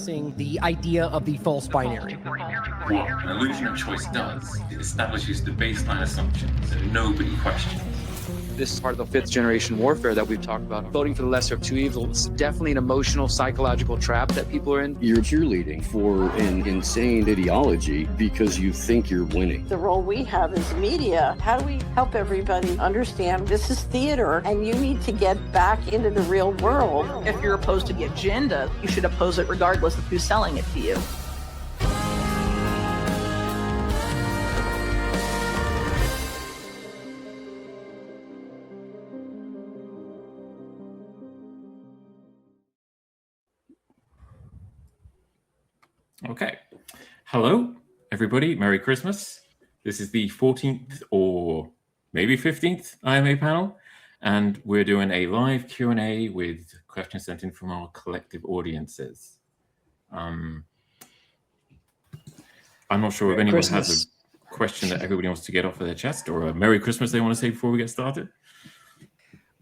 discussing the idea of the false binary. What an illusion of choice does, it establishes the baseline assumptions that nobody questions. This is part of the fifth generation warfare that we've talked about. Voting for the lesser of two evils. It's definitely an emotional, psychological trap that people are in. You're cheerleading for an insane ideology because you think you're winning. The role we have as media, how do we help everybody understand this is theater and you need to get back into the real world? If you're opposed to the agenda, you should oppose it regardless of who's selling it to you. Okay. Hello, everybody. Merry Christmas. This is the 14th or maybe 15th IMA panel, and we're doing a live Q&A with questions sent in from our collective audiences. I'm not sure if anyone has a question that everybody wants to get off of their chest or a Merry Christmas they want to say before we get started.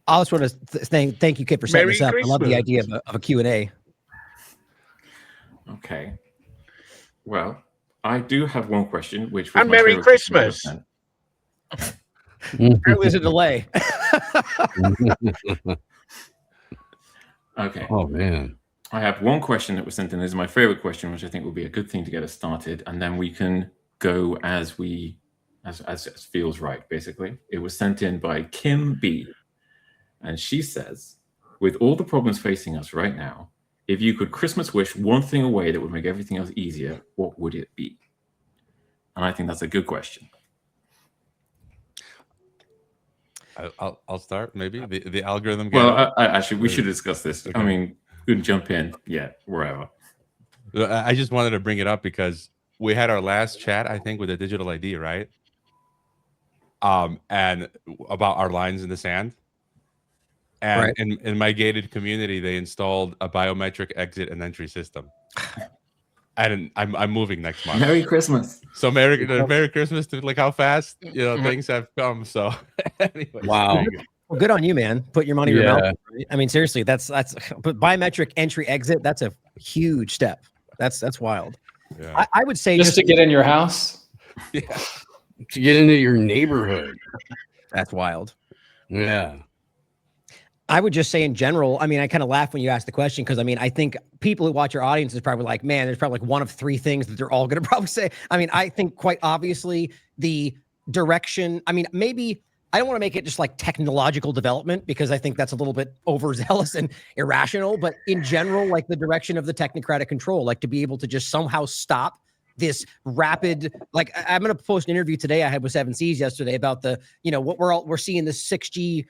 I just want to thank you, Kit, for setting this up. I love the idea of a Q&A. Okay. Well, I do have one question, which was and Merry Christmas. There's a delay. Okay. Oh man. I have one question that was sent in. This is my favorite question, which I think will be a good thing to get us started, and then we can go as feels right. Basically, it was sent in by Kim B, and she says, "With all the problems facing us right now, if you could Christmas wish one thing away that would make everything else easier, what would it be?" And I think that's a good question. I'll start. Maybe the algorithm. Well, actually, we should discuss this. Okay. I mean, you can jump in. Yeah, wherever. I just wanted to bring it up because we had our last chat, I think, with a digital ID, right? And about our lines in the sand. And right. in my gated community, they installed a biometric exit and entry system. And I'm moving next month. Merry Christmas. So Merry Christmas to like how fast things have come. So anyway. Wow. Well, good on you, man. Put your money where your mouth is, right? I mean, seriously, that's but biometric entry exit, that's a huge step. That's wild. Yeah. I would say just to get in your house. Yeah. To get into your neighborhood. That's wild. Yeah. I would just say in general, I mean, I kind of laugh when you ask the question because, I mean, I think people who watch your audience is probably like, man, there's probably like one of three things that they're all going to probably say. I mean, I think quite obviously the direction, I mean, maybe I don't want to make it just like technological development because I think that's a little bit overzealous and irrational, but in general, like the direction of the technocratic control, like to be able to just somehow stop this rapid, like I'm going to post an interview today I had with Seven Seas yesterday about the, what we're seeing this 6G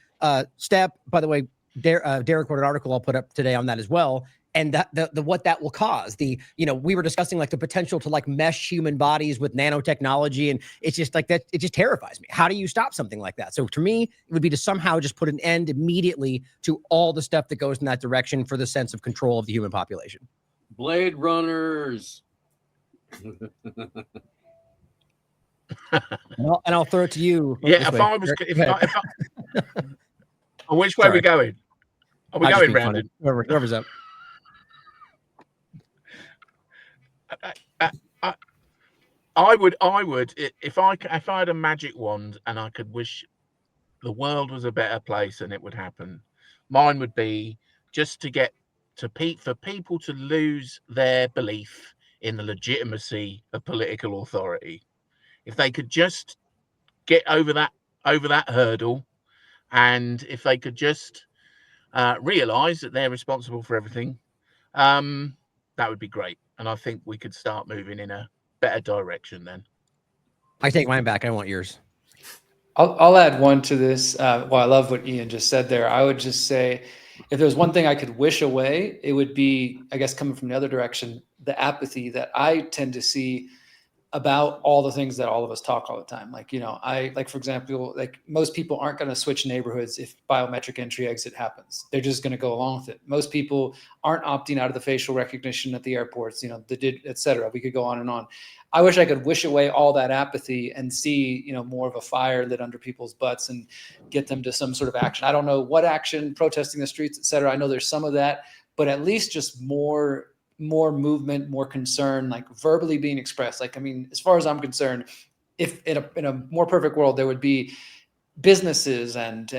step. By the way, Derrick wrote an article I'll put up today on that as well. And the what that will cause. We were discussing like the potential to like mesh human bodies with nanotechnology. And it's just like that. It just terrifies me. How do you stop something like that? So to me, it would be to somehow just put an end immediately to all the stuff that goes in that direction for the sense of control of the human population. Blade Runners. Well, and I'll throw it to you. Yeah, which way are we going? Are we going round it? Whoever's up. I would, if I had a magic wand and I could wish the world was a better place and it would happen, mine would be just to get for people to lose their belief in the legitimacy of political authority. If they could just get over that hurdle, and if they could just realize that they're responsible for everything, that would be great. And I think we could start moving in a better direction then. I take mine back. I want yours. I'll add one to this. Well, I love what Iain just said there. I would just say, if there's one thing I could wish away, it would be, I guess, coming from the other direction, the apathy that I tend to see about all the things that all of us talk all the time. Like, for example, like most people aren't going to switch neighborhoods if biometric entry exit happens. They're just going to go along with it. Most people aren't opting out of the facial recognition at the airports, et cetera. We could go on and on. I wish I could wish away all that apathy and see, more of a fire lit under people's butts and get them to some sort of action. I don't know what action, protesting the streets, et cetera. I know there's some of that, but at least just more more movement, more concern, like verbally being expressed. Like, I mean, as far as I'm concerned, if in a more perfect world, there would be businesses and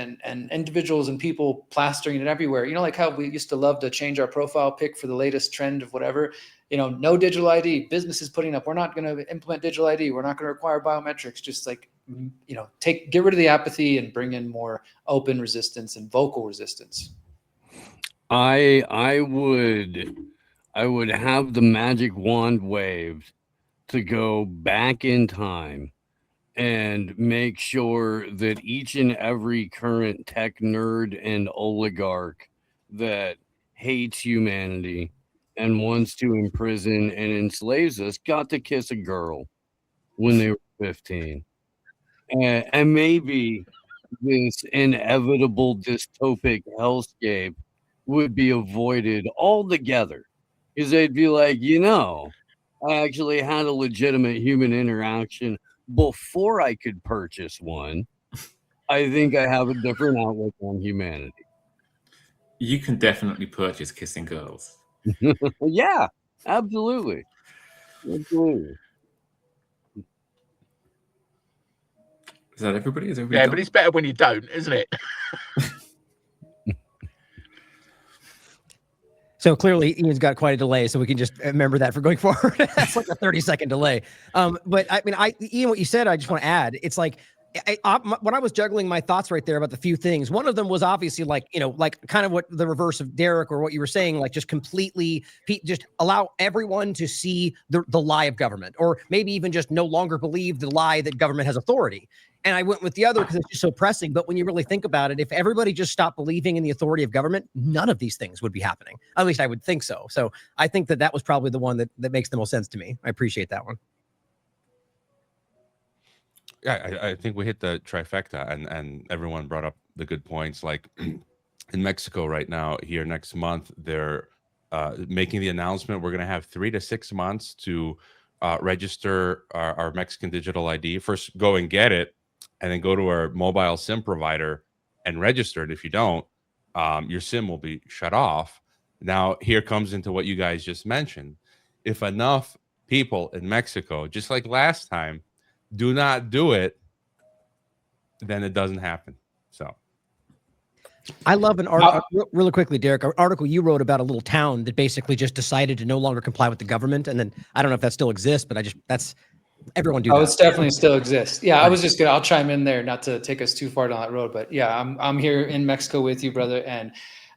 individuals and people plastering it everywhere. You know, like how we used to love to change our profile pic for the latest trend of whatever, you know, no digital ID, businesses putting up, we're not going to implement digital ID. We're not going to require biometrics. Just like, you know, get rid of the apathy and bring in more open resistance and vocal resistance. I would have the magic wand waved to go back in time and make sure that each and every current tech nerd and oligarch that hates humanity and wants to imprison and enslaves us got to kiss a girl when they were 15. And maybe this inevitable dystopic hellscape would be avoided altogether, because they'd be like, you know, I actually had a legitimate human interaction before I could purchase one. I think I have a different outlook on humanity. You can definitely purchase kissing girls. Yeah, absolutely. Absolutely. Is that everybody? Is everybody Yeah, done? but it's better when you don't, isn't it? So clearly Ian's got quite a delay, so we can just remember that for going forward. That's like a 30-second delay. But I mean, Ian, what you said, I just want to add, it's like, when I was juggling my thoughts right there about the few things, one of them was obviously like, you know, like kind of what the reverse of Derrick or what you were saying, like just completely just allow everyone to see the lie of government, or maybe even just no longer believe the lie that government has authority. And I went with the other because it's just so pressing. But when you really think about it, if everybody just stopped believing in the authority of government, none of these things would be happening. At least I would think so. So I think that was probably the one that makes the most sense to me. I appreciate that one. Yeah, I think we hit the trifecta, and everyone brought up the good points. Like in Mexico right now, here next month, they're making the announcement we're going to have 3 to 6 months to register our Mexican digital ID. First, go and get it, and then go to our mobile SIM provider and register it. If you don't, your SIM will be shut off. Now, here comes into what you guys just mentioned. If enough people in Mexico, just like last time, do not do it, then it doesn't happen. So I love an article, really quickly, Derrick, an article you wrote about a little town that basically just decided to no longer comply with the government. And then I don't know if that still exists, but that's everyone do that. It's definitely still exists. Yeah, I was just I'll chime in there, not to take us too far down that road, but yeah, I'm here in Mexico with you, brother, and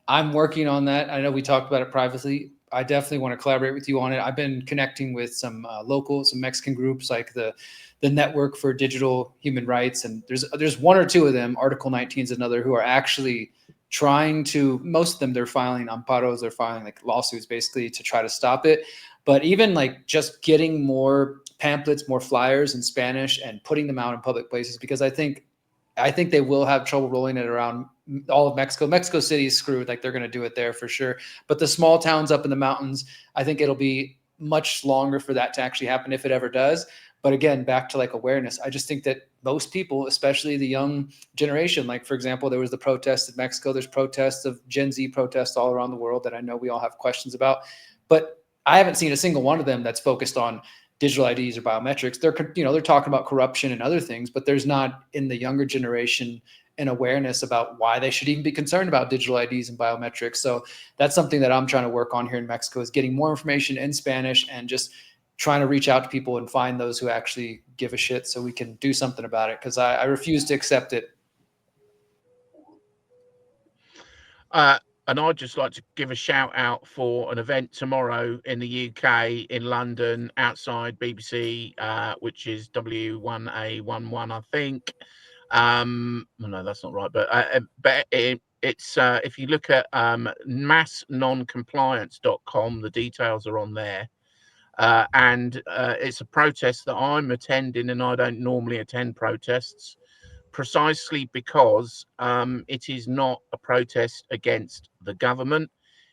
I'm working on that. I know we talked about it privately. I definitely want to collaborate with you on it. I've been connecting with some some Mexican groups, like the Network for Digital Human Rights, and there's one or two of them. Article 19 is another, who are actually trying to. Most of them, they're filing amparos, they're filing like lawsuits, basically to try to stop it. But even like just getting more pamphlets, more flyers in Spanish, and putting them out in public places, because I think they will have trouble rolling it around all of Mexico. Mexico City is screwed. Like, they're going to do it there for sure. But the small towns up in the mountains, I think it'll be much longer for that to actually happen, if it ever does. But again, back to like awareness. I just think that most people, especially the young generation, like for example, there was the protests in Mexico. There's protests of Gen Z protests all around the world that I know we all have questions about. But I haven't seen a single one of them that's focused on digital IDs or biometrics. They're talking about corruption and other things, but there's not in the younger generation an awareness about why they should even be concerned about digital IDs and biometrics. So that's something that I'm trying to work on here in Mexico, is getting more information in Spanish and just trying to reach out to people and find those who actually give a shit so we can do something about it, because I refuse to accept it. And I'd just like to give a shout out for an event tomorrow in the UK, in London, outside BBC, which is W1A11, I think. No, that's not right. But it's if you look at massnoncompliance.com, the details are on there. And it's a protest that I'm attending, and I don't normally attend protests, precisely because it is not a protest against the government.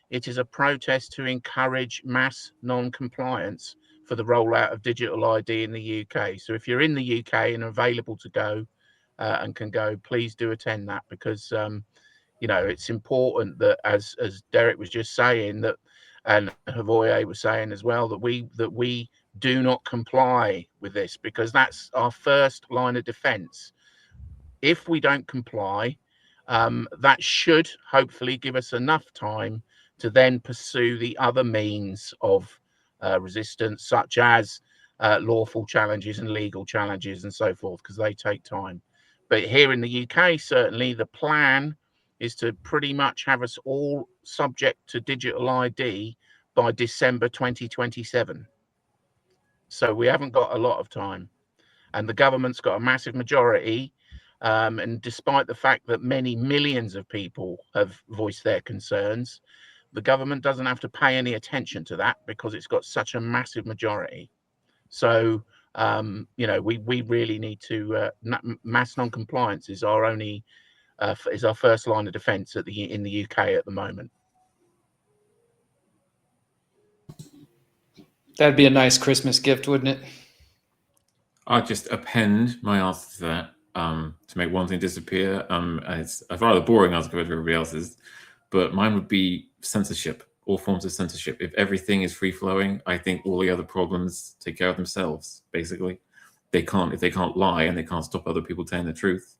It is a protest to encourage mass non-compliance for the rollout of digital ID in the UK. So if you're in the UK and available to go and can go, please do attend that, because it's important that, as Derrick was just saying, that and Hrvoje was saying as well, that we do not comply with this, because that's our first line of defense. If we don't comply, that should hopefully give us enough time to then pursue the other means of resistance, such as lawful challenges and legal challenges and so forth, because they take time. But here in the UK, certainly the plan is to pretty much have us all subject to digital ID by December 2027. So we haven't got a lot of time, and the government's got a massive majority. And despite the fact that many millions of people have voiced their concerns, the government doesn't have to pay any attention to that because it's got such a massive majority. So, we really need to, mass non-compliance is our only, is our first line of defense in the UK at the moment. That'd be a nice Christmas gift, wouldn't it? I'll just append my answer to that, to make one thing disappear. It's a rather boring answer compared to everybody else's, but mine would be censorship, all forms of censorship. If everything is free-flowing, I think all the other problems take care of themselves, basically. If they can't lie and they can't stop other people telling the truth,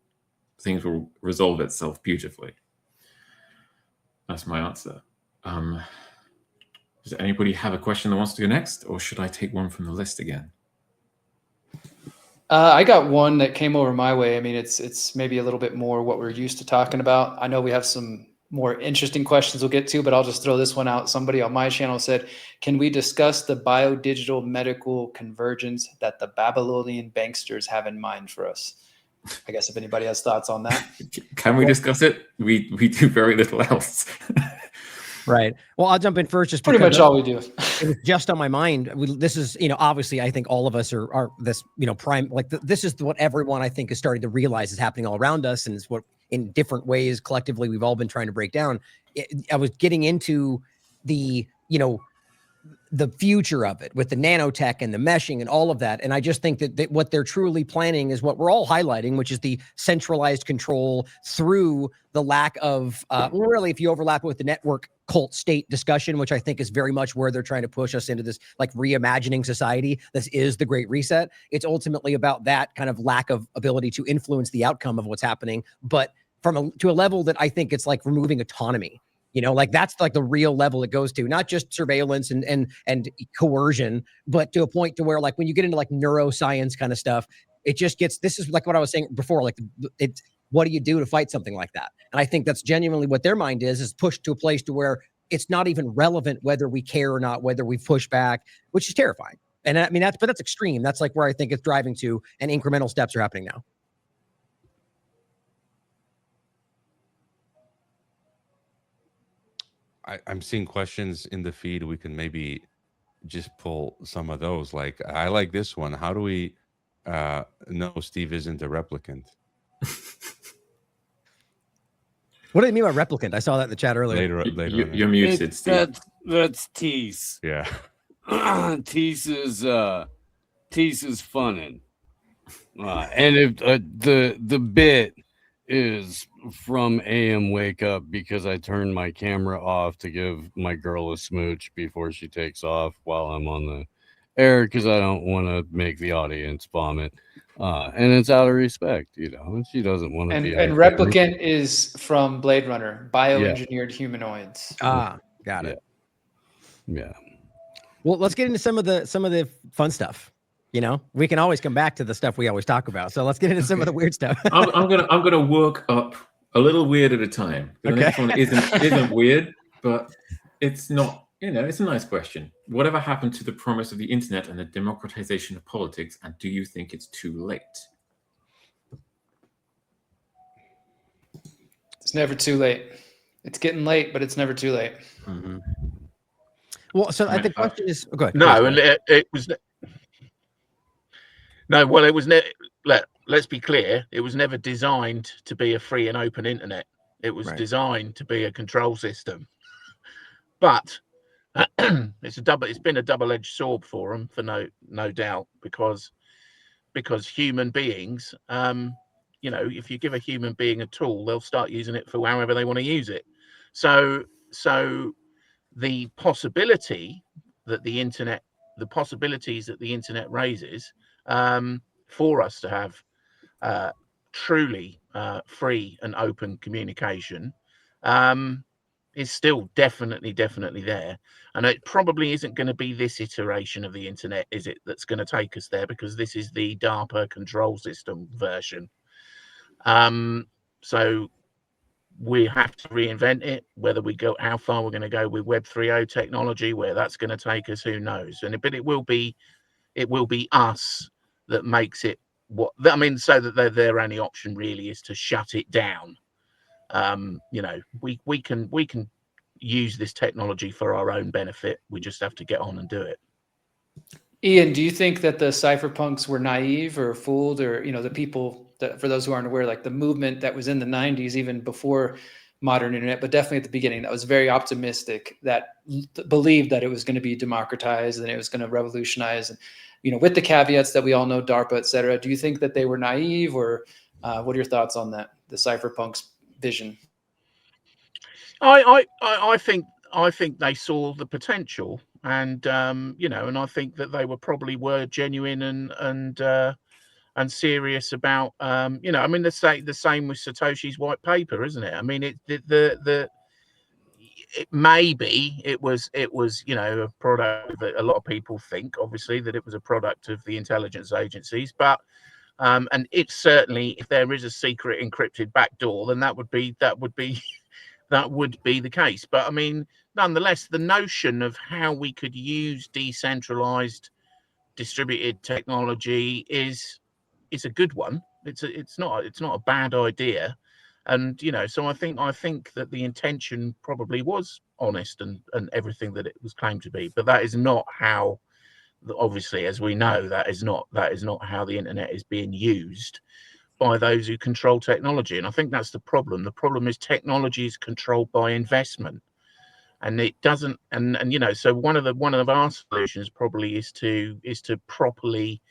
things will resolve itself beautifully. That's my answer. Does anybody have a question that wants to go next, or should I take one from the list again? I got one that came over my way. I mean, it's maybe a little bit more what we're used to talking about. I know we have some more interesting questions we'll get to, but I'll just throw this one out. Somebody on my channel said, can we discuss the biodigital medical convergence that the Babylonian banksters have in mind for us? I guess if anybody has thoughts on that. Can we discuss it? We do very little else. Right. Well, I'll jump in first. Just pretty much all we do. It was just on my mind. This is, obviously, I think all of us are this, prime. Like this is what everyone I think is starting to realize is happening all around us, and it's what in different ways collectively we've all been trying to break down. I was getting into the, the future of it with the nanotech and the meshing and all of that. And I just think that what they're truly planning is what we're all highlighting, which is the centralized control through the lack of, really, if you overlap it with the network cult state discussion, which I think is very much where they're trying to push us into this, like reimagining society. This is the Great Reset. It's ultimately about that kind of lack of ability to influence the outcome of what's happening, but to a level that I think it's like removing autonomy. Like that's like the real level it goes to, not just surveillance and coercion, but to a point to where, like, when you get into like neuroscience kind of stuff, it just gets, this is like what I was saying before, like it's, what do you do to fight something like that? And I think that's genuinely what their mind is pushed to a place to where it's not even relevant whether we care or not, whether we push back, which is terrifying. And I mean, that's extreme. That's like where I think it's driving to, and incremental steps are happening now. I'm seeing questions in the feed. We can maybe just pull some of those. Like, I like this one. How do we know Steve isn't a replicant? What do you mean by replicant? I saw that in the chat earlier. Later you're muted, Steve. That's Tease. Yeah. Tease is funning. And if the bit is from AM Wake Up, because I turned my camera off to give my girl a smooch before she takes off while I'm on the air, because I don't want to make the audience vomit. And it's out of respect, she doesn't want to be. And replicant is from Blade Runner, bioengineered humanoids. Ah, got it. Yeah. Well, let's get into some of the fun stuff. We can always come back to the stuff we always talk about. So let's get into some of the weird stuff. I'm gonna work up a little weird at a time. The next one isn't weird, but it's not. It's a nice question. Whatever happened to the promise of the internet and the democratization of politics, and do you think it's too late? It's never too late. It's getting late, but it's never too late. Mm-hmm. Well, so the question is, go ahead. No, and it was. No, well, it was never. Let's be clear. It was never designed to be a free and open internet. It was designed to be a control system. But it's been a double-edged sword for them, for no doubt, because human beings, if you give a human being a tool, they'll start using it for however they want to use it. So the possibility that the internet, the possibilities that the internet raises for us to have truly free and open communication is still definitely there. And it probably isn't going to be this iteration of the internet, is it, that's going to take us there, because this is the DARPA control system version. So we have to reinvent it. Whether we go, how far we're going to go with Web 3.0 technology, where that's going to take us, who knows? But it will be us that makes it what, I mean, so that their only option really is to shut it down. You know, we can use this technology for our own benefit. We just have to get on and do it. Iain, do you think that the cypherpunks were naive or fooled, or, you know, the people that, for those who aren't aware, like the movement that was in the 90s, even before modern internet, but definitely at the beginning, that was very optimistic, that believed that it was going to be democratized and it was going to revolutionize, and, you know, with the caveats that we all know, DARPA, et cetera. Do you think that they were naive, or what are your thoughts on that, the cypherpunks vision? I think they saw the potential, and you know, and I think that they were genuine and serious about you know, I mean, the same with Satoshi's white paper, isn't it? I mean, it maybe it was you know, a product that a lot of people think, obviously, that it was a product of the intelligence agencies, but and it's certainly, if there is a secret encrypted backdoor, then that would be the case. But I mean, nonetheless, the notion of how we could use decentralized distributed technology is a good one. It's not a bad idea. And, you know, so I think that the intention probably was honest and everything that it was claimed to be. But that is not how, obviously, as we know, that is not how the internet is being used by those who control technology. And I think that's the problem. The problem is technology is controlled by investment, and it doesn't. And you know, so one of our solutions probably is to properly,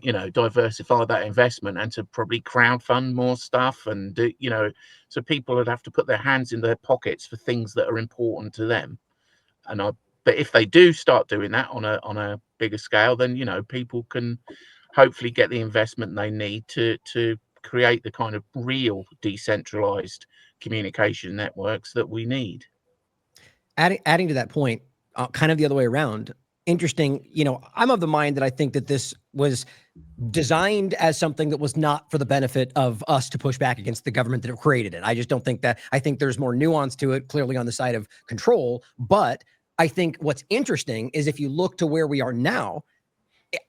you know, diversify that investment, and to probably crowdfund more stuff, and do, you know, so people would have to put their hands in their pockets for things that are important to them. But if they do start doing that on a bigger scale, then, you know, people can hopefully get the investment they need to create the kind of real decentralized communication networks that we need. Adding to that point, kind of the other way around. Interesting. You know, I'm of the mind that I think that this was designed as something that was not for the benefit of us to push back against the government that created it. I just don't think that. I think there's more nuance to it, clearly on the side of control. But I think what's interesting is, if you look to where we are now,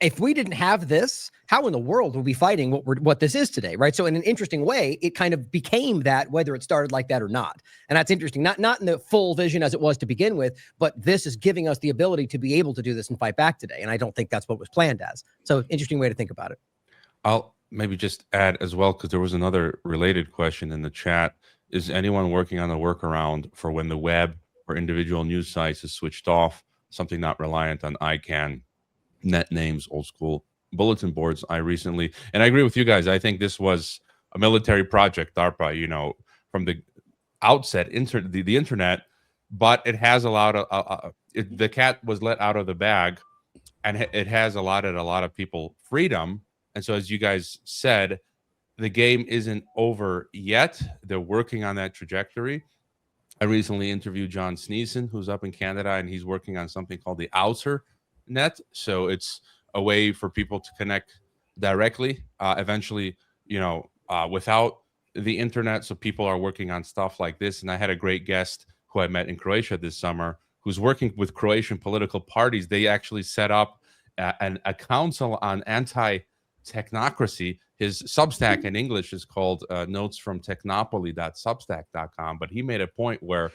if we didn't have this, how in the world would we be fighting what this is today, right? So in an interesting way, it kind of became that, whether it started like that or not. And that's interesting, not in the full vision as it was to begin with, but this is giving us the ability to be able to do this and fight back today. And I don't think that's what was planned as. So interesting way to think about it. I'll maybe just add as well, because there was another related question in the chat. Is anyone working on a workaround for when the web or individual news sites is switched off, something not reliant on ICANN, net names, old school bulletin boards? I recently, and I agree with you guys, I think this was a military project, DARPA, you know, from the outset, the internet, but it has allowed the cat was let out of the bag, and it has allotted a lot of people freedom. And so, as you guys said, the game isn't over yet. They're working on that trajectory. I recently interviewed John Sneeson, who's up in Canada, and he's working on something called the Outer Net. So it's a way for people to connect directly, eventually, you know, without the internet. So people are working on stuff like this. And I had a great guest who I met in Croatia this summer, who's working with Croatian political parties. They actually set up a council on anti-technocracy. His Substack in English is called Notes from Technopoly.substack.com. But he made a point where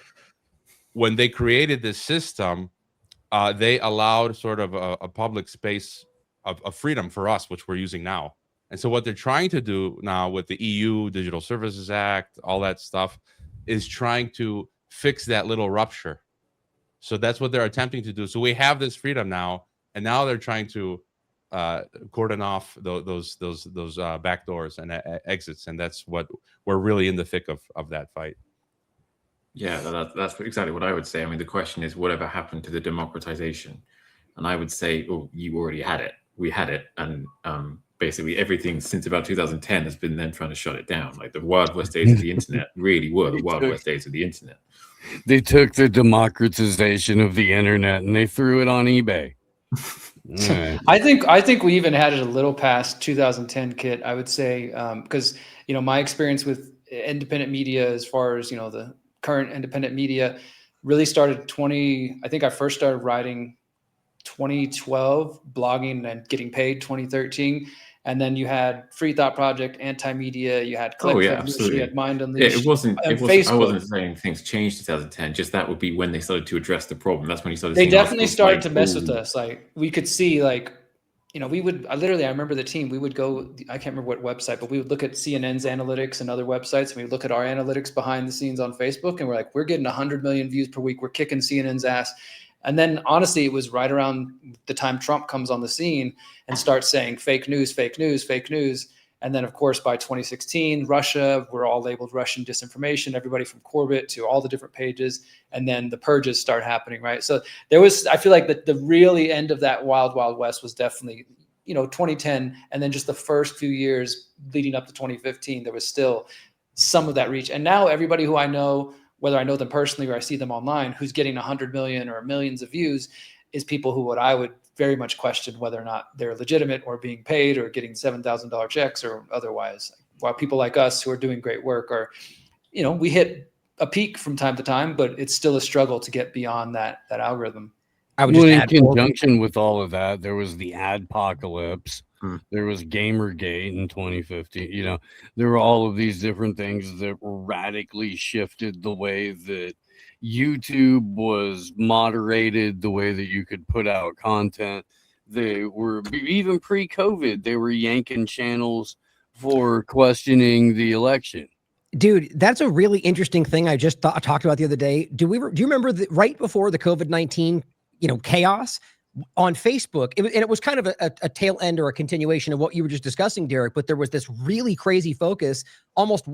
when they created this system, they allowed sort of a public space of freedom for us, which we're using now. And so what they're trying to do now with the EU Digital Services Act, all that stuff, is trying to fix that little rupture. So that's what they're attempting to do. So we have this freedom now, and now they're trying to cordon off those back doors and exits, and that's what we're really in the thick of that fight. Yeah, that's exactly what I would say. I mean, the question is, whatever happened to the democratization? And I would say, oh, you already had it. We had it. And basically everything since about 2010 has been then trying to shut it down. Like the Wild West days of the internet really were the Wild West days of the internet. They took the democratization of the internet and they threw it on eBay. Right. I think we even had it a little past 2010, Kit. I would say because my experience with independent media, as far as the current independent media, really started I think I first started writing 2012, blogging and getting paid 2013. And then you had Free Thought Project, Anti-Media, you had Click, absolutely. You had Mind Unleashed. It wasn't Facebook. I wasn't saying things changed 2010, just that would be when they started to address the problem. That's when you started They seeing definitely started to mess "Oh, with us. Like we could see we would, I remember the team, we would go, I can't remember what website, but we would look at CNN's analytics and other websites, and we would look at our analytics behind the scenes on Facebook, and we're like, we're getting 100 million views per week. We're kicking CNN's ass. And then honestly, it was right around the time Trump comes on the scene and starts saying fake news, fake news, fake news. And then of course, by 2016, Russia, we're all labeled Russian disinformation, everybody from Corbett to all the different pages. And then the purges start happening, right? So I feel like the really end of that wild, wild west was definitely, 2010. And then just the first few years leading up to 2015, there was still some of that reach. And now everybody who I know, whether I know them personally or I see them online, who's getting 100 million or millions of views, is people who I would very much question whether or not they're legitimate or being paid or getting $7,000 checks or otherwise. While people like us who are doing great work are, we hit a peak from time to time, but it's still a struggle to get beyond that algorithm. I would just in conjunction with all of that, there was the adpocalypse. There was Gamergate in 2015. There were all of these different things that radically shifted the way that YouTube was moderated, the way that you could put out content. They were, even pre-COVID, they were yanking channels for questioning the election. Dude, that's a really interesting thing I just talked about the other day. Do you remember right before the COVID-19, chaos on Facebook, and it was kind of a tail end or a continuation of what you were just discussing, Derrick, but there was this really crazy focus, almost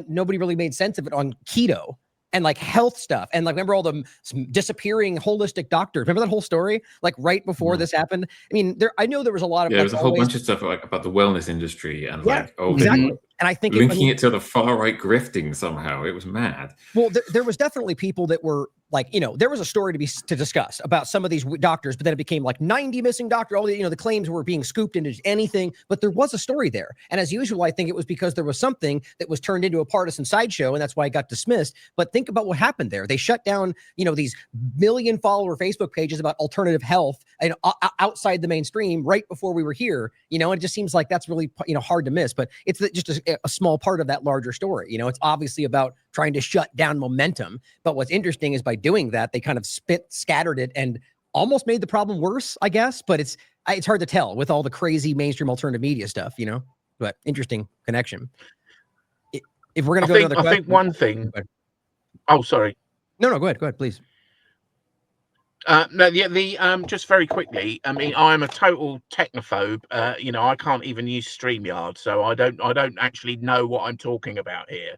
nobody really made sense of it, on keto and like health stuff. And like, remember all the disappearing holistic doctors? Remember that whole story? Like right before this happened? I mean, I know there was a lot of, there was a whole bunch of stuff like about the wellness industry and exactly. And I think linking it to the far right grifting somehow. It was mad. Well, there was definitely people that were like, there was a story to discuss about some of these doctors, but then it became like 90 missing doctor. All the, the claims were being scooped into anything, but there was a story there. And as usual, I think it was because there was something that was turned into a partisan sideshow, and that's why it got dismissed. But think about what happened there. They shut down, these million follower Facebook pages about alternative health and outside the mainstream right before we were here, and it just seems like that's really, hard to miss, but it's just a small part of that larger story. It's obviously about trying to shut down momentum. But what's interesting is by doing that, they kind of scattered it and almost made the problem worse, I guess. But it's hard to tell with all the crazy mainstream alternative media stuff, but interesting connection. If we're going to go to another question. I think one thing. Oh, sorry. No, go ahead, please. Just very quickly. I mean, I'm a total technophobe. I can't even use StreamYard, so I don't actually know what I'm talking about here.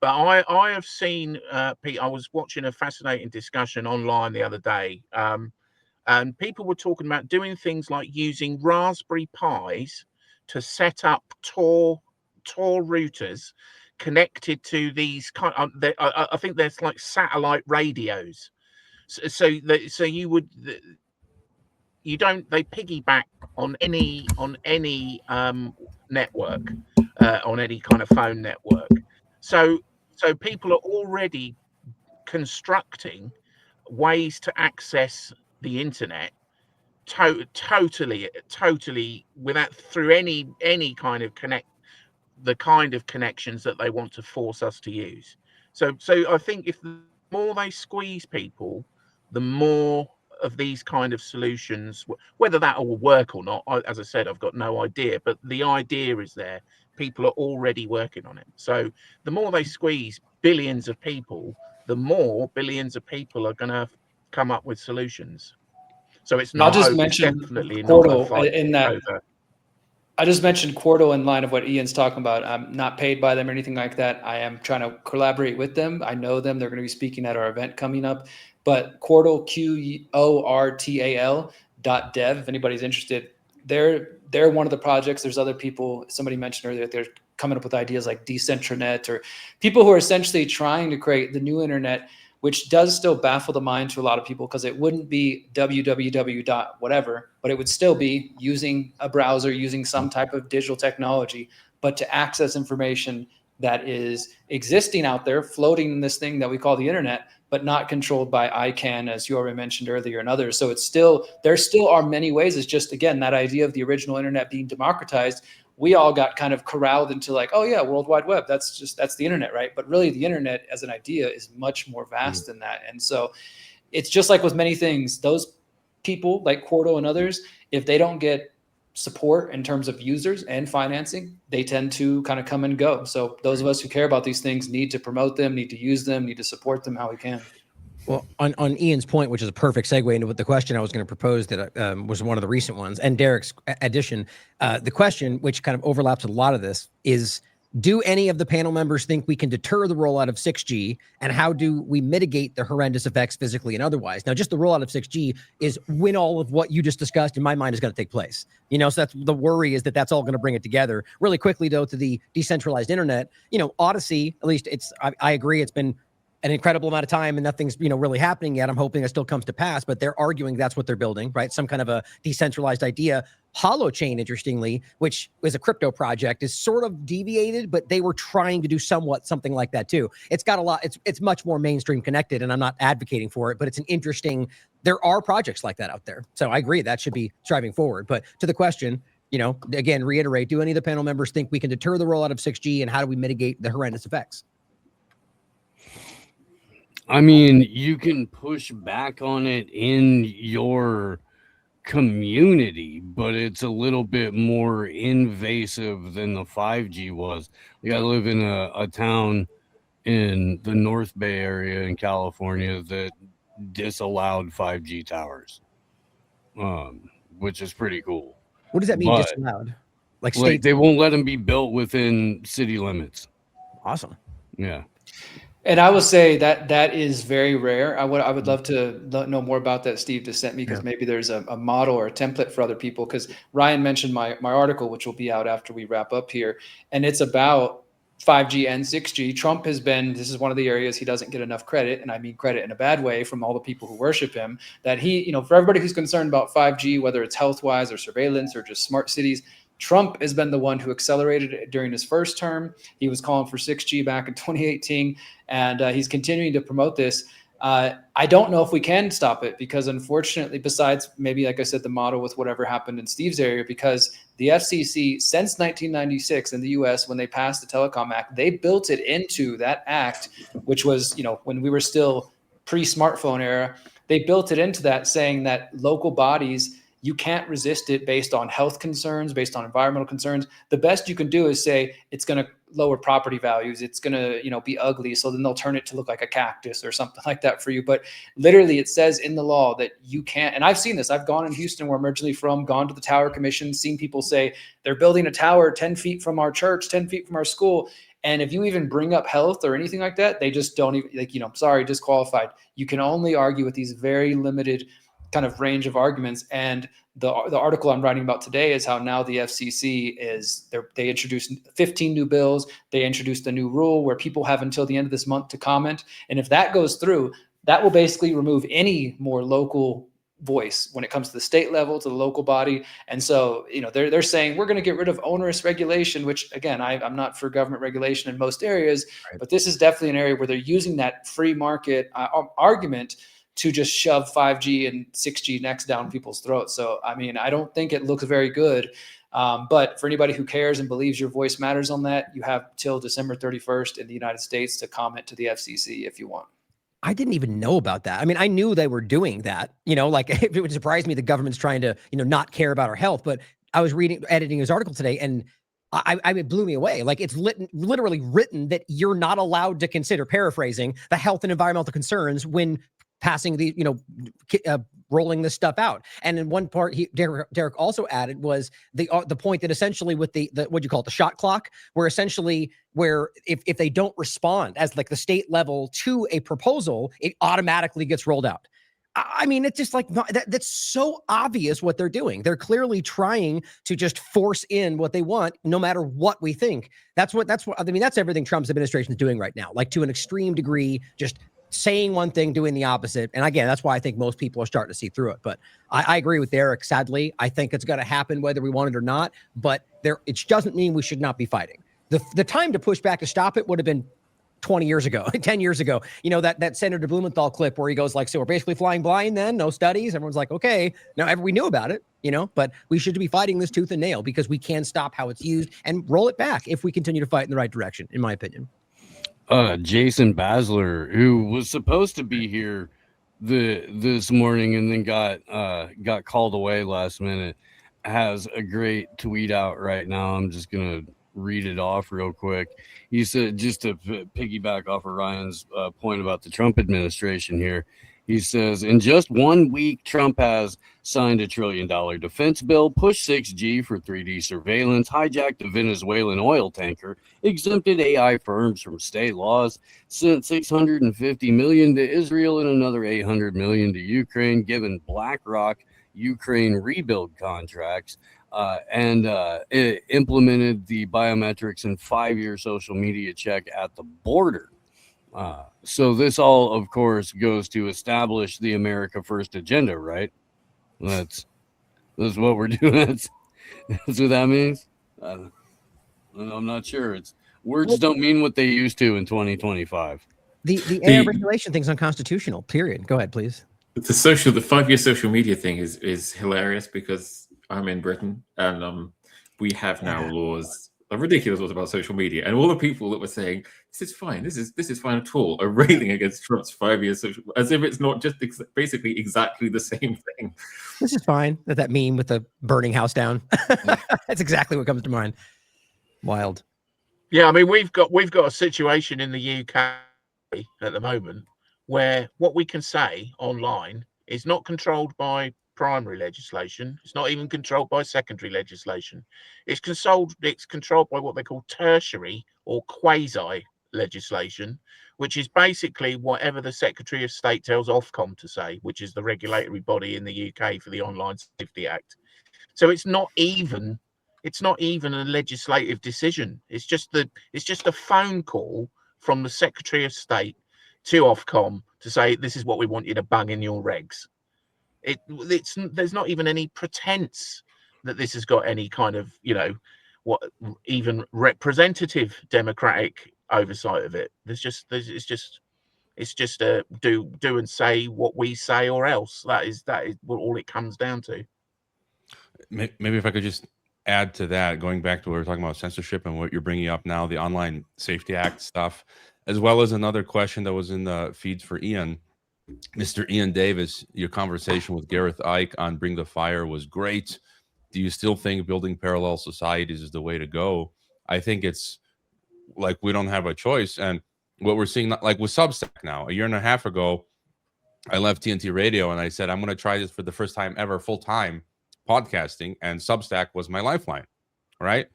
But I have seen, Pete, I was watching a fascinating discussion online the other day, and people were talking about doing things like using Raspberry Pis to set up Tor routers connected to these I think there's like satellite radios. So you would, they piggyback on any network, on any kind of phone network. So people are already constructing ways to access the internet totally without through any kind of the kind of connections that they want to force us to use. So I think if the more they squeeze people, the more of these kind of solutions, whether that will work or not, as I said, I've got no idea, but the idea is there. People are already working on it. So the more they squeeze billions of people, the more billions of people are going to come up with solutions. So it's not. I'll just mention definitely Portal not in that. over. I just mentioned Quarto in line of what Ian's talking about. I'm not paid by them or anything like that. I am trying to collaborate with them. I know them. They're going to be speaking at our event coming up. But Quartal, QORTAL.dev, if anybody's interested, they're one of the projects. There's other people. Somebody mentioned earlier that they're coming up with ideas like Decentranet, or people who are essentially trying to create the new internet, which does still baffle the mind to a lot of people, because it wouldn't be www. whatever, but it would still be using a browser, using some type of digital technology, but to access information that is existing out there, floating in this thing that we call the internet, but not controlled by ICANN, as you already mentioned earlier, and others. So it's still, there still are many ways. It's just, again, that idea of the original internet being democratized. We all got kind of corralled into like, oh yeah, World Wide Web, that's the internet, right? But really the internet as an idea is much more vast than that. And so it's just like with many things, those people like Quarto and others, if they don't get support in terms of users and financing, they tend to kind of come and go. So those of us who care about these things need to promote them, need to use them, need to support them how we can. Well, on Ian's point, which is a perfect segue into what the question I was going to propose that was one of the recent ones, and Derrick's addition, the question, which kind of overlaps with a lot of this, is do any of the panel members think we can deter the rollout of 6G, and how do we mitigate the horrendous effects physically and otherwise? Now, just the rollout of 6G is when all of what you just discussed, in my mind, is going to take place. You know, so that's the worry, is that that's all going to bring it together. Really quickly, though, to the decentralized internet, you know, Odyssey, at least I agree, it's been an incredible amount of time and nothing's, you know, really happening yet. I'm hoping it still comes to pass, but they're arguing that's what they're building, right? Some kind of a decentralized idea. Holochain, interestingly, which is a crypto project, is sort of deviated, but they were trying to do something like that too. It's got a lot, it's much more mainstream connected, and I'm not advocating for it, but it's an interesting, there are projects like that out there. So I agree that should be striving forward. But to the question, you know, again, reiterate, do any of the panel members think we can deter the rollout of 6G, and how do we mitigate the horrendous effects? I mean, you can push back on it in your community, but it's a little bit more invasive than the 5G was. Like, I live in a town in the North Bay area in California that disallowed 5G towers, which is pretty cool. What does that mean, disallowed? Like they won't let them be built within city limits. Awesome. Yeah. And I will say that is very rare. I would love to know more about that, Steve, to send me, because maybe there's a model or a template for other people. Because Ryan mentioned my article, which will be out after we wrap up here, and it's about 5G and 6G. Trump has been, this is one of the areas he doesn't get enough credit, and I mean credit in a bad way, from all the people who worship him, that he, you know, for everybody who's concerned about 5G, whether it's health-wise or surveillance or just smart cities, Trump has been the one who accelerated it during his first term. He was calling for 6G back in 2018, and he's continuing to promote this. I don't know if we can stop it, because unfortunately, besides maybe, like I said, the model with whatever happened in Steve's area, because the FCC, since 1996 in the US, when they passed the Telecom Act, they built it into that act, which was, you know, when we were still pre-smartphone era, they built it into that, saying that local bodies, you can't resist it based on health concerns, based on environmental concerns. The best you can do is say it's going to lower property values. It's going to, you know, be ugly. So then they'll turn it to look like a cactus or something like that for you. But literally it says in the law that you can't, and I've seen this. I've gone in Houston, where I'm originally from, gone to the Tower Commission, seen people say they're building a tower 10 feet from our church, 10 feet from our school. And if you even bring up health or anything like that, they just don't even, like, you know, sorry, disqualified. You can only argue with these very limited kind of range of arguments. And the article I'm writing about today is how now the FCC is, they introduced 15 new bills. They introduced a new rule where people have until the end of this month to comment. And if that goes through, that will basically remove any more local voice when it comes to the state level, to the local body. And so, you know, they're saying we're going to get rid of onerous regulation, which again, I'm not for government regulation in most areas, right, but this is definitely an area where they're using that free market argument to just shove 5G and 6G next down people's throats. So, I mean, I don't think it looks very good. But for anybody who cares and believes your voice matters on that, you have till December 31st in the United States to comment to the FCC if you want. I didn't even know about that. I mean, I knew they were doing that, you know, like it would surprise me the government's trying to, you know, not care about our health. But I was editing his article today, and it blew me away. Like, it's literally written that you're not allowed to consider, paraphrasing, the health and environmental concerns when passing the, rolling this stuff out. And in one part, Derrick also added was the point that essentially with the what do you call it, the shot clock, where essentially where if they don't respond as like the state level to a proposal, it automatically gets rolled out. I mean, it's just like that's so obvious what they're doing. They're clearly trying to just force in what they want, no matter what we think. That's what I mean. That's everything Trump's administration is doing right now, like to an extreme degree, just saying one thing, doing the opposite. And again, that's why I think most people are starting to see through it. But I agree with Derrick. Sadly, I think it's going to happen whether we want it or not. But it doesn't mean we should not be fighting. The time to push back to stop it would have been 20 years ago, 10 years ago, that Senator Blumenthal clip where he goes like, so we're basically flying blind then, no studies. Everyone's like, okay, now we knew about it, but we should be fighting this tooth and nail because we can stop how it's used and roll it back if we continue to fight in the right direction, in my opinion. Jason Basler, who was supposed to be here this morning and then got called away last minute, has a great tweet out right now. I'm just going to read it off real quick. He said, just to piggyback off of Ryan's point about the Trump administration here, he says, in just 1 week, Trump has signed $1 trillion defense bill, pushed 6G for 3D surveillance, hijacked a Venezuelan oil tanker, exempted AI firms from state laws, sent $650 million to Israel and another $800 million to Ukraine, given BlackRock Ukraine rebuild contracts, and it implemented the biometrics and 5-year social media check at the border. So this all, of course, goes to establish the America First agenda, right? That's what we're doing. That's what that means. I'm not sure. Words don't mean what they used to in 2025. The AI regulation thing's unconstitutional. Period. Go ahead, please. The 5-year social media thing is hilarious because I'm in Britain and we have now laws, ridiculous laws about social media, and all the people that were saying this is fine, this is fine at all, are railing against Trump's 5-year social, as if it's not just basically exactly the same thing. This is fine. That meme with the burning house down. That's exactly what comes to mind. Wild. Yeah, I mean we've got a situation in the UK at the moment where what we can say online is not controlled by primary legislation. It's not even controlled by secondary legislation. It's controlled by what they call tertiary or quasi legislation, which is basically whatever the Secretary of State tells Ofcom to say, which is the regulatory body in the UK for the Online Safety Act. So it's not even a legislative decision. It's just a phone call from the Secretary of State to Ofcom to say this is what we want you to bang in your regs. There's not even any pretense that this has got any kind of even representative democratic oversight of it. It's just a do and say what we say or else. That is what all it comes down to. Maybe if I could just add to that, going back to what we were talking about censorship and what you're bringing up now, the Online Safety Act stuff, as well as another question that was in the feeds for Iain. Mr. Iain Davis, your conversation with Gareth Ike on Bring the Fire was great. Do you still think building parallel societies is the way to go? I think it's like we don't have a choice. And what we're seeing, like with Substack now, 1.5 years ago, I left TNT Radio and I said, I'm going to try this for the first time ever, full-time podcasting. And Substack was my lifeline, right?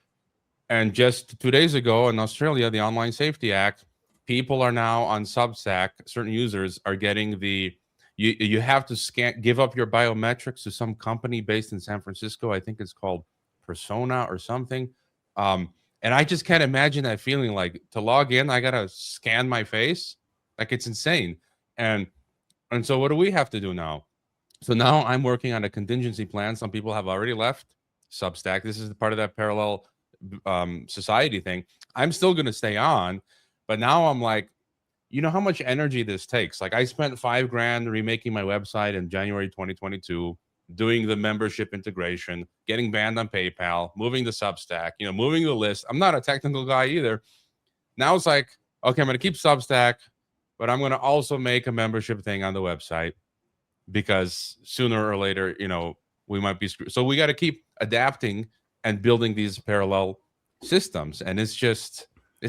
And just 2 days ago in Australia, the Online Safety Act, people are now on Substack. Certain users are getting you have to give up your biometrics to some company based in San Francisco. I think it's called Persona or something. And I just can't imagine that feeling, like to log in, I got to scan my face. Like it's insane. And so what do we have to do now? So now I'm working on a contingency plan. Some people have already left Substack. This is part of that parallel society thing. I'm still going to stay on. But now I'm like, you know how much energy this takes? Like I spent $5,000 remaking my website in January 2022, doing the membership integration, getting banned on PayPal, moving to Substack, moving the list. I'm not a technical guy either. Now it's like, okay, I'm going to keep Substack, but I'm going to also make a membership thing on the website because sooner or later, we might be screwed. So we got to keep adapting and building these parallel systems. And it's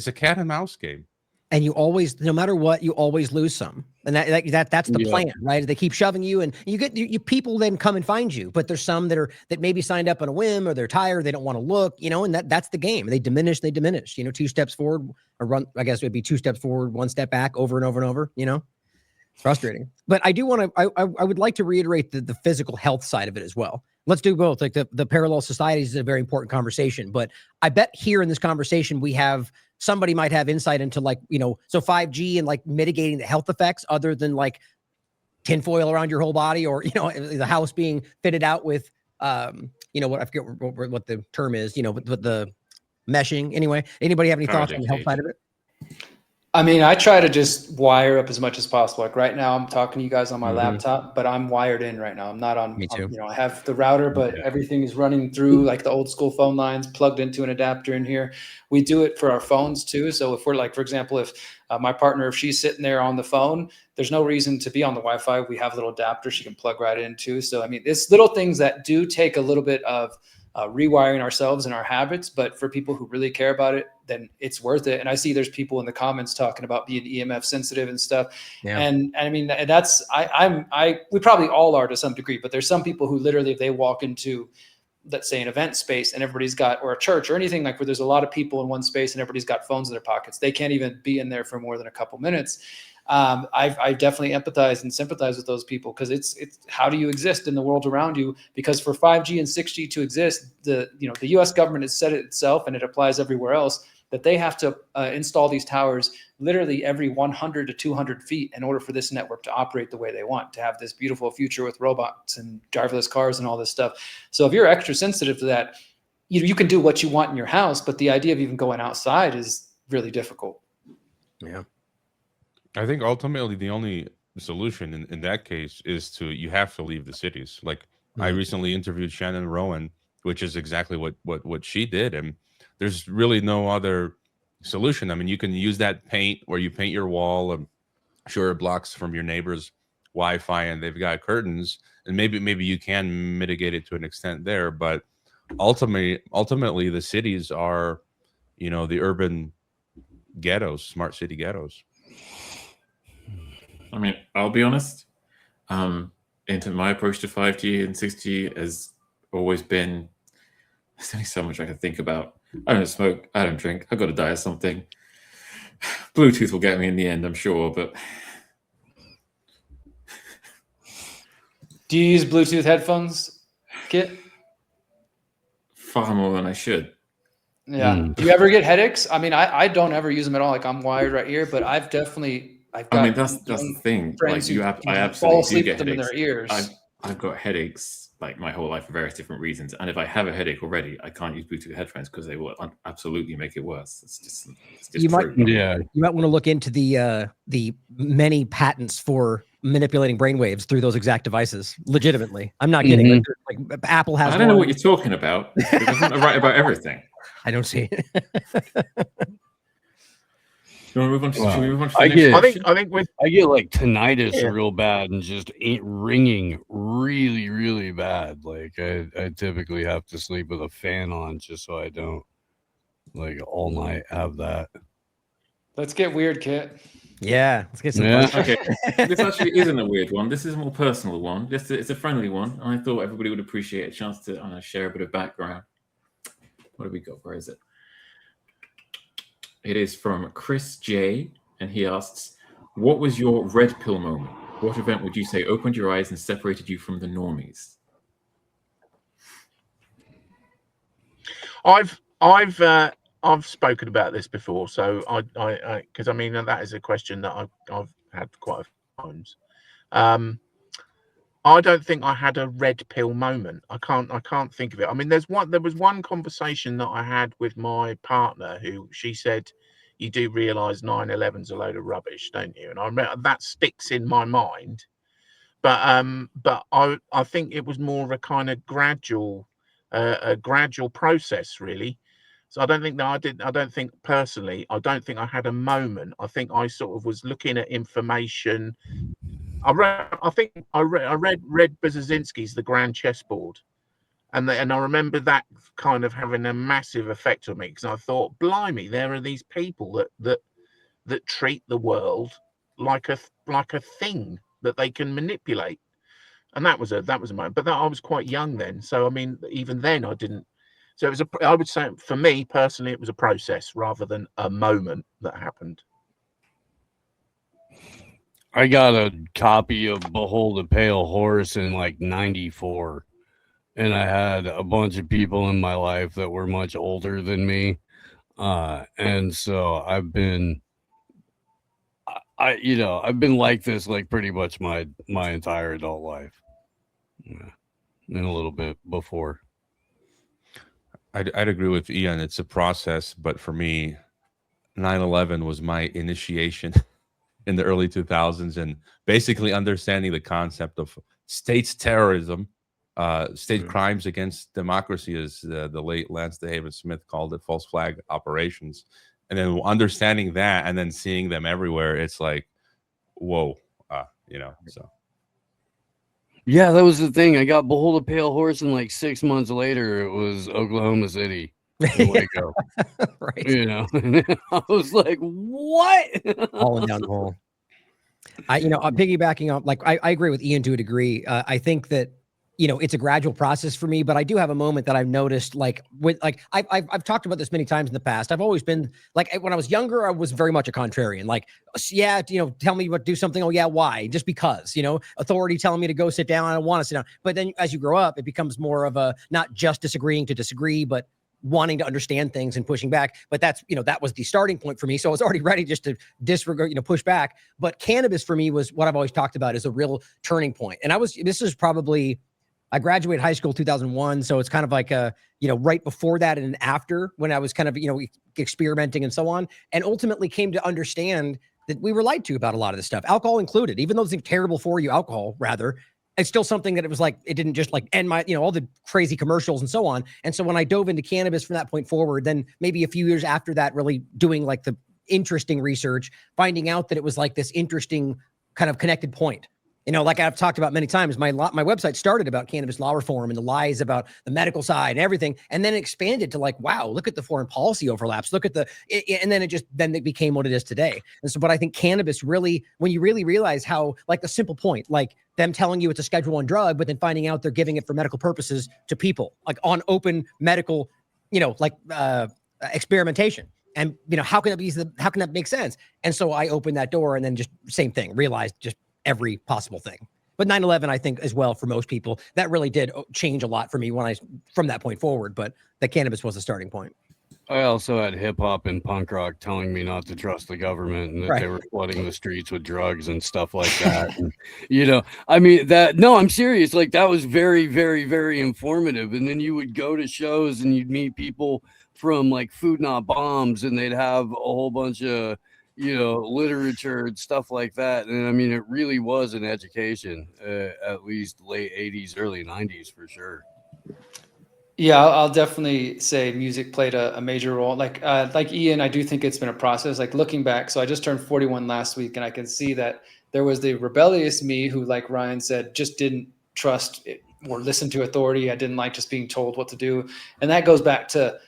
a cat and mouse game. and you always, no matter what, you always lose some. And that's the plan, right? They keep shoving you, and you people then come and find you. But there's some that maybe signed up on a whim, or they're tired, they don't want to look, and that's the game. They diminish. 2 steps forward, or run. I guess it would be 2 steps forward, 1 step back, over and over and over. It's frustrating. But I do want to. I would like to reiterate the physical health side of it as well. Let's do both. Like the parallel societies is a very important conversation. But I bet here in this conversation somebody might have insight into so 5G and mitigating the health effects other than tinfoil around your whole body, or, the house being fitted out with, what I forget what the term is, with the meshing. Anyway, anybody have any thoughts on the health side of it? I mean, I try to just wire up as much as possible. Like right now I'm talking to you guys on my laptop, but I'm wired in right now. I'm not on, Me too. I have the router, but everything is running through the old school phone lines, plugged into an adapter in here. We do it for our phones too. So if we're for example, if my partner, if she's sitting there on the phone, there's no reason to be on the Wi-Fi. We have a little adapter she can plug right into. So, I mean, it's little things that do take a little bit of rewiring ourselves and our habits, but for people who really care about it, then it's worth it. And I see there's people in the comments talking about being EMF sensitive and stuff. Yeah. And I mean, that's, we probably all are to some degree, but there's some people who literally, if they walk into, let's say, an event space and everybody's got, or a church or anything where there's a lot of people in one space and everybody's got phones in their pockets, they can't even be in there for more than a couple minutes. I definitely empathize and sympathize with those people, because it's how do you exist in the world around you? Because for 5G and 6G to exist, the U.S. government has said it itself, and it applies everywhere else, that they have to install these towers literally every 100 to 200 feet in order for this network to operate the way they want, to have this beautiful future with robots and driverless cars and all this stuff. So if you're extra sensitive to that, you can do what you want in your house, but the idea of even going outside is really difficult. Yeah. I think ultimately the only solution in that case is you have to leave the cities. Like I recently interviewed Shannon Rowan, which is exactly what she did. And there's really no other solution. I mean, you can use that paint where you paint your wall. I'm sure it blocks from your neighbor's Wi-Fi and they've got curtains, and maybe you can mitigate it to an extent there. But ultimately the cities are, the urban ghettos, smart city ghettos. I mean, I'll be honest. Into my approach to 5G and 6G has always been, there's only so much I can think about. I don't smoke, I don't drink, I've got to die of something. Bluetooth will get me in the end, I'm sure, but... Do you use Bluetooth headphones, Kit? Far more than I should. Yeah. Do you ever get headaches? I mean, I don't ever use them at all. Like, I'm wired right here, but I've got that's the thing. Like I absolutely do get headaches. In their ears. I've got headaches like my whole life for various different reasons, and if I have a headache already, I can't use Bluetooth headphones because they will absolutely make it worse. It's just you true. You might want to look into the many patents for manipulating brainwaves through those exact devices. Legitimately, I'm not kidding. Like Apple has. I don't know what you're talking about. It doesn't write about everything. I don't see it. You want to move on to, should we move on to I get like tinnitus real bad and just ain't ringing really, really bad. Like I typically have to sleep with a fan on just so I don't all night have that. Let's get weird, Kit. Yeah, let's get some fun. Okay, this actually isn't a weird one. This is a more personal one. It's a friendly one. I thought everybody would appreciate a chance to share a bit of background. What do we got? Where is it? It is from Chris J, and he asks, what was your red pill moment? What event would you say opened your eyes and separated you from the normies? I've spoken about this before, so I because I mean that is a question that I've had quite a few times. I don't think I had a red pill moment. I can't think of it. I mean, there was one conversation that I had with my partner who she said, you do realize 9/11's a load of rubbish, don't you? And I remember that sticks in my mind. But I think it was more of a kind of gradual process, really. So I don't think personally, I don't think I had a moment. I think I sort of was looking at information. I read Brzezinski's The Grand Chessboard, and I remember that kind of having a massive effect on me, because I thought, blimey, there are these people that that treat the world like a thing that they can manipulate. And that was a moment. But I was quite young then, so I mean, even then I didn't. So it was I would say for me personally, it was a process rather than a moment that happened. I got a copy of Behold a Pale Horse in like 94. And I had a bunch of people in my life that were much older than me. And so I've been like this like pretty much my entire adult life. Yeah. And a little bit before. I'd agree with Iain. It's a process, but for me, 9/11 was my initiation in the early 2000s, and basically understanding the concept of states terrorism, state crimes against democracy, as the late Lance DeHaven Smith called it, false flag operations. And then understanding that and then seeing them everywhere, it's like, whoa, so. Yeah, that was the thing. I got Behold a Pale Horse, and like 6 months later, it was Oklahoma City. Waco. Right. I was like, what? All in down the hole. I'm piggybacking on, like, I agree with Iain to a degree. I think that, it's a gradual process for me, but I do have a moment that I've noticed, like, I've talked about this many times in the past. I've always been like, when I was younger, I was very much a contrarian. Like, yeah, tell me what, do something. Oh yeah. Why? Just because, authority telling me to go sit down. I don't want to sit down. But then as you grow up, it becomes more of a, not just disagreeing to disagree, but wanting to understand things and pushing back. But that's, that was the starting point for me. So I was already ready just to disregard, push back. But cannabis for me was what I've always talked about as a real turning point. And this is probably, I graduated high school 2001. So it's kind of like right before that and after, when I was kind of, experimenting and so on, and ultimately came to understand that we were lied to about a lot of this stuff, alcohol included, even though it's terrible for you, alcohol rather. It's still something that it was like, it didn't just like end my, all the crazy commercials and so on. And so when I dove into cannabis from that point forward, then maybe a few years after that, really doing like the interesting research, finding out that it was like this interesting kind of connected point. Like I've talked about many times, my website started about cannabis law reform and the lies about the medical side and everything. And then it expanded to like, wow, look at the foreign policy overlaps. Look at and then it became what it is today. And so, but I think cannabis really, when you really realize how, like, the simple point, like them telling you it's a Schedule I drug, but then finding out they're giving it for medical purposes to people, like on open medical, experimentation. And, how can that make sense? And so I opened that door, and then just same thing, realized just every possible thing. But 9/11, I think, as well, for most people, that really did change a lot for me from that point forward. But the cannabis was the starting point. I also had hip hop and punk rock telling me not to trust the government, and that they were flooding the streets with drugs and stuff like that. And, I'm serious. Like, that was very, very, very informative. And then you would go to shows and you'd meet people from like Food Not Bombs, and they'd have a whole bunch of, literature and stuff like that. And I mean, it really was an education, at least late 80s, early 90s for sure. Yeah, I'll definitely say music played a major role. Like Iain, I do think it's been a process. Like, looking back, so I just turned 41 last week, and I can see that there was the rebellious me who, like Ryan said, just didn't trust it or listen to authority. I didn't like just being told what to do. And that goes back to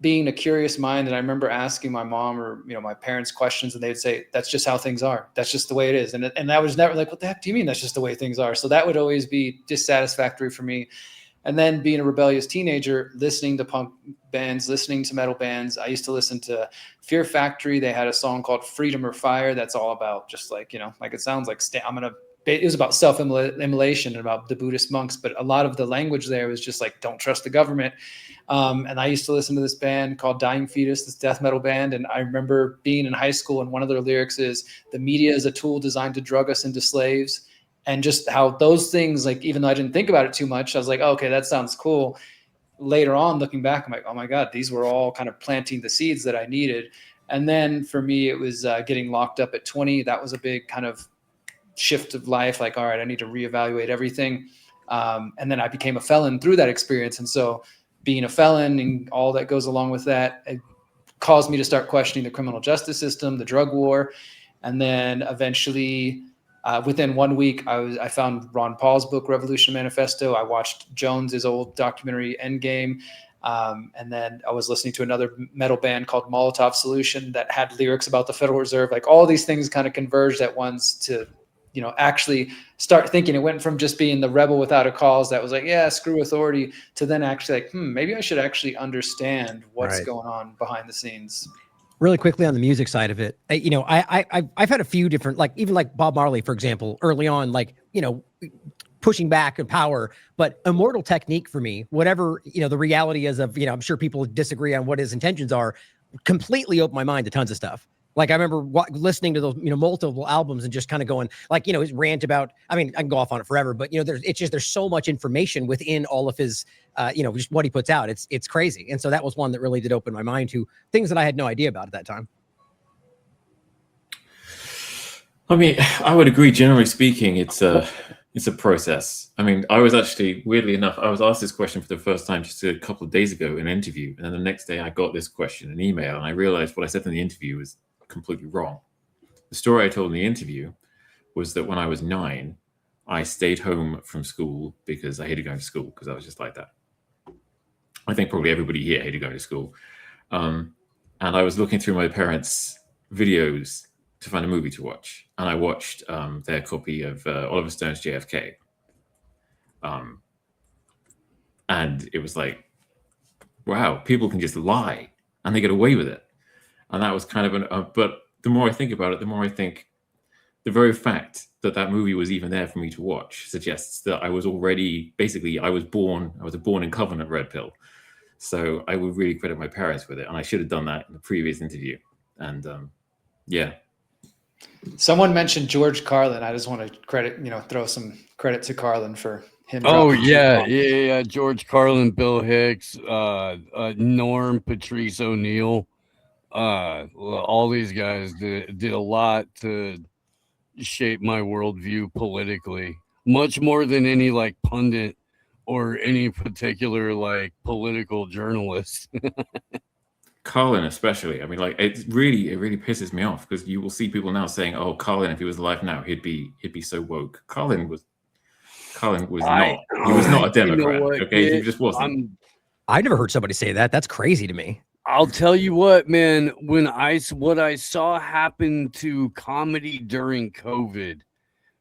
being a curious mind. And I remember asking my mom or, my parents questions, and they'd say, that's just how things are. That's just the way it is. And I was never like, what the heck do you mean that's just the way things are? So that would always be dissatisfactory for me. And then being a rebellious teenager, listening to punk bands, listening to metal bands. I used to listen to Fear Factory. They had a song called Freedom or Fire. That's all about just like, like it sounds like it was about self-immolation and about the Buddhist monks, but a lot of the language there was just like, don't trust the government. And I used to listen to this band called Dying Fetus, this death metal band. And I remember being in high school, and one of their lyrics is, the media is a tool designed to drug us into slaves. And just how those things, like, even though I didn't think about it too much, I was like, oh, okay, that sounds cool. Later on, looking back, I'm like, oh my God, these were all kind of planting the seeds that I needed. And then for me, it was getting locked up at 20. That was a big kind of shift of life. Like, all right, I need to reevaluate everything. And then I became a felon through that experience. And so being a felon and all that goes along with that, it caused me to start questioning the criminal justice system, the drug war. And then eventually, within 1 week, I found Ron Paul's book, Revolution Manifesto. I watched Jones's old documentary, Endgame. And then I was listening to another metal band called Molotov Solution that had lyrics about the Federal Reserve. Like all these things kind of converged at once to, you know, actually start thinking. It went from just being the rebel without a cause that was like, yeah, screw authority, to then actually like, maybe I should actually understand what's going on behind the scenes. Really quickly on the music side of it, you know, I've had a few different, like even like Bob Marley, for example, early on, like, you know, pushing back and power, but Immortal Technique for me, whatever, you know, the reality is of, you know, I'm sure people disagree on what his intentions are, completely opened my mind to tons of stuff. Like I remember listening to those, you know, multiple albums and just kind of going like, you know, his rant about, I mean, I can go off on it forever, but you know, there's so much information within all of his, you know, just what he puts out. It's crazy. And so that was one that really did open my mind to things that I had no idea about at that time. I mean, I would agree. Generally speaking, it's a process. I mean, I was actually, weirdly enough, I was asked this question for the first time just a couple of days ago in an interview. And then the next day I got this question, an email, and I realized what I said in the interview was completely wrong. The story I told in the interview was that when I was 9, I stayed home from school because I hated going to school, because I was just like that. I think probably everybody here hated going to school. And I was looking through my parents' videos to find a movie to watch. And I watched their copy of Oliver Stone's JFK. And it was like, wow, people can just lie and they get away with it. And that was kind of but the more I think about it, the more I think the very fact that that movie was even there for me to watch suggests that I was already, basically, I was a born in covenant red pill. So I would really credit my parents with it. And I should have done that in the previous interview. And yeah. Someone mentioned George Carlin. I just want to credit, you know, throw some credit to Carlin for him. Oh yeah. George Carlin, Bill Hicks, Norm, Patrice O'Neill. All these guys did a lot to shape my worldview politically, much more than any like pundit or any particular like political journalist. Carlin especially. I mean, like it really pisses me off, because you will see people now saying, "Oh, Carlin, if he was alive now, he'd be so woke." Carlin was not. He was not a Democrat. You know what, okay, he just wasn't. I never heard somebody say that. That's crazy to me. I'll tell you what, man, what I saw happen to comedy during COVID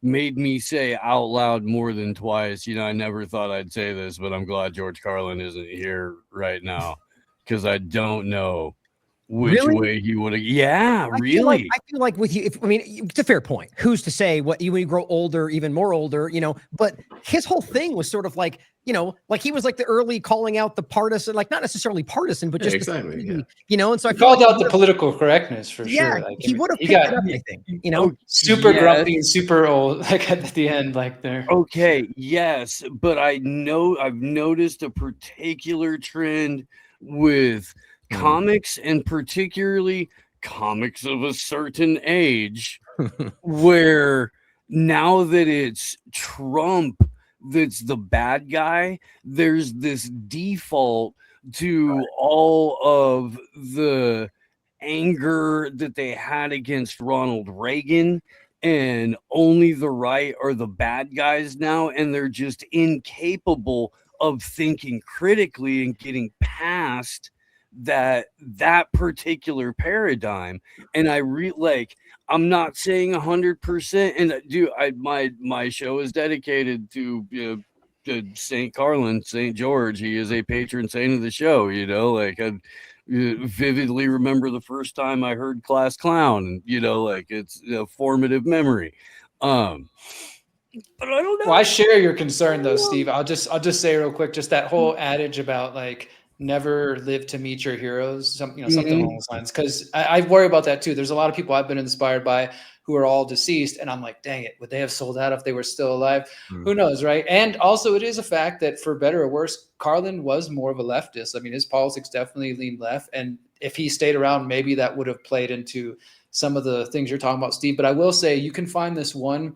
made me say out loud more than twice. You know, I never thought I'd say this, but I'm glad George Carlin isn't here right now, because I don't know which way he would have. Yeah, really. I feel like with you, I mean, it's a fair point. Who's to say what when you grow older, even more older, you know, but his whole thing was sort of like, you know, like he was like the early calling out the partisan, like not necessarily partisan, but just exactly, you know, and so I called out the political correctness for sure. Like, he would have picked it up, I think, you know, super grumpy and super old, like at the end, like there. Okay, yes, but I've noticed a particular trend with comics, and particularly comics of a certain age, where now that it's Trump that's the bad guy, there's this default to all of the anger that they had against Ronald Reagan, and only the right are the bad guys now, and they're just incapable of thinking critically and getting past that particular paradigm. And I'm not saying 100%, and my show is dedicated to St. Carlin, St. George. He is a patron saint of the show, you know, like I vividly remember the first time I heard Class Clown, and you know, like it's a formative memory. But I don't know. Well, I share your concern though, Steve. I'll just say real quick, just that whole adage about like never live to meet your heroes, something along those lines. Because I worry about that too. There's a lot of people I've been inspired by who are all deceased, and I'm like, dang it, would they have sold out if they were still alive? Who knows, right? And also, it is a fact that for better or worse, Carlin was more of a leftist. I mean, his politics definitely leaned left, and if he stayed around, maybe that would have played into some of the things you're talking about, Steve. But I will say, you can find this one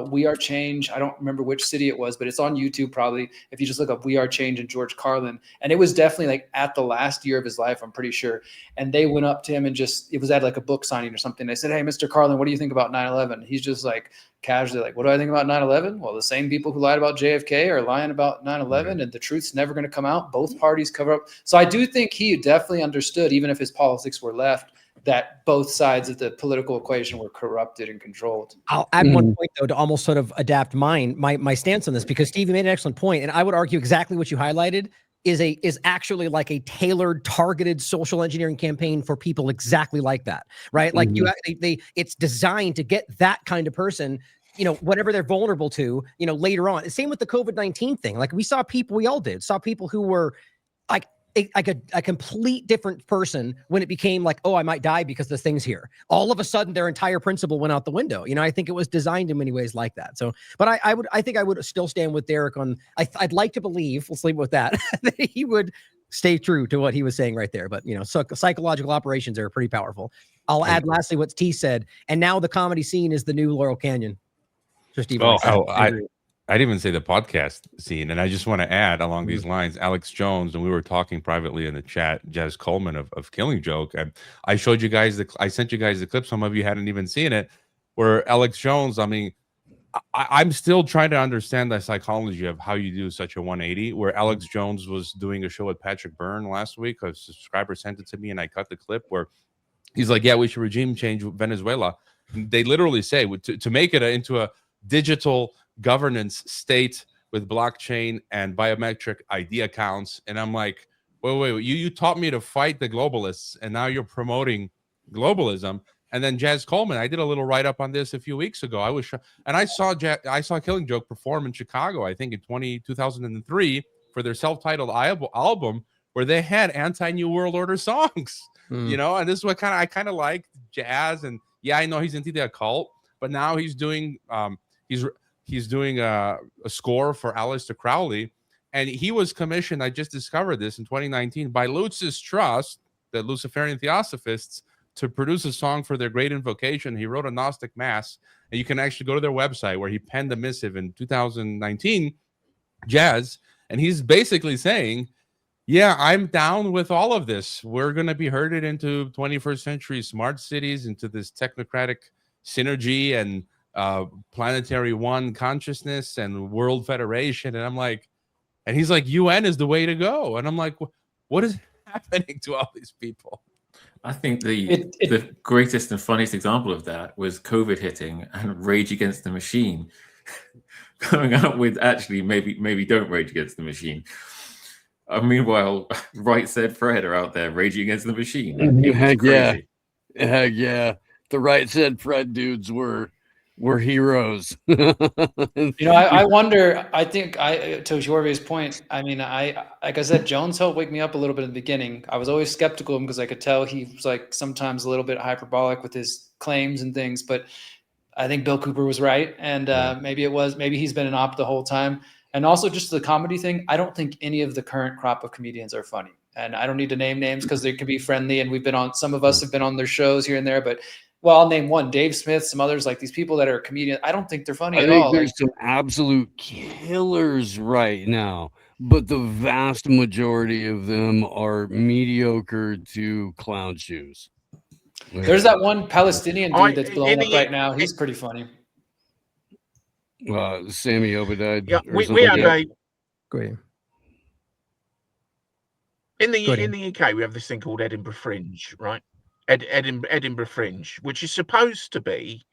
We Are Change. I don't remember which city it was, but it's on YouTube probably. If you just look up We Are Change and George Carlin. And it was definitely like at the last year of his life, I'm pretty sure. And they went up to him and just, it was at like a book signing or something. They said, hey, Mr. Carlin, what do you think about 9/11? He's just like casually like, what do I think about 9/11? Well, the same people who lied about JFK are lying about 9/11 and the truth's never going to come out. Both parties cover up. So I do think he definitely understood, even if his politics were left, that both sides of the political equation were corrupted and controlled. I'll add one point though to almost sort of adapt my stance on this, because Steve, you made an excellent point, and I would argue exactly what you highlighted is actually like a tailored, targeted social engineering campaign for people exactly like that, right? Like it's designed to get that kind of person, you know, whatever they're vulnerable to, you know, later on. Same with the COVID-19 thing. Like we saw people, we all did, saw people who were like a complete different person when it became like, oh, I might die because this thing's here. All of a sudden, their entire principle went out the window. You know, I think it was designed in many ways like that. So, but I think I would still stand with Derrick on. I'd like to believe, we'll sleep with that, that he would stay true to what he was saying right there. But you know, so psychological operations are pretty powerful. I'll add lastly what T said, and now the comedy scene is the new Laurel Canyon. Just even. I'd even say the podcast scene. And I just want to add along these lines, Alex Jones, and we were talking privately in the chat, Jazz Coleman of Killing Joke. And I showed you guys I sent you guys the clip. Some of you hadn't even seen it, where Alex Jones, I mean, I'm still trying to understand the psychology of how you do such a 180, where Alex Jones was doing a show with Patrick Byrne last week. A subscriber sent it to me and I cut the clip where he's like, yeah, we should regime change Venezuela. They literally say to make it into a digital governance state with blockchain and biometric ID accounts. And I'm like, wait, you taught me to fight the globalists, and now you're promoting globalism. And then Jazz Coleman, I did a little write-up on this a few weeks ago. I saw Killing Joke perform in Chicago, I think in 2003 for their self-titled album, where they had anti-New World Order songs. You know, and this is what I kind of like Jazz. And yeah, I know he's into the occult, but now he's doing he's doing a score for Aleister Crowley, and he was commissioned, I just discovered this in 2019, by Lutz's Trust, the Luciferian Theosophists, to produce a song for their Great Invocation. He wrote a Gnostic Mass, and you can actually go to their website where he penned a missive in 2019, Jazz, and he's basically saying, yeah, I'm down with all of this. We're going to be herded into 21st century smart cities, into this technocratic synergy and planetary one consciousness and world federation. And I'm like, and he's like, UN is the way to go. And I'm like, what is happening to all these people? I think the greatest and funniest example of that was COVID hitting and Rage Against the Machine coming out with actually maybe don't rage against the machine. Meanwhile, Right Said Fred are out there raging against the machine. Heck yeah. The Right Said Fred dudes were heroes. You know, I wonder, I think to Hrvoje's point, I mean, like I said, Jones helped wake me up a little bit in the beginning. I was always skeptical of him because I could tell he was like sometimes a little bit hyperbolic with his claims and things, but I think Bill Cooper was right. And maybe he's been an op the whole time. And also just the comedy thing, I don't think any of the current crop of comedians are funny. And I don't need to name names because they can be friendly. And some of us have been on their shows here and there, but well, I'll name one, Dave Smith, some others, like these people that are comedians. I don't think they're funny at all. There's some absolute killers right now, but the vast majority of them are mediocre to clown shoes. There's that one Palestinian dude that's blowing up right now. He's pretty funny. Sammy Obadiah. Yeah, we have a. Go ahead. In the UK, we have this thing called Edinburgh Fringe, right? Edinburgh Fringe, which is supposed to be,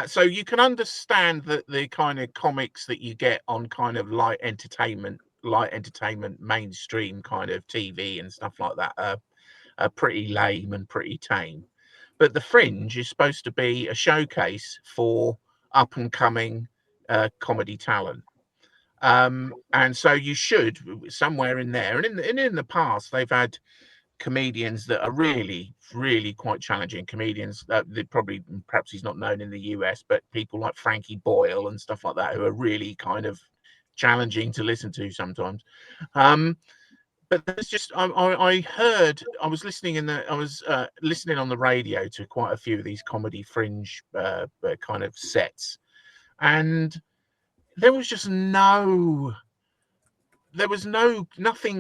so you can understand that the kind of comics that you get on kind of light entertainment, mainstream kind of TV and stuff like that are pretty lame and pretty tame. But the Fringe is supposed to be a showcase for up and coming comedy talent. And so you should somewhere in there, and in the past they've had comedians that are really quite challenging comedians. Perhaps he's not known in the US, but people like Frankie Boyle and stuff like that who are really kind of challenging to listen to sometimes. But there's just I was listening on the radio to quite a few of these comedy Fringe kind of sets. and there was just nothing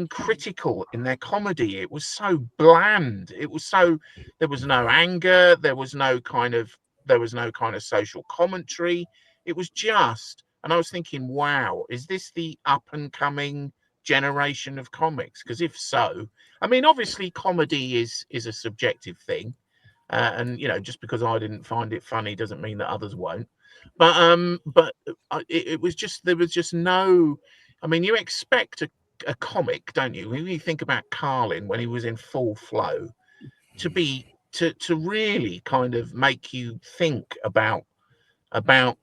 critical in their comedy. It was so bland. There was no anger. There was no kind of social commentary. It was just, and I was thinking, wow, is this the up and coming generation of comics? Because if so, I mean, obviously comedy is a subjective thing. And just because I didn't find it funny doesn't mean that others won't. But it was just, there was just no. I mean, you expect a comic, don't you? When you think about Carlin when he was in full flow, to really kind of make you think about the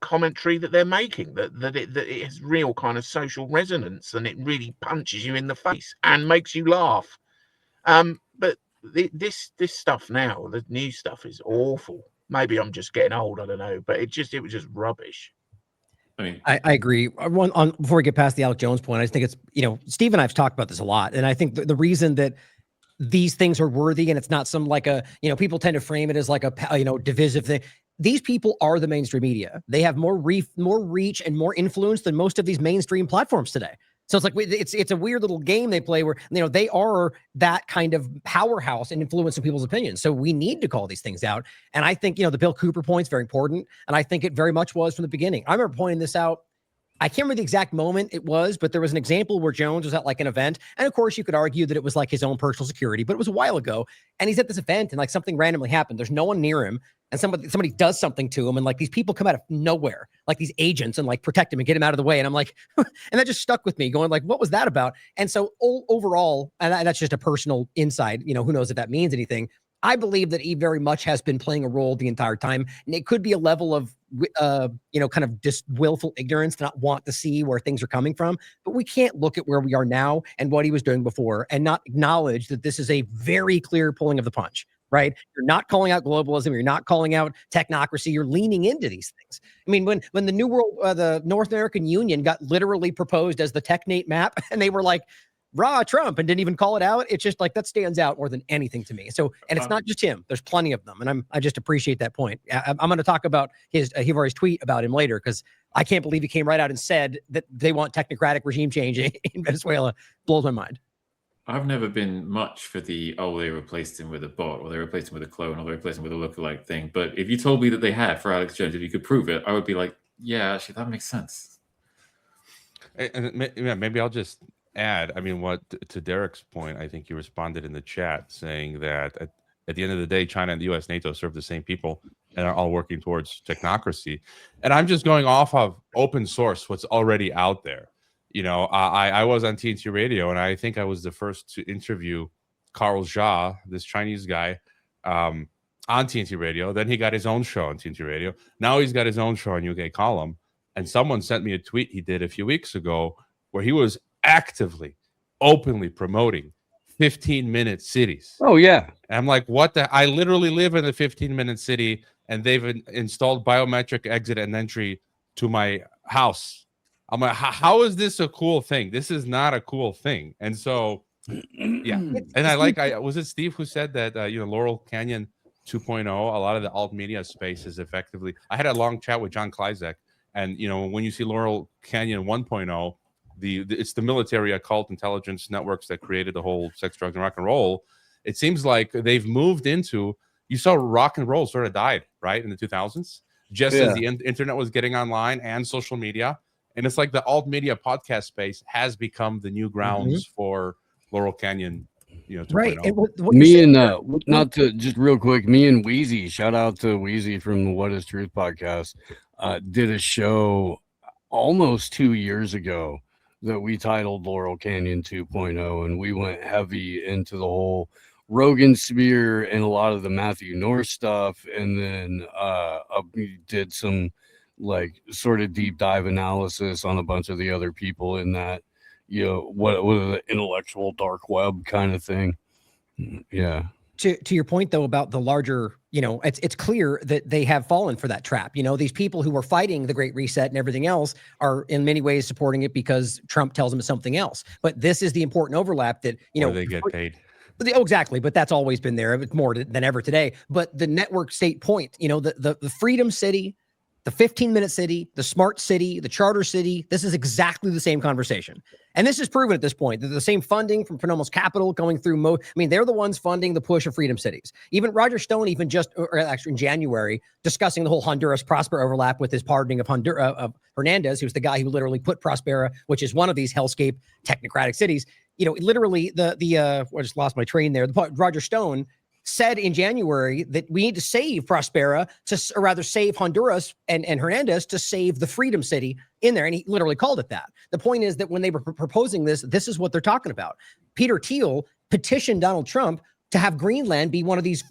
commentary that they're making, that it has real kind of social resonance, and it really punches you in the face and makes you laugh. But this stuff now, the new stuff, is awful. Maybe I'm just getting old, I don't know, but it was just rubbish. I mean, I agree. Before we get past the Alex Jones point, I just think it's, Steve and I have talked about this a lot. And I think the reason that these things are worthy, and it's not some like people tend to frame it as like a, divisive thing. These people are the mainstream media. They have more reach and more influence than most of these mainstream platforms today. So it's like, it's a weird little game they play where, they are that kind of powerhouse and influencing people's opinions. So we need to call these things out. And I think, the Bill Cooper point's very important. And I think it very much was from the beginning. I remember pointing this out. I can't remember the exact moment it was, but there was an example where Jones was at like an event. And of course you could argue that it was like his own personal security, but it was a while ago. And he's at this event and like something randomly happened. There's no one near him. And somebody does something to him. And like these people come out of nowhere, like these agents, and like protect him and get him out of the way. And I'm like, and that just stuck with me going like, what was that about? And so overall, and that's just a personal insight, who knows if that means anything. I believe that he very much has been playing a role the entire time. And it could be a level of, kind of just willful ignorance to not want to see where things are coming from. But we can't look at where we are now and what he was doing before and not acknowledge that this is a very clear pulling of the punch, right? You're not calling out globalism. You're not calling out technocracy. You're leaning into these things. I mean, when the New World, the North American Union got literally proposed as the TechNate map, and they were like, rah, Trump, and didn't even call it out. It's just like that stands out more than anything to me. So, and it's not just him. There's plenty of them, and I just appreciate that point. I'm going to talk about his Hrvoje's tweet about him later, because I can't believe he came right out and said that they want technocratic regime change in Venezuela. Blows my mind. I've never been much for they replaced him with a bot, or they replaced him with a clone, or they replaced him with a lookalike thing. But if you told me that they had for Alex Jones, if you could prove it, I would be like, yeah, actually, that makes sense. And maybe I'll just add, I mean, to Derrick's point, I think you responded in the chat saying that at the end of the day, China and the US, NATO serve the same people and are all working towards technocracy. And I'm just going off of open source, what's already out there. I was on TNT Radio, and I think I was the first to interview Carl Jha, this Chinese guy, on TNT Radio. Then he got his own show on TNT Radio. Now he's got his own show on UK Column. And someone sent me a tweet he did a few weeks ago where he was actively, openly promoting 15-minute cities. Oh, yeah. And I'm like, what the? I literally live in a 15-minute city, and they've installed biometric exit and entry to my house. I'm like, how is this a cool thing? This is not a cool thing. And so, yeah. And was it Steve who said that, Laurel Canyon 2.0, a lot of the alt media space is effectively, I had a long chat with John Klizek, and, when you see Laurel Canyon 1.0, it's the military occult intelligence networks that created the whole sex, drugs, and rock and roll. It seems like they've moved into, you saw rock and roll sort of died, right, in the 2000s, just as the internet was getting online and social media. And it's like the alt media podcast space has become the new grounds for Laurel Canyon, 2.0. Right. And me and not to just real quick, me and Wheezy, shout out to Wheezy from the What Is Truth podcast, did a show almost 2 years ago that we titled Laurel Canyon 2.0, and we went heavy into the whole Rogan sphere and a lot of the Matthew North stuff, and then we did some like sort of deep dive analysis on a bunch of the other people in that, what the intellectual dark web kind of thing. Yeah. To your point though about the larger, it's clear that they have fallen for that trap. These people who were fighting the Great Reset and everything else are in many ways supporting it because Trump tells them something else. But this is the important overlap that, or they get paid. Oh, exactly. But that's always been there. It's more than ever today. But the network state point, you know, the freedom city, the 15-minute city, the smart city, the charter city, this is exactly the same conversation. And this is proven at this point. The same funding from Phenomenal's Capital going through I mean, they're the ones funding the push of freedom cities. Even Roger Stone, even just, or actually in January, discussing the whole Honduras Prospera overlap with his pardoning of Hernandez, who's the guy who literally put Prospera, which is one of these hellscape technocratic cities. You know, literally I just lost my train there. Roger Stone said in January that we need to save Prospera or rather save Honduras and Hernandez to save the freedom city in there. And he literally called it that. The point is that when they were proposing this is what they're talking about. Peter Thiel petitioned Donald Trump to have Greenland be one of these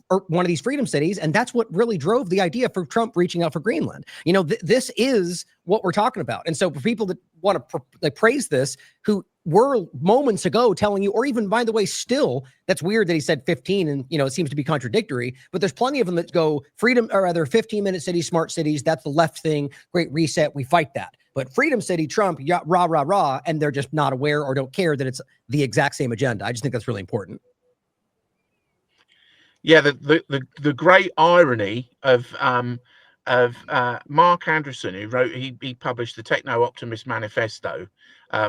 freedom cities. And that's what really drove the idea for Trump reaching out for Greenland. You know, this is what we're talking about. And so for people that want to praise this, who were moments ago telling you, or even, by the way, still, that's weird that he said 15 and, you know, it seems to be contradictory, but there's plenty of them that go freedom, or rather 15-minute cities, smart cities. That's the left thing. Great reset. We fight that. But freedom city, Trump, rah, rah, rah. And they're just not aware or don't care that it's the exact same agenda. I just think that's really important. Yeah, the great irony of Mark Anderson, who wrote, he published the Techno Optimist Manifesto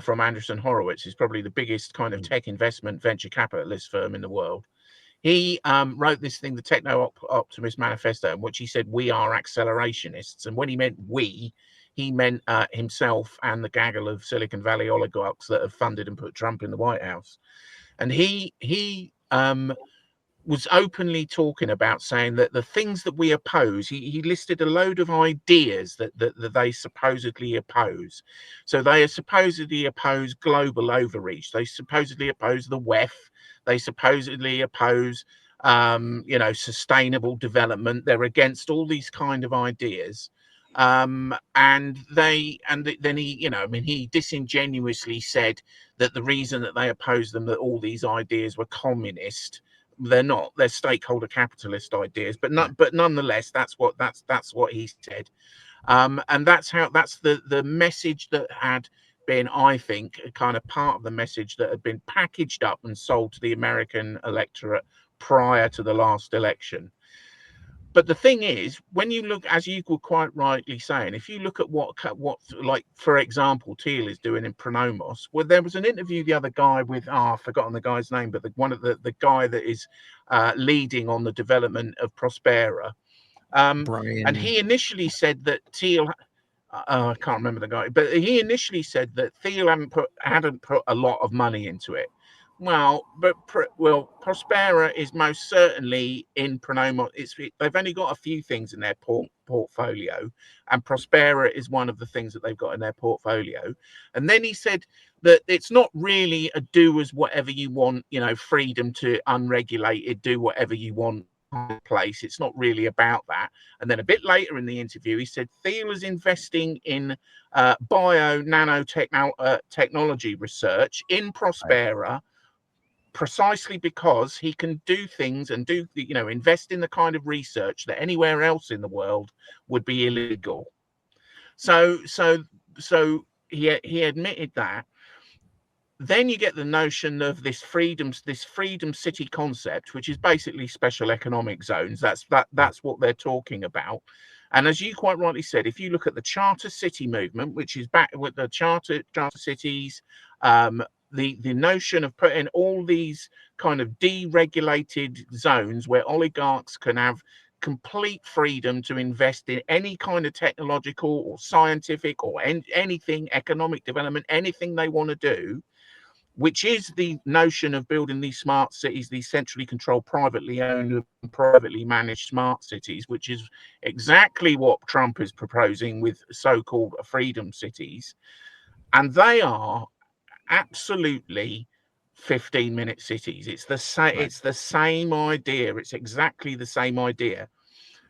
from Anderson Horowitz, is probably the biggest kind of tech investment venture capitalist firm in the world. He wrote this thing, the Techno Optimist Manifesto, in which he said, we are accelerationists. And when he meant we, he meant himself and the gaggle of Silicon Valley oligarchs that have funded and put Trump in the White House. And he was openly talking about saying that the things that we oppose, he listed a load of ideas that they supposedly oppose. So they supposedly oppose global overreach. They supposedly oppose the WEF. They supposedly oppose, you know, sustainable development. They're against all these kind of ideas. And then he, you know, I mean, he disingenuously said that the reason that they oppose them, that all these ideas were communist. They're not. They're stakeholder capitalist ideas, but nonetheless, that's what he said, and that's the message that had been, I think, kind of part of the message that had been packaged up and sold to the American electorate prior to the last election. But the thing is, when you look, as you were quite rightly saying, if you look at what like, for example, Thiel is doing in Pronomos, well, there was an interview the other guy with, I've forgotten the guy's name, but one of the guy that is leading on the development of Prospera. And he initially said that Thiel, I can't remember the guy, but he initially said that Thiel hadn't put a lot of money into it. Well, Prospera is most certainly in Pronomos. They've only got a few things in their portfolio, and Prospera is one of the things that they've got in their portfolio. And then he said that it's not really a do as whatever you want, you know, freedom to unregulated, do whatever you want place. It's not really about that. And then a bit later in the interview, he said Thiel is investing in nanotechnology research in Prospera. Precisely because he can do things and invest in the kind of research that anywhere else in the world would be illegal. So he admitted that. Then you get the notion of this freedom city concept, which is basically special economic zones. That's what they're talking about. And as you quite rightly said, if you look at the charter city movement, which is back with the charter cities, the notion of putting all these kind of deregulated zones where oligarchs can have complete freedom to invest in any kind of technological or scientific or anything, economic development, anything they want to do, which is the notion of building these smart cities, these centrally controlled, privately owned, privately managed smart cities, which is exactly what Trump is proposing with so-called freedom cities. And they are absolutely 15-minute cities. It's the same. Right. It's the same idea. It's exactly the same idea.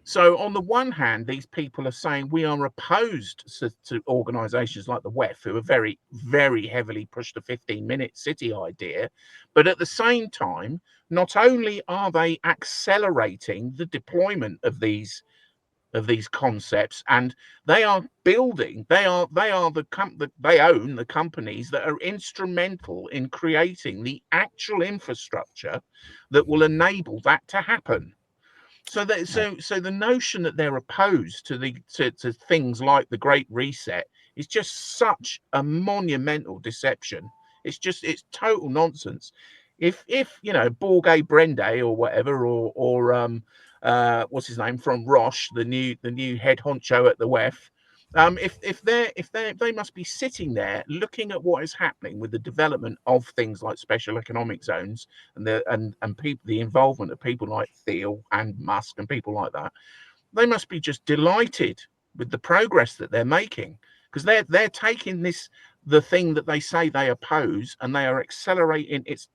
So on the one hand, these people are saying we are opposed to organizations like the WEF, who are very, very heavily push the 15-minute city idea. But at the same time, not only are they accelerating the deployment of these of these concepts, and they are building. They own the companies that are instrumental in creating the actual infrastructure that will enable that to happen. So the notion that they're opposed to things like the Great Reset is just such a monumental deception. It's total nonsense. If Borge Brende or whatever, or what's his name from Roche, the new head honcho at the WEF, if they must be sitting there looking at what is happening with the development of things like special economic zones and people, the involvement of people like Thiel and Musk and people like that, they must be just delighted with the progress that they're making, because they're taking the thing that they say they oppose, and they are accelerating its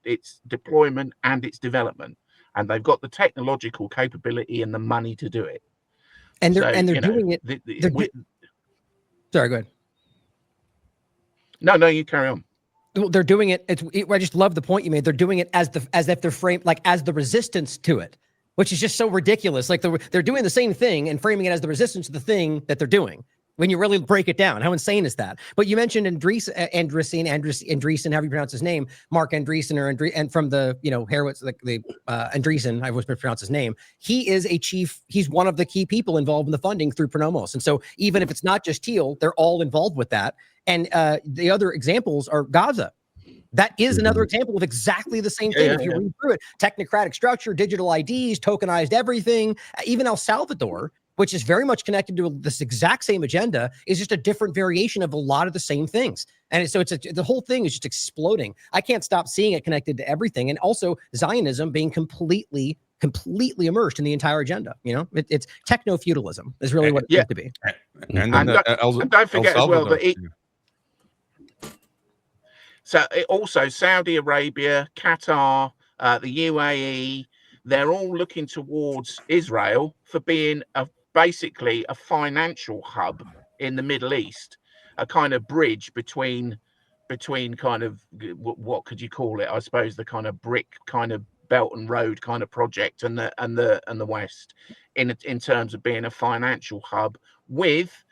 deployment and its development, and they've got the technological capability and the money to do it. And they're doing it. Sorry, go ahead. No, you carry on. Well, they're doing it. I just love the point you made. They're doing it as if they're framed like as the resistance to it, which is just so ridiculous. Like they're doing the same thing and framing it as the resistance to the thing that they're doing. When you really break it down, how insane is that? But you mentioned Andreessen, how you pronounce his name, Mark Andreessen, and from the Hrvoje, the Andreessen, I always mispronounce his name. He is a chief. He's one of the key people involved in the funding through Pronomos. And so even if it's not just Thiel, they're all involved with that. And the other examples are Gaza. That is another example of exactly the same thing. If you read through it, technocratic structure, digital IDs, tokenized everything, even El Salvador, which is very much connected to this exact same agenda, is just a different variation of a lot of the same things. And so the whole thing is just exploding. I can't stop seeing it connected to everything. And also Zionism being completely immersed in the entire agenda. It's techno-feudalism is really what it used to be. And don't forget as well that also Saudi Arabia, Qatar, the UAE, they're all looking towards Israel for being basically a financial hub in the Middle East, a kind of bridge between kind of, what could you call it? I suppose the kind of BRIC kind of Belt and Road kind of project and the West in terms of being a financial hub with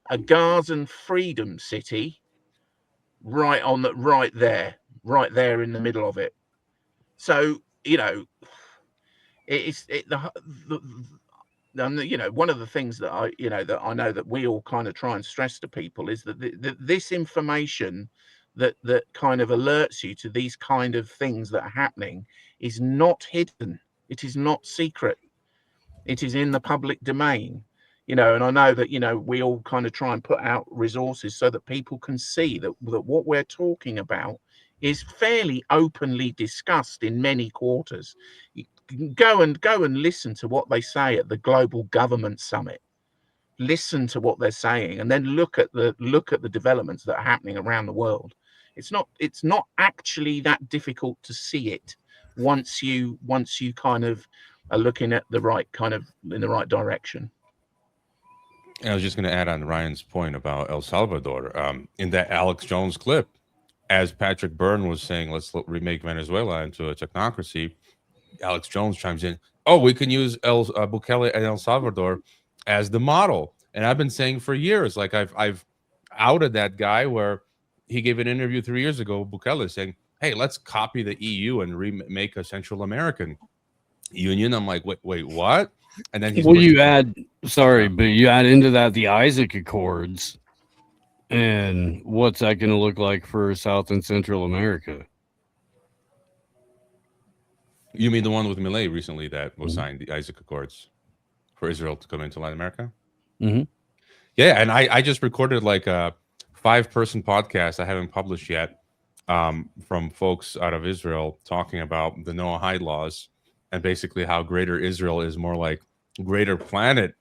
a Gazan freedom city right there in the middle of it. So one of the things that I know that we all kind of try and stress to people is that this information that kind of alerts you to these kind of things that are happening is not hidden. It is not secret. It is in the public domain. And I know that we all kind of try and put out resources so that people can see that what we're talking about is fairly openly discussed in many quarters. Go and listen to what they say at the Global Government Summit. Listen to what they're saying, and then look at the developments that are happening around the world. It's not actually that difficult to see it once you kind of are looking at the right kind of in the right direction. I was just going to add on Ryan's point about El Salvador. In that Alex Jones clip, as Patrick Byrne was saying, let's remake Venezuela into a technocracy, Alex Jones chimes in, we can use Bukele and El Salvador as the model. And I've been saying for years, like I've outed that guy where he gave an interview 3 years ago, Bukele, saying, hey, let's copy the EU and remake a Central American Union. I'm like, wait, what? And then you add into that the Isaac Accords, and what's that going to look like for South and Central America? You mean the one with Milei recently that was signed, the Isaac Accords, for Israel to come into Latin America? Mm-hmm. Yeah, and I just recorded like a 5-person podcast I haven't published yet from folks out of Israel talking about the Noahide laws and basically how Greater Israel is more like Greater Planet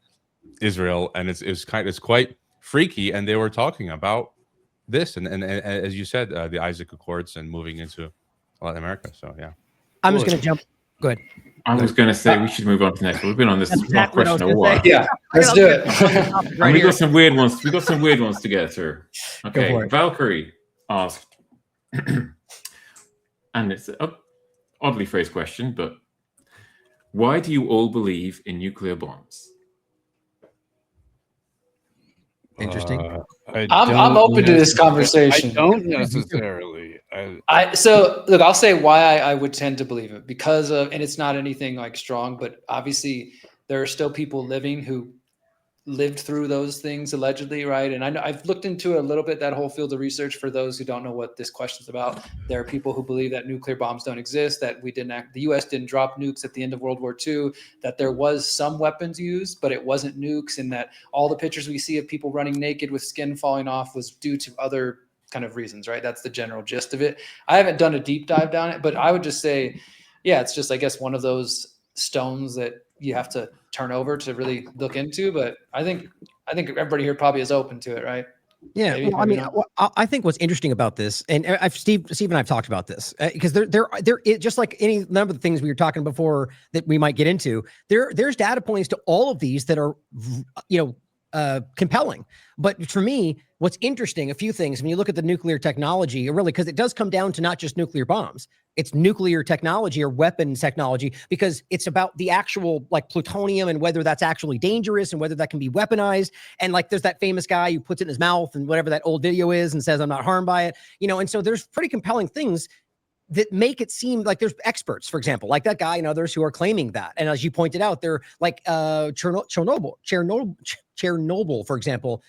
Israel, and it's quite freaky. And they were talking about this, and as you said, the Isaac Accords and moving into Latin America. So yeah. I'm just going to jump. Go ahead. I was going to say we should move on to next. We've been on this question a while. Yeah, let's do it. And we got some weird ones. We got some weird ones to get through. Okay, Valkyrie asked, and it's an oddly phrased question, but why do you all believe in nuclear bombs? Interesting. I'm open to this conversation. I don't necessarily. So look, I'll say why I would tend to believe it because of, and it's not anything like strong, but obviously there are still people living who lived through those things allegedly, right? And I know I've looked into it a little bit, that whole field of research. For those who don't know what this question is about, there are people who believe that nuclear bombs don't exist, that the U.S. didn't drop nukes at the end of World War II, that there was some weapons used, but it wasn't nukes, and that all the pictures we see of people running naked with skin falling off was due to other kind of reasons, right? That's the general gist of it. I haven't done a deep dive down it, but I would just say, yeah, it's just, I guess, one of those stones that you have to turn over to really look into. But I think everybody here probably is open to it, right? Yeah, Maybe, well, I maybe mean, not. I think what's interesting about this, and Steve and I've talked about this, because there, just like any number of the things we were talking before that we might get into, there's data points to all of these that are, compelling. But for me, what's interesting, a few things when you look at the nuclear technology, really, because it does come down to not just nuclear bombs, it's nuclear technology or weapons technology, because it's about the actual like plutonium and whether that's actually dangerous and whether that can be weaponized. And like, there's that famous guy who puts it in his mouth and whatever that old video is and says, I'm not harmed by it, and so there's pretty compelling things that make it seem like there's experts, for example, like that guy and others who are claiming that. And as you pointed out, they're like Chernobyl, for example,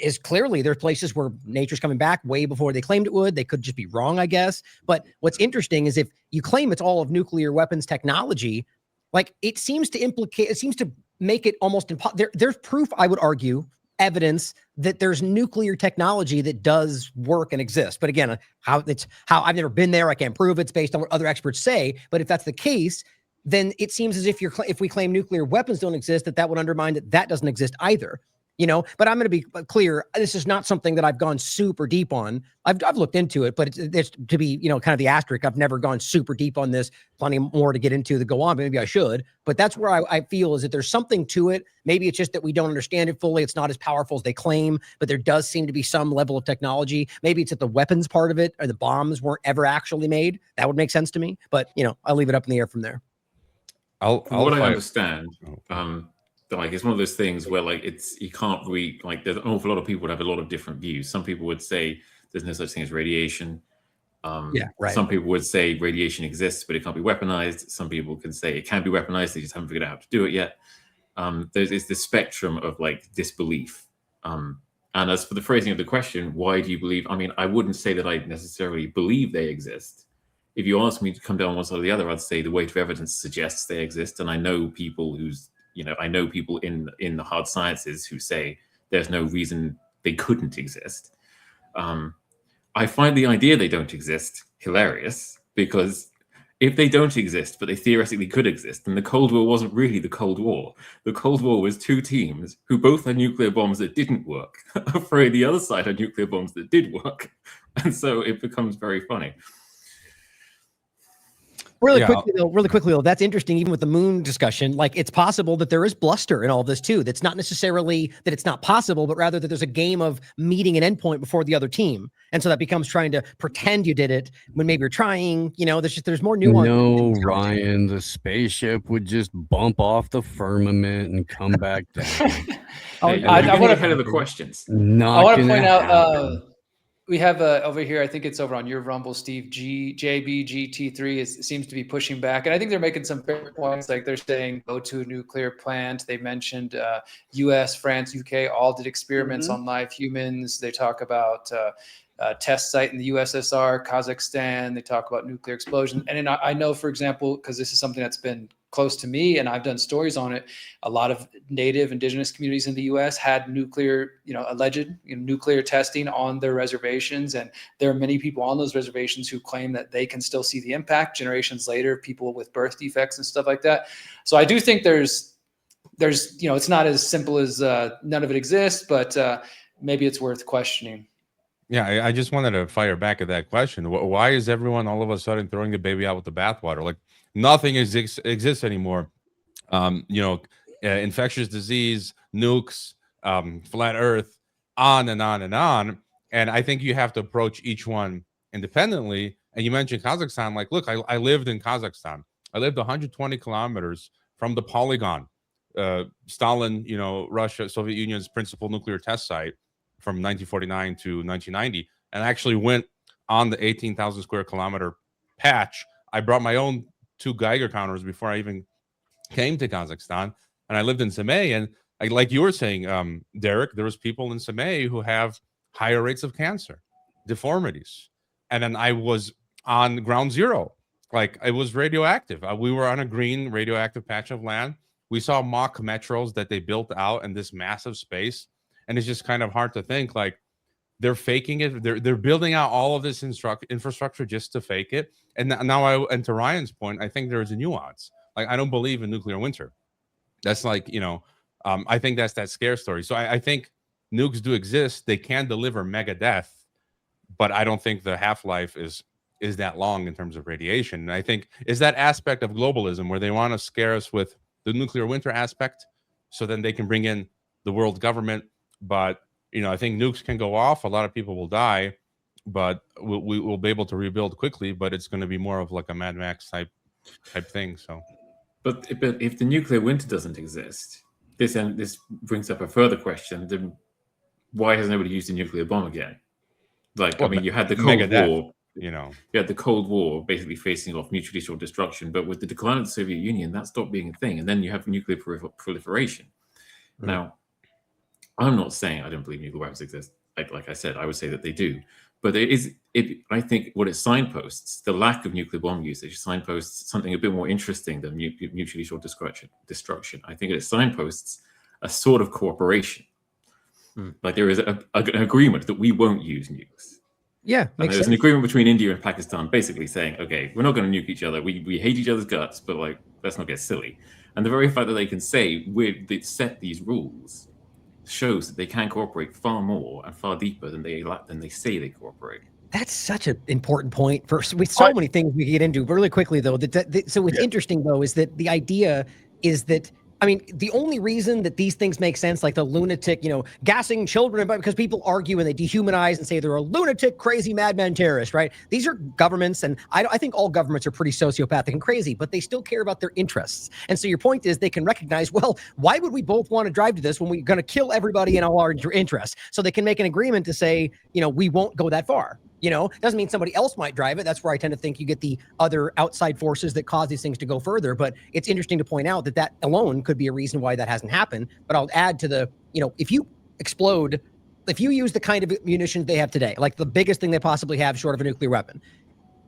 is clearly there's places where nature's coming back way before they claimed it would. They could just be wrong, I guess. But what's interesting is if you claim it's all of nuclear weapons technology, like it seems to make it almost impossible. There's proof, I would argue, evidence that there's nuclear technology that does work and exist. But again, how I've never been there. I can't prove it's based on what other experts say. But if that's the case, then it seems as if if we claim nuclear weapons don't exist, that would undermine that doesn't exist either. But I'm going to be clear. This is not something that I've gone super deep on. I've looked into it, but it's to be, kind of the asterisk. I've never gone super deep on this. Plenty more to get into to go on. Maybe I should, but that's where I feel is that there's something to it. Maybe it's just that we don't understand it fully. It's not as powerful as they claim, but there does seem to be some level of technology. Maybe it's at the weapons part of it, or the bombs weren't ever actually made. That would make sense to me, but I'll leave it up in the air from there. From what I understand, like it's one of those things where like you can't read, like there's an awful lot of people would have a lot of different views. Some people would say there's no such thing as radiation. Right. Some people would say radiation exists, but it can't be weaponized. Some people can say it can be weaponized. They just haven't figured out how to do it yet. There's this spectrum of like disbelief. And as for the phrasing of the question, why do you believe? I mean, I wouldn't say that I necessarily believe they exist. If you ask me to come down one side or the other, I'd say the weight of evidence suggests they exist. And I know people in the hard sciences who say there's no reason they couldn't exist. I find the idea they don't exist hilarious, because if they don't exist, but they theoretically could exist, then the Cold War wasn't really the Cold War. The Cold War was two teams who both had nuclear bombs that didn't work, afraid the other side had nuclear bombs that did work. And so it becomes very funny. Really quickly though, that's interesting. Even with the moon discussion, like it's possible that there is bluster in all this too. That's not necessarily that it's not possible, but rather that there's a game of meeting an endpoint before the other team, and so that becomes trying to pretend you did it when maybe you're trying. There's more nuance. No, Ryan, the spaceship would just bump off the firmament and come back down. I want to ahead of the questions. I want to point out. We have over here, I think it's over on your Rumble, Steve, JBGT3 seems to be pushing back. And I think they're making some fair points. Like they're saying, go to a nuclear plant. They mentioned US, France, UK, all did experiments on live humans. They talk about test site in the USSR, Kazakhstan. They talk about nuclear explosion. And then I know, for example, because this is something that's been close to me and I've done stories on it, a lot of native indigenous communities in the US had nuclear, alleged nuclear testing on their reservations. And there are many people on those reservations who claim that they can still see the impact generations later, people with birth defects and stuff like that. So I do think there's it's not as simple as none of it exists, but maybe it's worth questioning. Yeah, I just wanted to fire back at that question. Why is everyone all of a sudden throwing the baby out with the bathwater? Like nothing exists anymore. Infectious disease, nukes, flat Earth, on and on and on. And I think you have to approach each one independently. And you mentioned Kazakhstan. Like, look, I lived in Kazakhstan. I lived 120 kilometers from the polygon, Stalin, Russia, Soviet Union's principal nuclear test site. from 1949 to 1990, and I actually went on the 18,000 square kilometer patch. I brought my own 2 Geiger counters before I even came to Kazakhstan, and I lived in Semey. And like you were saying, Derrick, there was people in Semey who have higher rates of cancer, deformities, and then I was on ground zero. Like, it was radioactive. We were on a green radioactive patch of land. We saw mock metros that they built out in this massive space, and it's just kind of hard to think, like, they're faking it. They're building out all of this infrastructure just to fake it. And now, and to Ryan's point, I think there's a nuance. Like, I don't believe in nuclear winter. That's like, I think that's that scare story. So I think nukes do exist. They can deliver mega death, but I don't think the half-life is that long in terms of radiation. And I think is that aspect of globalism where they want to scare us with the nuclear winter aspect, so then they can bring in the world government. But I think nukes can go off. A lot of people will die, but we will be able to rebuild quickly. But it's going to be more of like a Mad Max type thing. So, but if the nuclear winter doesn't exist, this brings up a further question: then why has nobody used a nuclear bomb again? Like, well, I mean, you had the Cold War. You had the Cold War basically facing off mutually assured destruction, but with the decline of the Soviet Union, that stopped being a thing, and then you have nuclear proliferation. Right. Now, I'm not saying I don't believe nuclear weapons exist. Like I said, I would say that they do. But I think what it signposts, the lack of nuclear bomb usage, signposts something a bit more interesting than mutually assured destruction. I think it signposts a sort of cooperation. Like, there is an agreement that we won't use nukes. Yeah, and there's an agreement between India and Pakistan basically saying, okay, we're not going to nuke each other. We hate each other's guts, but like, let's not get silly. And the very fact that they can say they set these rules shows that they can cooperate far more and far deeper than they say they cooperate. That's such an important point. With so many things we can get into really quickly, though. So what's interesting, though, is that the idea is that, I mean, the only reason that these things make sense, like the lunatic, gassing children, because people argue and they dehumanize and say they're a lunatic, crazy, madman terrorist, right? These are governments, and I think all governments are pretty sociopathic and crazy, but they still care about their interests. And so your point is they can recognize, well, why would we both want to drive to this when we're going to kill everybody in all our interests? So they can make an agreement to say, we won't go that far. Doesn't mean somebody else might drive it. That's where I tend to think you get the other outside forces that cause these things to go further. But it's interesting to point out that alone could be a reason why that hasn't happened. But I'll add to if you use the kind of munitions they have today, like the biggest thing they possibly have short of a nuclear weapon,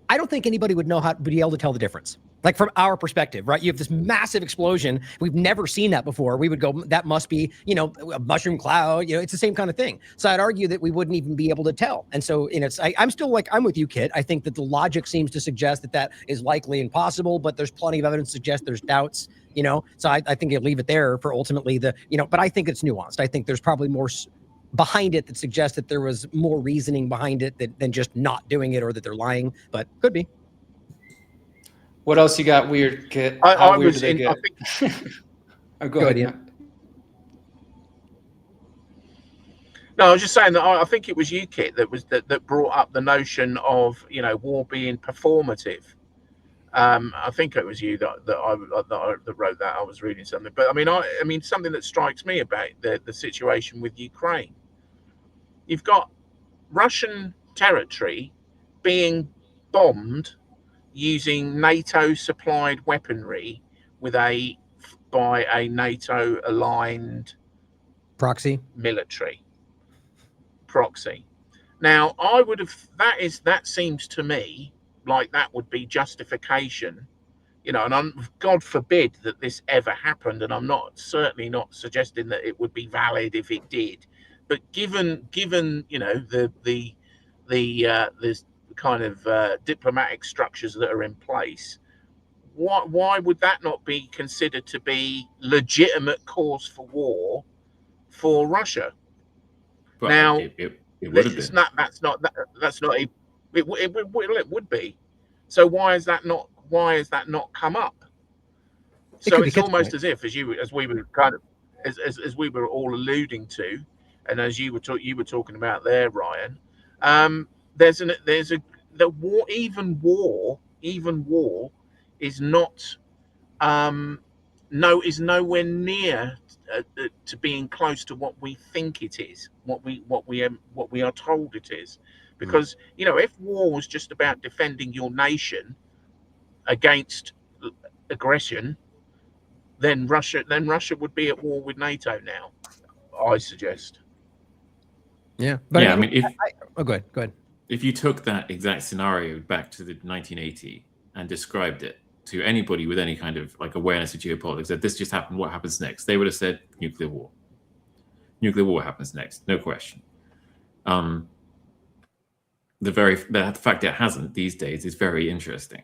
I don't think anybody would know how to be able to tell the difference. Like, from our perspective, right? You have this massive explosion. We've never seen that before. We would go, that must be, a mushroom cloud. It's the same kind of thing. So I'd argue that we wouldn't even be able to tell. And so, I'm still I'm with you, Kit. I think that the logic seems to suggest that is likely and possible, but there's plenty of evidence to suggest there's doubts, So I think you'll leave it there for ultimately but I think it's nuanced. I think there's probably more behind it that suggests that there was more reasoning behind it than just not doing it or that they're lying, but could be. What else you got weird, Kit? I weird was did they in. get? I think, go ahead. Iain. No, I was just saying that I think it was you, Kit, that brought up the notion of war being performative. I think it was you that wrote that. I was reading something, but I mean something that strikes me about the situation with Ukraine. You've got Russian territory being bombed using NATO-supplied weaponry by a NATO-aligned proxy. Now, that seems to me like that would be justification, and God forbid that this ever happened, and I'm certainly not suggesting that it would be valid if it did, but given the kind of diplomatic structures that are in place, why would that not be considered to be legitimate cause for war for Russia? Well, now it would have been. It would be. So why is that not come up? So it's almost as if, as we were kind of as we were all alluding to, and as you were talking about there, Ryan, the war, even war is not is nowhere near to being close to what we think it is, what we are told it is. Because if war was just about defending your nation against aggression, then Russia would be at war with NATO now, I suggest. Yeah, but yeah, I mean, go ahead. If you took that exact scenario back to the 1980 and described it to anybody with any kind of like awareness of geopolitics, that this just happened, what happens next? They would have said nuclear war. Nuclear war happens next, no question. The fact it hasn't these days is very interesting.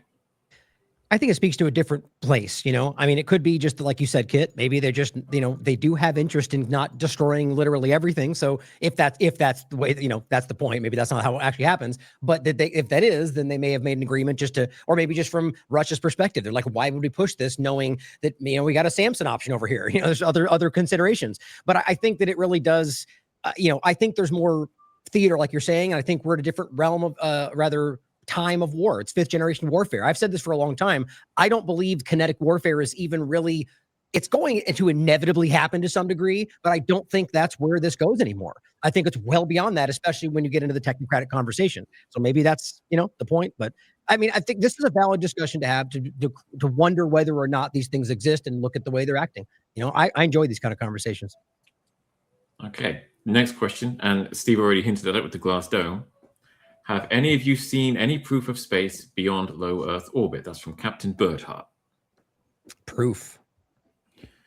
I think it speaks to a different place, I mean, it could be just like you said, Kit, maybe they're just, they do have interest in not destroying literally everything. So if that's the way, that's the point, maybe that's not how it actually happens, but if that is, then they may have made an agreement or maybe just from Russia's perspective, they're like, why would we push this knowing that, we got a Samson option over here, there's other considerations, but I think that it really does, I think there's more theater, like you're saying, and I think we're at a different realm of, rather time of war. It's 5th generation warfare. I've said this for a long time. I don't believe kinetic warfare is even really, it's going to inevitably happen to some degree, but I don't think that's where this goes anymore. I think it's well beyond that, especially when you get into the technocratic conversation. So maybe that's, the point, but I mean, I think this is a valid discussion to have to wonder whether or not these things exist and look at the way they're acting. I enjoy these kind of conversations. Okay. Next question. And Steve already hinted at it with the glass dome. Have any of you seen any proof of space beyond low Earth orbit? That's from Captain Birdheart. Proof.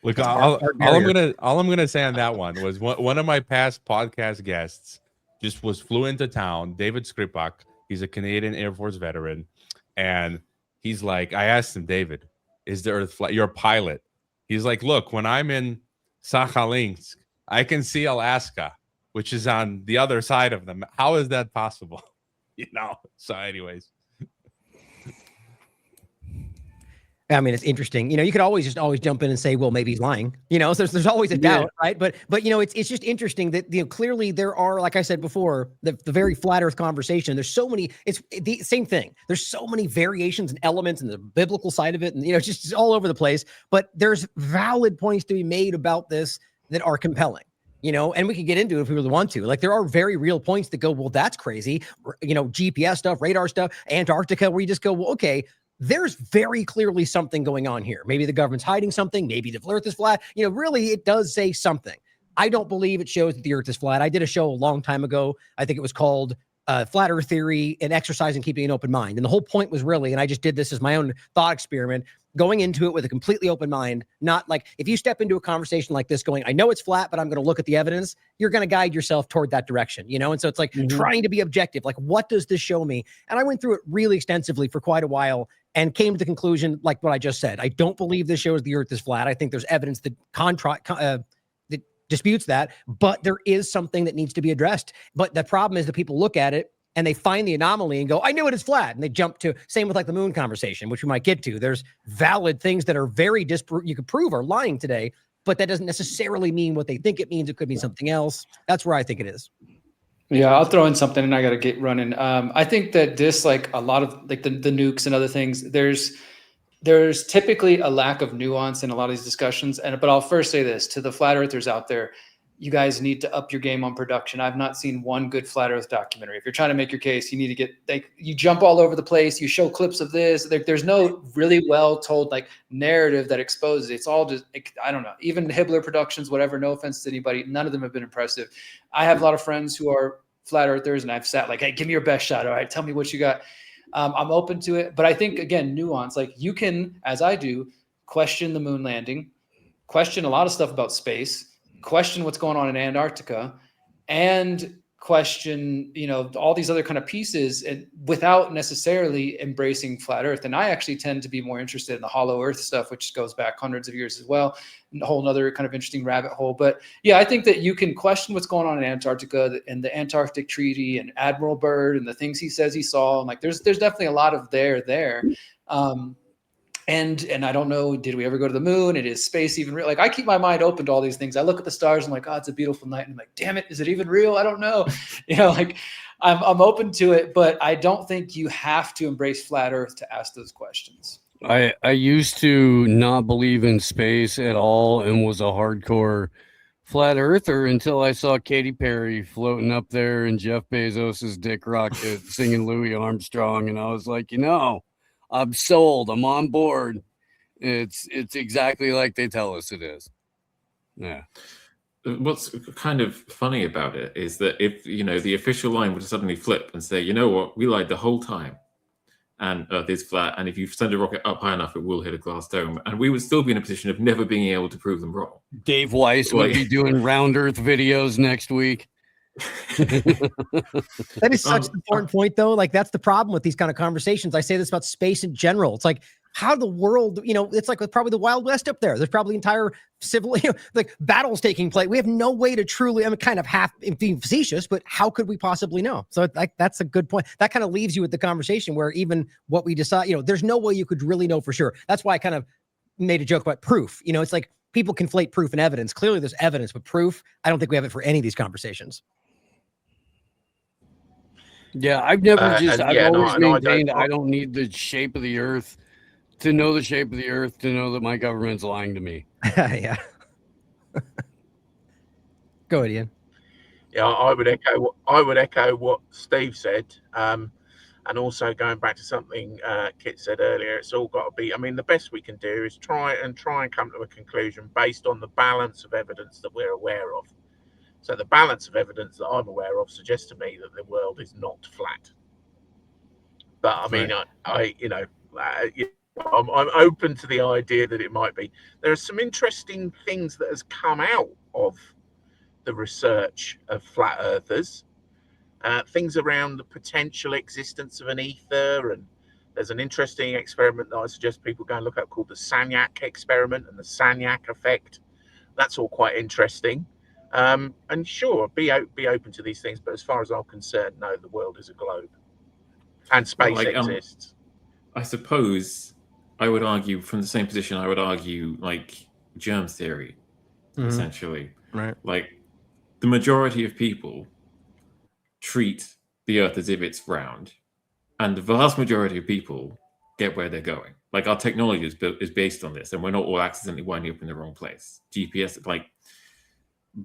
Look, all I'm gonna say on that one was one of my past podcast guests just flew into town. David Skripak, he's a Canadian Air Force veteran, and he's like, I asked him, David, is the Earth flat? You're a pilot. He's like, look, when I'm in Sakhalinsk, I can see Alaska, which is on the other side of them. How is that possible? So anyways, I mean, it's interesting. You could always jump in and say, well, maybe he's lying. So there's always a doubt, right? But it's just interesting that clearly there are, like I said before, the very flat Earth conversation. There's so many. It's the same thing. There's so many variations and elements in the biblical side of it, and it's just all over the place. But there's valid points to be made about this that are compelling. And we can get into it if we really want to. Like, there are very real points that go, well, that's crazy. GPS stuff, radar stuff, Antarctica, where you just go, well, okay, there's very clearly something going on here. Maybe the government's hiding something. Maybe the Earth is flat. Really, it does say something. I don't believe it shows that the Earth is flat. I did a show a long time ago. I think it was called Flat Earth Theory and Exercise and Keeping an Open Mind. And the whole point was really, and I just did this as my own thought experiment, going into it with a completely open mind, not like if you step into a conversation like this going, I know it's flat, but I'm going to look at the evidence, you're going to guide yourself toward that direction, And so it's like trying to be objective. Like, what does this show me? And I went through it really extensively for quite a while and came to the conclusion, like what I just said. I don't believe this shows the Earth is flat. I think there's evidence that that disputes that, but there is something that needs to be addressed. But the problem is that people look at it and they find the anomaly and go, I knew it is flat. And they jump to, same with like the moon conversation, which we might get to. There's valid things that are very you could prove are lying today, but that doesn't necessarily mean what they think it means. It could mean something else. That's where I think it is. Yeah, I'll throw in something and I got to get running. I think that this, like a lot of like the nukes and other things, there's typically a lack of nuance in a lot of these discussions. But I'll first say this to the flat earthers out there. You guys need to up your game on production. I've not seen one good flat earth documentary. If you're trying to make your case, you need to get, like, you jump all over the place. You show clips of this. There's no really well told like narrative that exposes it. It's all just, I don't know, even Hibbler Productions, whatever, no offense to anybody. None of them have been impressive. I have a lot of friends who are flat earthers and I've sat like, hey, give me your best shot. All right, tell me what you got. I'm open to it. But I think, again, nuance, like you can, as I do, question the moon landing, question a lot of stuff about space, question what's going on in Antarctica, and question, all these other kind of pieces, and without necessarily embracing flat Earth. And I actually tend to be more interested in the hollow Earth stuff, which goes back hundreds of years as well, and a whole other kind of interesting rabbit hole. But yeah, I think that you can question what's going on in Antarctica and the Antarctic Treaty and Admiral Byrd and the things he says he saw. And like, there's definitely a lot of there. And I don't know, did we ever go to the moon? It is space even real? Like, I keep my mind open to all these things. I look at the stars, I'm like, oh, it's a beautiful night. And I'm like, damn it, is it even real? I don't know. Like I'm open to it, but I don't think you have to embrace flat Earth to ask those questions. I used to not believe in space at all and was a hardcore flat earther until I saw Katy Perry floating up there and Jeff Bezos's dick rocket singing Louis Armstrong, and I was like, I'm sold. I'm on board. It's exactly like they tell us it is. Yeah. What's kind of funny about it is that if the official line would suddenly flip and say, you know what, we lied the whole time, and Earth is flat, and if you send a rocket up high enough, it will hit a glass dome, and we would still be in a position of never being able to prove them wrong. Dave Weiss would be doing round Earth videos next week. That is such an important point, though. Like, that's the problem with these kind of conversations. I say this about space in general. It's like, how the world, it's like probably the Wild West up there. There's probably entire civil, like battles taking place. We have no way to truly, kind of half being facetious, but how could we possibly know? So that's a good point. That kind of leaves you with the conversation where even what we decide, there's no way you could really know for sure. That's why I kind of made a joke about proof. It's like people conflate proof and evidence. Clearly there's evidence, but proof, I don't think we have it for any of these conversations. Yeah, I've never I've always maintained I don't need the shape of the earth to know the shape of the earth, to know that my government's lying to me. Yeah. Go ahead, Ian. Yeah, I would echo what Steve said. And also going back to something Kit said earlier, it's all got to be, the best we can do is try and come to a conclusion based on the balance of evidence that we're aware of. So the balance of evidence that I'm aware of suggests to me that the world is not flat. But I'm open to the idea that it might be. There are some interesting things that has come out of the research of flat earthers. Things around the potential existence of an ether, and there's an interesting experiment that I suggest people go and look at called the Sagnac experiment and the Sagnac effect. That's all quite interesting. And sure, be open to these things, but as far as I'm concerned, no, the world is a globe, and space exists. I suppose I would argue from the same position. I would argue like germ theory, essentially. Right. Like the majority of people treat the Earth as if it's round, and the vast majority of people get where they're going. Like our technology is based on this, and we're not all accidentally winding up in the wrong place. GPS, like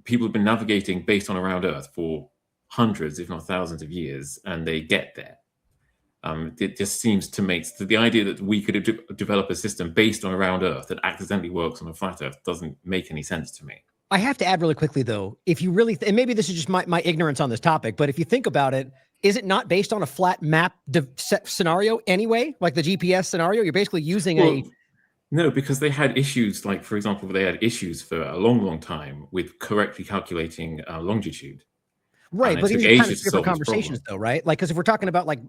people have been navigating based on around Earth for hundreds, if not thousands of years, and they get there. It just seems to make the idea that we could develop a system based on around Earth that accidentally works on a flat Earth doesn't make any sense to me. I have to add really quickly, though, if you really, and maybe this is just my ignorance on this topic, but if you think about it, is it not based on a flat map scenario anyway? Like the GPS scenario, you're basically using No, because they had issues, like, for example, they had issues for a long, long time with correctly calculating longitude. Right, but these are kind of different conversations, though, right? Like, because if we're talking about like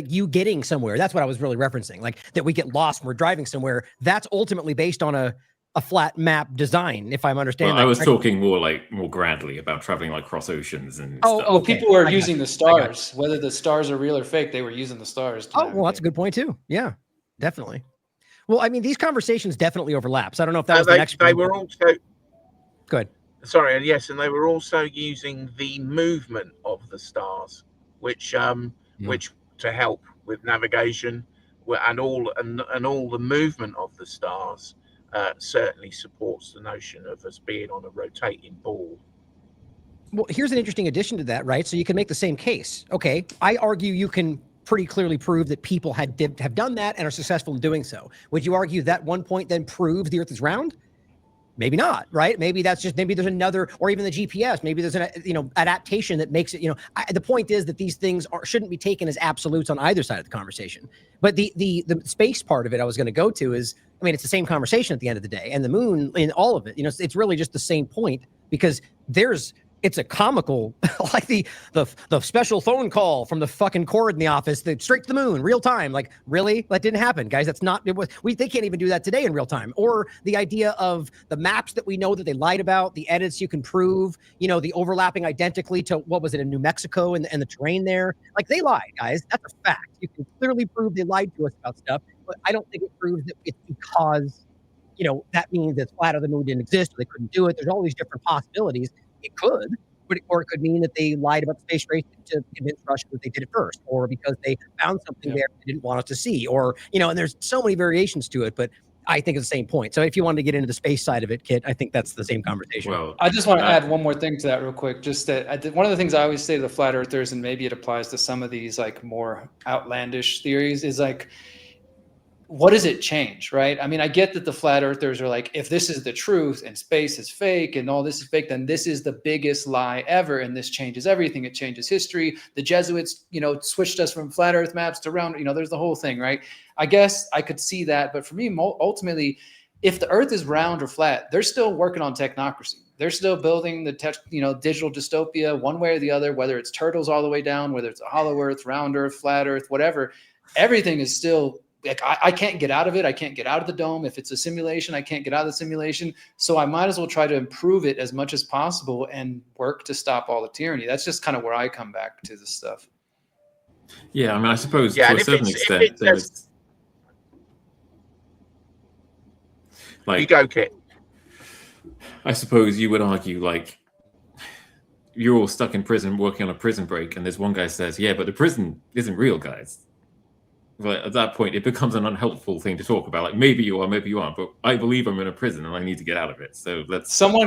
you getting somewhere, that's what I was really referencing. Like that we get lost when we're driving somewhere. That's ultimately based on a flat map design, if I'm understanding. Well, I was talking more grandly about traveling like cross oceans and stuff. Okay. People were using the stars, whether the stars are real or fake. They were using the stars. Well, that's a good point too. Yeah, definitely. Well, these conversations definitely overlap. So I don't know if that was the next. They were also good. Sorry, and yes, and they were also using the movement of the stars, which to help with navigation, and all the movement of the stars certainly supports the notion of us being on a rotating ball. Well, here's an interesting addition to that, right? So you can make the same case. Okay, I argue you can pretty clearly prove that people have done that and are successful in doing so. Would you argue that one point then proves the Earth is round? Maybe not, right? Maybe there's another, or even the GPS. Maybe there's an adaptation that makes it. The point is that these things shouldn't be taken as absolutes on either side of the conversation. But the space part of it I was going to go to is, it's the same conversation at the end of the day, and the moon in all of it. It's really just the same point, because it's a comical, like the special phone call from the fucking cord in the office, straight to the moon, real time. Like, really? That didn't happen, guys. That's not, they can't even do that today in real time. Or the idea of the maps that we know that they lied about, the edits you can prove, the overlapping identically to, what was it, in New Mexico and the terrain there. Like, they lied, guys. That's a fact. You can clearly prove they lied to us about stuff, but I don't think it proves that it's because, that means that flat or the moon didn't exist, or they couldn't do it. There's all these different possibilities. It could, or it could mean that they lied about space race to convince Russia that they did it first, or because they found something there they didn't want us to see, or, and there's so many variations to it, but I think it's the same point. So if you wanted to get into the space side of it, Kit, I think that's the same conversation. Well, I just want to add one more thing to that real quick. Just that one of the things I always say to the flat earthers, and maybe it applies to some of these like more outlandish theories, is like, what does it change, right? I mean, I get that the flat earthers are like, if this is the truth and space is fake and all this is fake, then this is the biggest lie ever. And this changes everything. It changes history. The Jesuits, switched us from flat earth maps to round, there's the whole thing, right? I guess I could see that. But for me, ultimately, if the earth is round or flat, they're still working on technocracy. They're still building the digital dystopia one way or the other, whether it's turtles all the way down, whether it's a hollow earth, round earth, flat earth, whatever. Everything is still like, I can't get out of it. I can't get out of the dome. If it's a simulation, I can't get out of the simulation. So I might as well try to improve it as much as possible and work to stop all the tyranny. That's just kind of where I come back to this stuff. Yeah, I mean, I suppose to a certain extent, there's like, you go, Kit. I suppose you would argue, like, you're all stuck in prison working on a prison break, and there's one guy says, yeah, but the prison isn't real, guys. Well, at that point, it becomes an unhelpful thing to talk about. Like, maybe you are, maybe you aren't, but I believe I'm in a prison and I need to get out of it. So let's talk about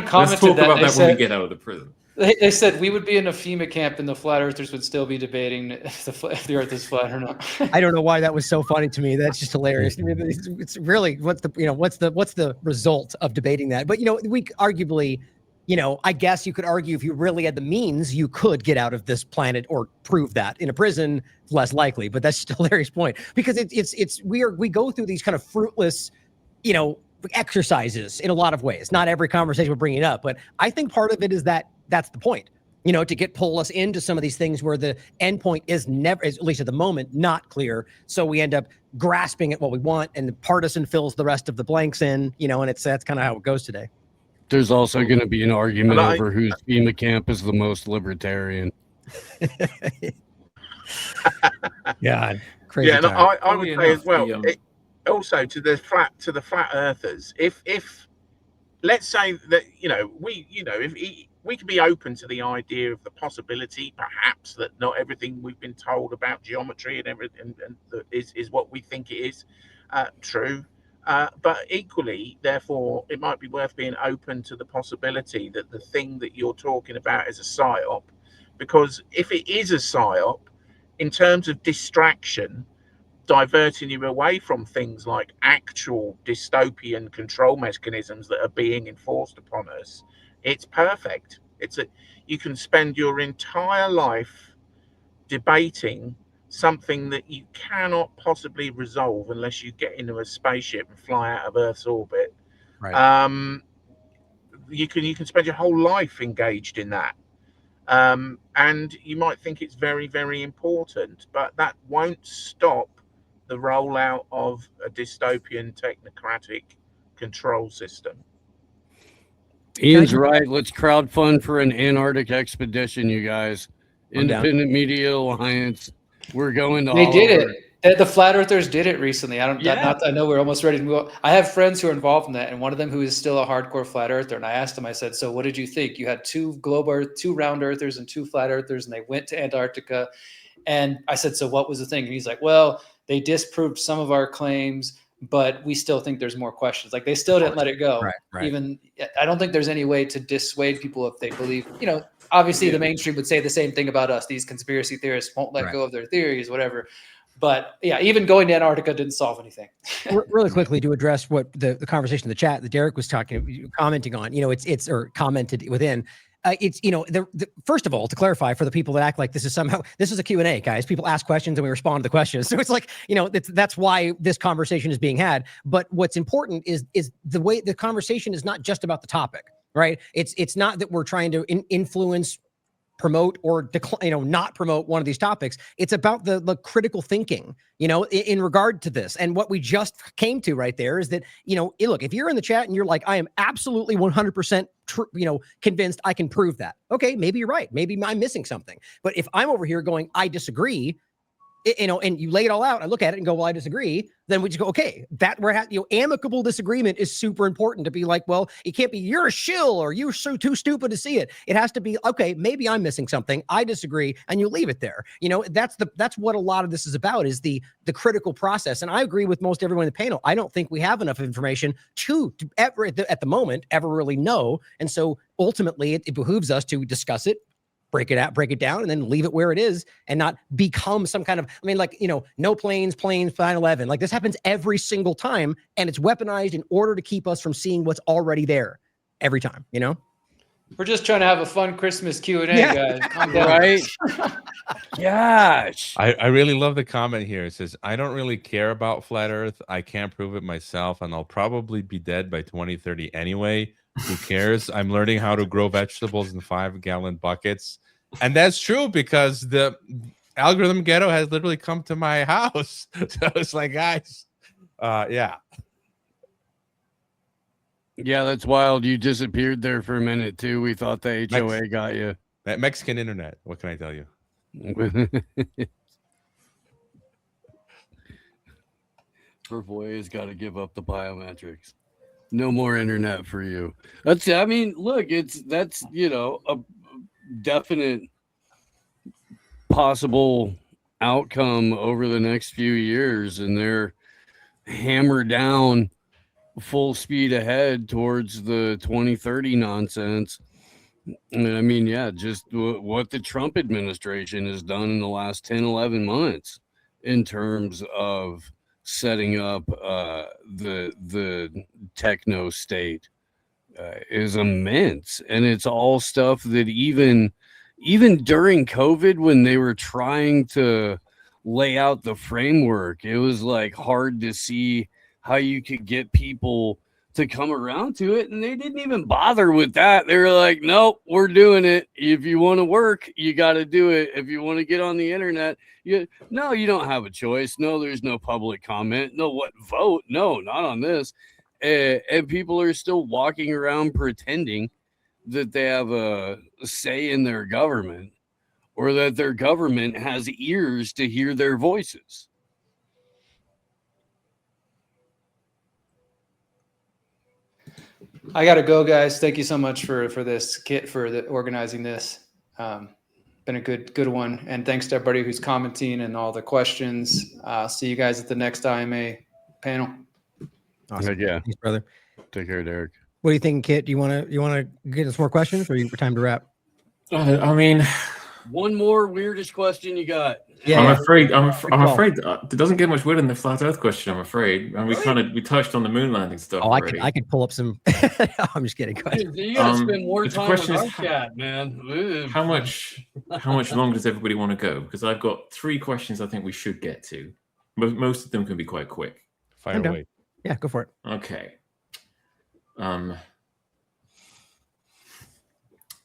that when we get out of the prison. They said we would be in a FEMA camp and the flat earthers would still be debating if the earth is flat or not. I don't know why that was so funny to me. That's just hilarious. It's really, what's the result of debating that? But, we arguably, I guess you could argue if you really had the means, you could get out of this planet or prove that. In a prison, less likely, but that's just a hilarious point, because we go through these kind of fruitless, exercises in a lot of ways. Not every conversation we're bringing up, but I think part of it is that's the point, to pull us into some of these things where the end point is never, at least at the moment, not clear. So we end up grasping at what we want, and the partisan fills the rest of the blanks in, and that's kind of how it goes today. There's also going to be an argument over whose FEMA camp is the most libertarian. Yeah, crazy. Yeah, and I would say as well. Also, to the flat earthers, if let's say that if we could be open to the idea of the possibility, perhaps, that not everything we've been told about geometry and everything is what we think it is true. But equally, therefore, it might be worth being open to the possibility that the thing that you're talking about is a psyop, because if it is a psyop, in terms of distraction, diverting you away from things like actual dystopian control mechanisms that are being enforced upon us, it's perfect. You can spend your entire life debating something that you cannot possibly resolve unless you get into a spaceship and fly out of Earth's orbit. Right. You can spend your whole life engaged in that. And you might think it's very, very important, but that won't stop the rollout of a dystopian technocratic control system. Ian's right. Let's crowdfund for an Antarctic expedition, you guys. Independent Media Alliance. We're going to. They did it. The flat earthers did it recently. I know we're almost ready to move on. I have friends who are involved in that, and one of them who is still a hardcore flat earther. And I asked him, I said, so what did you think? You had two round earthers and two flat earthers, and they went to Antarctica. And I said, so what was the thing? And he's like, well, they disproved some of our claims, but we still think there's more questions. Like, they still didn't let it go. Right. Even I don't think there's any way to dissuade people if they believe, obviously the mainstream would say the same thing about us. These conspiracy theorists won't let go of their theories, whatever. But yeah, even going to Antarctica didn't solve anything. Really quickly, to address what the conversation in the chat that Derrick was commenting on, or commented within. First of all, to clarify for the people that act like this is a Q&A, guys. People ask questions and we respond to the questions. So it's like, that's why this conversation is being had. But what's important is the way the conversation is not just about the topic, right? It's not that we're trying to influence, promote, or decline, not promote one of these topics. It's about the critical thinking, in regard to this. And what we just came to right there is that, look, if you're in the chat and you're like, I am absolutely 100% convinced I can prove that. Okay, maybe you're right. Maybe I'm missing something. But if I'm over here going, I disagree, and you lay it all out, I look at it and go, well, I disagree. Then we just go, okay, that amicable disagreement is super important to be like, well, it can't be you're a shill or you're so too stupid to see it. It has to be, okay, maybe I'm missing something. I disagree, and you leave it there. That's what a lot of this is about, is the critical process. And I agree with most everyone in the panel. I don't think we have enough information to ever at the moment ever really know. And so ultimately it behooves us to discuss it, break it down, and then leave it where it is, and not become some kind of, no planes, 9/11. Like, this happens every single time, and it's weaponized in order to keep us from seeing what's already there every time, We're just trying to have a fun Christmas Q&A, guys. Calm down. Right? Gosh. I really love the comment here. It says, I don't really care about flat Earth. I can't prove it myself, and I'll probably be dead by 2030 anyway. Who cares? I'm learning how to grow vegetables in 5-gallon buckets. And that's true, because the algorithm ghetto has literally come to my house. So it's like, guys, yeah. Yeah, that's wild. You disappeared there for a minute, too. We thought the HOA got you. That Mexican internet. What can I tell you? Hrvoje has got to give up the biometrics. No more internet for you. That's a definite possible outcome over the next few years, and they're hammered down full speed ahead towards the 2030 nonsense. And just what the Trump administration has done in the last 10, 11 months in terms of setting up the techno state is immense. And it's all stuff that even during COVID, when they were trying to lay out the framework, it was like hard to see how you could get people to come around to it. And they didn't even bother with that. They were like, nope, we're doing it. If you want to work, you got to do it. If you want to get on the internet, you don't have a choice. No, there's no public comment. No, what vote? No, not on this. And people are still walking around pretending that they have a say in their government, or that their government has ears to hear their voices. I gotta go, guys. Thank you so much for this, Kit, for organizing this. Been a good one, and thanks to everybody who's commenting and all the questions. See you guys at the next IMA panel. Awesome. Yeah, thanks, brother. Take care, Derek. What do you think, Kit? Do you want to get us more questions, or time to wrap? One more weirdish question you got. Yeah, I'm afraid it doesn't get much weirder than the flat Earth question. I'm afraid, and we touched on the moon landing stuff. Oh, already. I could pull up some. I'm just kidding. You gotta spend more time with our chat, man. How much longer does everybody want to go? Because I've got 3 questions I think we should get to. Most of them can be quite quick. Fire away. Yeah, go for it. Okay.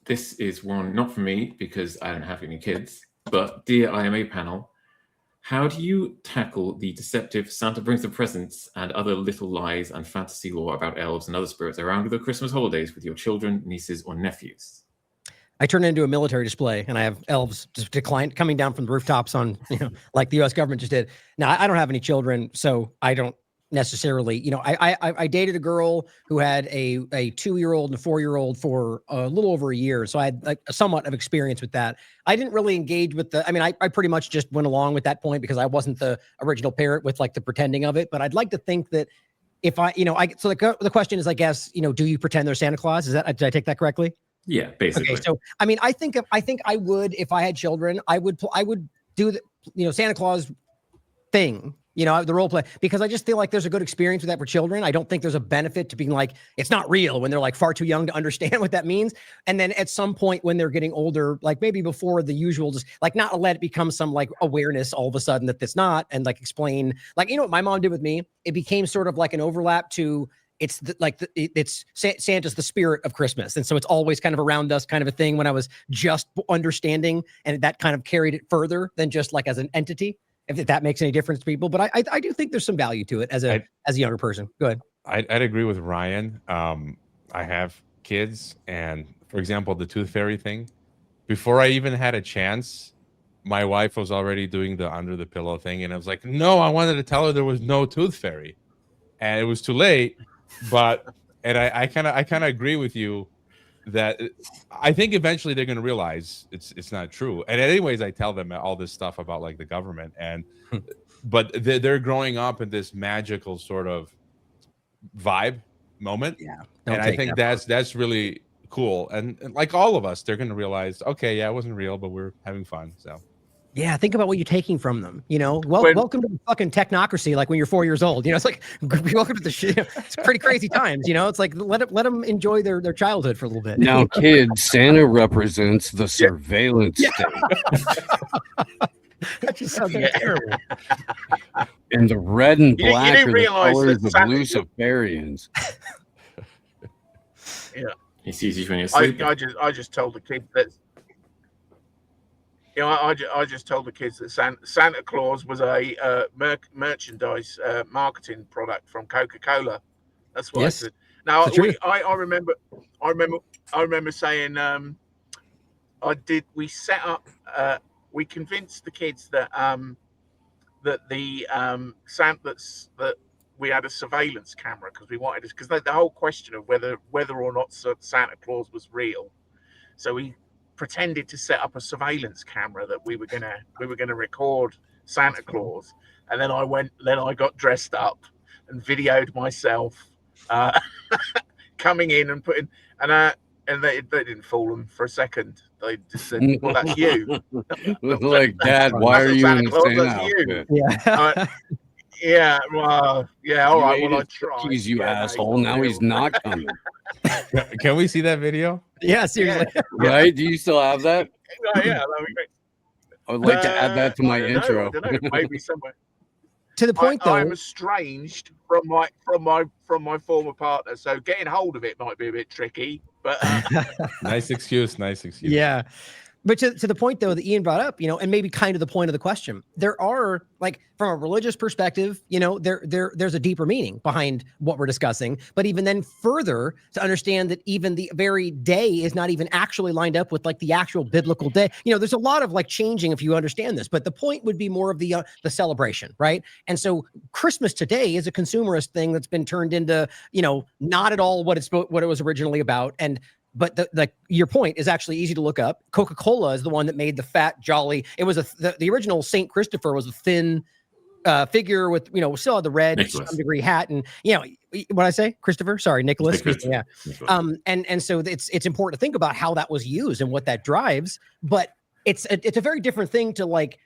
This is one not for me because I don't have any kids, but dear IMA panel, how do you tackle the deceptive Santa brings the presents and other little lies and fantasy lore about elves and other spirits around the Christmas holidays with your children, nieces, or nephews? I turn it into a military display, and I have elves just coming down from the rooftops on, like the U.S. government just did. Now, I don't have any children, so I don't necessarily, I dated a girl who had a 2-year-old and a 4-year-old for a little over a year. So I had like somewhat of experience with that. I didn't really engage with I pretty much just went along with that point because I wasn't the original parent with like the pretending of it. But I'd like to think that if so the question is, I guess, do you pretend they're Santa Claus? Did I take that correctly? Yeah, basically. Okay, so I think I would, if I had children, I would do the Santa Claus thing, the role play, because I just feel like there's a good experience with that for children. I don't think there's a benefit to being like, it's not real when they're like far too young to understand what that means. And then at some point when they're getting older, like maybe before the usual, just like not let it become some like awareness all of a sudden that it's not, and like explain, like, what my mom did with me, it became sort of like an overlap to it's Santa's the spirit of Christmas. And so it's always kind of around us kind of a thing when I was just understanding, and that kind of carried it further than just like as an entity. If that makes any difference to people, but I do think there's some value to it as a younger person. Go ahead. I'd agree with Ryan. I have kids, and for example, the Tooth Fairy thing. Before I even had a chance, my wife was already doing the under the pillow thing, and I was like, no, I wanted to tell her there was no tooth fairy, and it was too late. But I kind of agree with you that I think eventually they're going to realize it's not true. And anyways, I tell them all this stuff about like the government, and but they're growing up in this magical sort of vibe moment. Yeah, and I think that's really cool. And like all of us, they're going to realize, okay, yeah, it wasn't real, but we're having fun. So yeah, think about what you're taking from them. You know, welcome to the fucking technocracy. Like when you're 4 years old, you know, it's like welcome to the shit. It's pretty crazy times. You know, it's like let them enjoy their childhood for a little bit. Now, kids, Santa represents the surveillance state. That just sounds terrible. And the red and You black didn't are the realize colors that of Santa- Luciferians. Yeah. He sees you when you're sleeping. I just told the kids that. You know, I just told the kids that Santa Claus was a merchandise marketing product from Coca-Cola. That's what I said. Now I remember saying we set up we convinced the kids that that we had a surveillance camera because we wanted it, because the whole question of whether or not Santa Claus was real. So we pretended to set up a surveillance camera that we were gonna record Santa Claus, and then I got dressed up and videoed myself coming in and putting and they didn't fool them for a second. They just said, "Well, that's you." Like, Dad, why are you in the Santa outfit? Yeah. Yeah, well, yeah, all right. You Well, I ate his tried. cookies, you Yeah, asshole. no, Now he's not coming. can we see that video? Yeah, seriously. Right? Do you still have that? Yeah, that'd be great. I would like to add that to my I don't intro. know, maybe somewhere. To the point, though, I'm estranged from my former partner, so getting hold of it might be a bit tricky. But Nice excuse. yeah. But to the point, though, that Iain brought up, you know, and maybe kind of the point of the question, there are, like, from a religious perspective, you know, there's a deeper meaning behind what we're discussing. But even then further, to understand that even the very day is not even actually lined up with like the actual biblical day. You know, there's a lot of like changing if you understand this. But the point would be more of the celebration, right? And so Christmas today is a consumerist thing that's been turned into, you know, not at all what it was originally about. But your point is actually easy to look up. Coca-Cola is the one that made the fat, jolly. It was the original Saint Christopher was a thin figure with, you know, still had the red to some degree hat, and you know what I say, Christopher. Sorry, Nicholas. Yeah. And so it's important to think about how that was used and what that drives. But it's a very different thing to like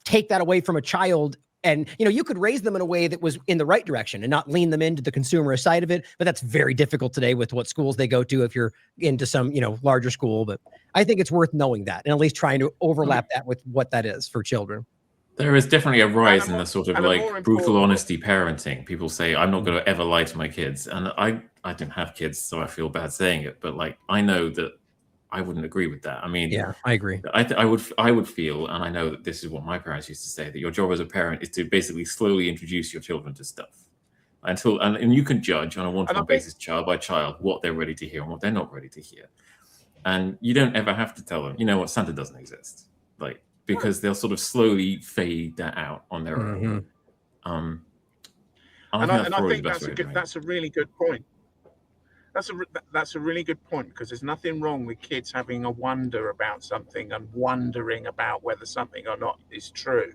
take that away from a child. And, you know, you could raise them in a way that was in the right direction and not lean them into the consumerist side of it. But that's very difficult today with what schools they go to if you're into some, you know, larger school. But I think it's worth knowing that and at least trying to overlap that with what that is for children. There is definitely a rise in the sort of like brutal honesty parenting. People say, I'm not going to ever lie to my kids. And I don't have kids, so I feel bad saying it. But like, I know that I wouldn't agree with that. I mean, yeah, I agree. I would feel, and I know that this is what my parents used to say, that your job as a parent is to basically slowly introduce your children to stuff and you can judge on a one-to-one basis, child by child, what they're ready to hear and what they're not ready to hear. And you don't ever have to tell them, you know what, Santa doesn't exist, like, because they'll sort of slowly fade that out on their own. And I think that's a really good point. That's a really good point, because there's nothing wrong with kids having a wonder about something and wondering about whether something or not is true.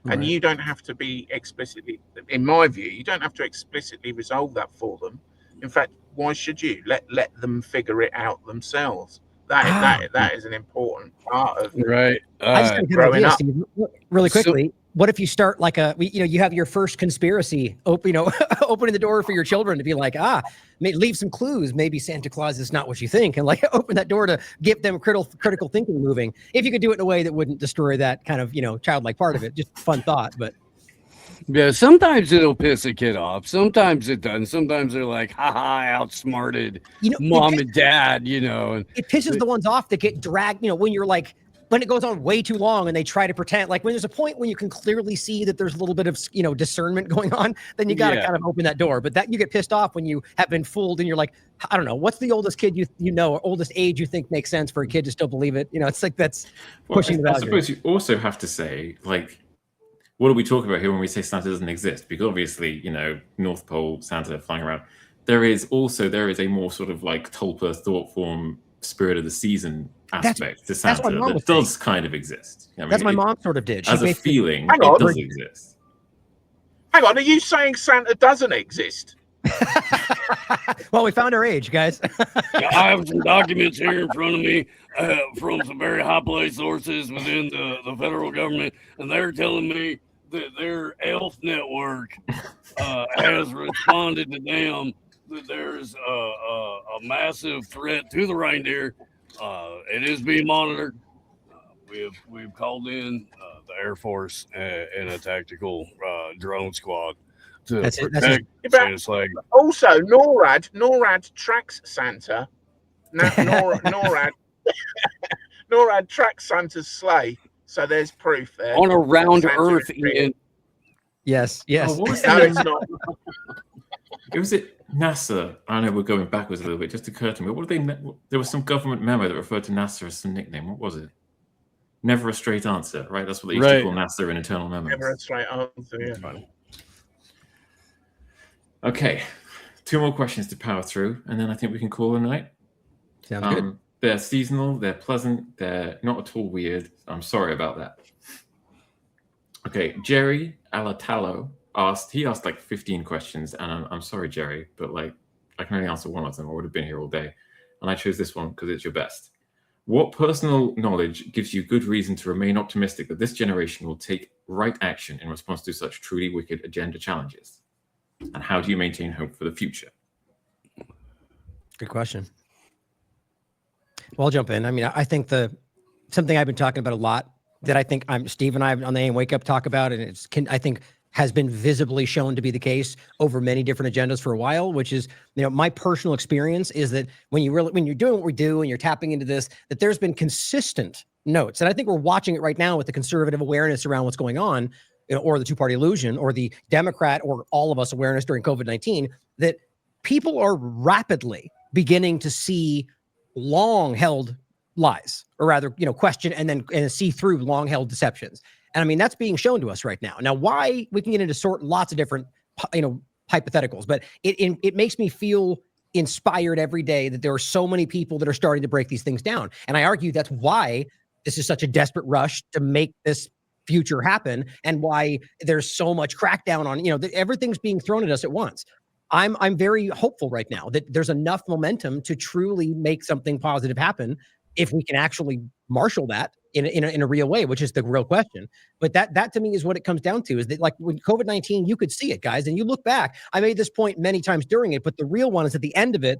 Right. And you don't have to be explicitly, in my view, you don't have to explicitly resolve that for them. In fact, why should you? Let them figure it out themselves. That is an important part of right. I just got a good idea, Steve, really quickly. What if you start like you have your first conspiracy, opening the door for your children to be like, leave some clues. Maybe Santa Claus is not what you think, and like open that door to get them critical thinking moving. If you could do it in a way that wouldn't destroy that kind of, you know, childlike part of it, just fun thought. But yeah, sometimes it'll piss a kid off. Sometimes it doesn't. Sometimes they're like, I outsmarted mom and dad, you know. And it pisses the ones off that get dragged, you know, when you're like when it goes on way too long and they try to pretend, like when there's a point when you can clearly see that there's a little bit of, you know, discernment going on, then you got to kind of open that door. But that you get pissed off when you have been fooled and you're like, I don't know, what's the oldest kid you know, or oldest age you think makes sense for a kid to still believe it? You know, it's like that's pushing the boundary. I suppose you also have to say, like, what are we talking about here when we say Santa doesn't exist? Because obviously, you know, North Pole Santa flying around. There is a more sort of like Tulpa thought form spirit of the season aspect to Santa that does kind of exist. I mean, that's what my mom sort of did. As a feeling, it does exist. Hang on, are you saying Santa doesn't exist? Well, we found our age, guys. I have some documents here in front of me from some very high-placed sources within the federal government, and they're telling me that their elf network has responded to them that there's a massive threat to the reindeer. It is being monitored. We've called in the Air Force and a tactical drone squad to protect Santa's flag. Also, NORAD tracks Santa. NORAD tracks Santa's sleigh, so there's proof there. On a round Earth, Ian. Yes. Oh, what was that? It's not. It was NASA. I know we're going backwards a little bit. Just occurred to me. There was some government memo that referred to NASA as some nickname. What was it? Never a straight answer, right? That's what they used to call NASA in internal memos. Never a straight answer. Yeah. Okay, 2 more questions to power through, and then I think we can call it a night. Sounds good. They're seasonal. They're pleasant. They're not at all weird. I'm sorry about that. Okay, Jerry Alatalo asked like 15 questions, and I'm sorry, Jerry, but like I can only answer one of them. I would have been here all day, and I chose this one because it's your best. What personal knowledge gives you good reason to remain optimistic that this generation will take right action in response to such truly wicked agenda challenges? And how do you maintain hope for the future? Good question. Well, I'll jump in. I mean, I think something I've been talking about a lot that I think Steve and I on the AIM Wake Up talk about, and I think has been visibly shown to be the case over many different agendas for a while, which is, you know, my personal experience is that when you're doing what we do and you're tapping into this, that there's been consistent notes. And I think we're watching it right now with the conservative awareness around what's going on, you know, or the two-party illusion, or the Democrat or all of us awareness during COVID-19, that people are rapidly beginning to see long-held lies, or rather, you know, question and see through long-held deceptions. And I mean, that's being shown to us right now. Now, why, we can get into lots of different, you know, hypotheticals, but it makes me feel inspired every day that there are so many people that are starting to break these things down. And I argue that's why this is such a desperate rush to make this future happen, and why there's so much crackdown on, you know, everything's being thrown at us at once. I'm very hopeful right now that there's enough momentum to truly make something positive happen if we can actually marshal that in a real way, which is the real question. But that to me is what it comes down to, is that like with COVID-19, you could see it, guys, and you look back. I made this point many times during it, but the real one is at the end of it,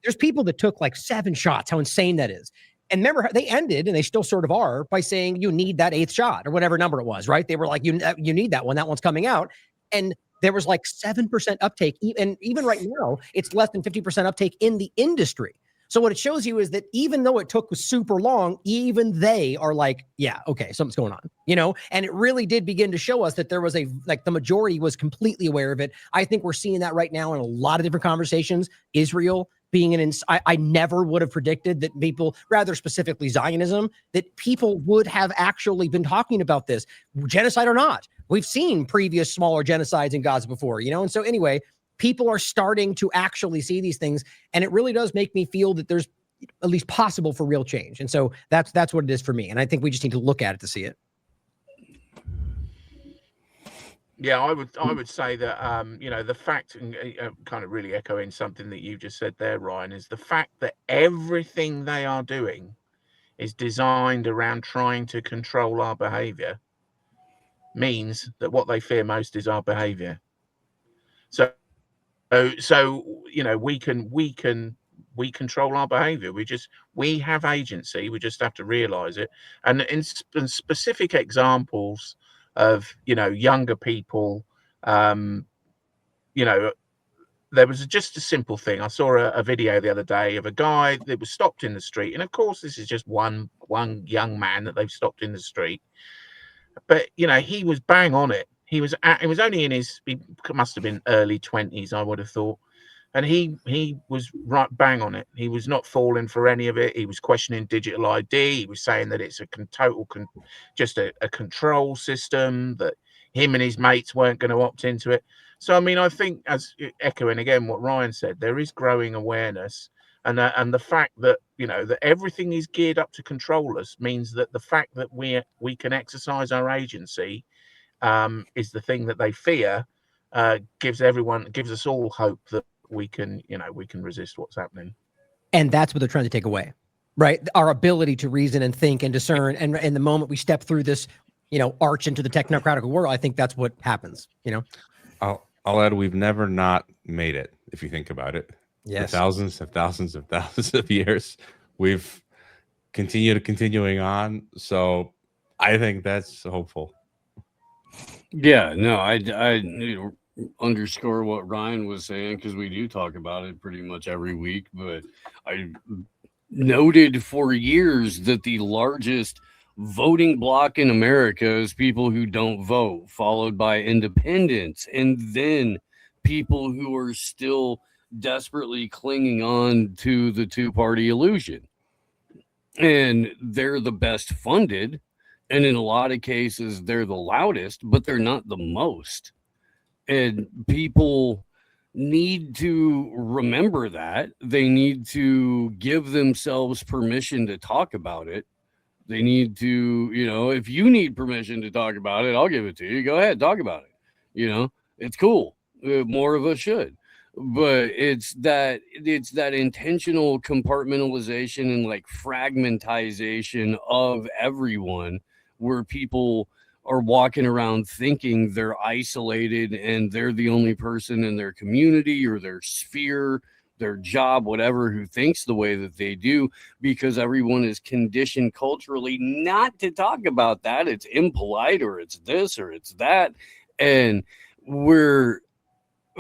there's people that took like 7 shots, how insane that is. And remember, they ended, and they still sort of are, by saying you need that 8th shot or whatever number it was, right? They were like, you need that one. That one's coming out. And there was like 7% uptake. And even right now, it's less than 50% uptake in the industry. So what it shows you is that even though it took super long, even they are like, yeah, okay, something's going on, you know? And it really did begin to show us that there was the majority was completely aware of it. I think we're seeing that right now in a lot of different conversations. Israel being I never would have predicted that people, rather specifically Zionism, that people would have actually been talking about this, genocide or not. We've seen previous smaller genocides in Gaza before, you know? And so anyway, people are starting to actually see these things, and it really does make me feel that there's at least possible for real change. And so that's what it is for me. And I think we just need to look at it to see it. Yeah, I would say that you know, the fact, and kind of really echoing something that you just said there, Ryan, is the fact that everything they are doing is designed around trying to control our behavior means that what they fear most is our behavior. So you know, we control our behavior. We have agency. We just have to realize it. And in specific examples of, you know, younger people, you know, there was just a simple thing. I saw a video the other day of a guy that was stopped in the street, and of course, this is just one young man that they've stopped in the street. But you know, he was bang on it. He was only in his, he must have been early 20s, I would have thought, and he was right bang on it. He was not falling for any of it. He was questioning digital ID. He was saying that it's just a control system, that him and his mates weren't going to opt into it. So, I mean, I think, as echoing again what Ryan said, there is growing awareness, and the fact that, you know, that everything is geared up to control us means that the fact that we can exercise our agency is the thing that they fear. Gives us all hope that we can resist what's happening. And that's what they're trying to take away, right? Our ability to reason and think and discern. And in the moment we step through this, you know, arch into the technocratic world, I think that's what happens, you know. I'll add, we've never not made it, if you think about it. Yes. For thousands of years, we've continuing on. So I think that's hopeful. Yeah, no, I underscore what Ryan was saying, because we do talk about it pretty much every week. But I noted for years that the largest voting bloc in America is people who don't vote, followed by independents, and then people who are still desperately clinging on to the two-party illusion. And they're the best funded, and in a lot of cases they're the loudest, but they're not the most. And people need to remember that. They need to give themselves permission to talk about it. They need to, you know, if you need permission to talk about it, I'll give it to you. Go ahead, talk about it. You know, it's cool. More of us should. But it's that intentional compartmentalization and like fragmentization of everyone, where people are walking around thinking they're isolated and they're the only person in their community or their sphere, their job, whatever, who thinks the way that they do, because everyone is conditioned culturally not to talk about that. It's impolite, or it's this, or it's that. And we're,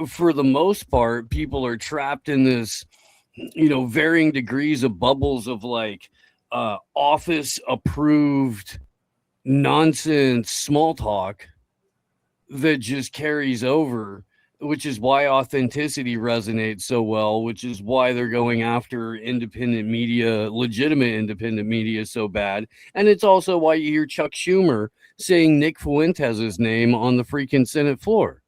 for the most part, people are trapped in this, you know, varying degrees of bubbles of like office approved nonsense small talk that just carries over, which is why authenticity resonates so well, which is why they're going after independent media, legitimate independent media, so bad. And it's also why you hear Chuck Schumer saying Nick Fuentes' name on the freaking Senate floor.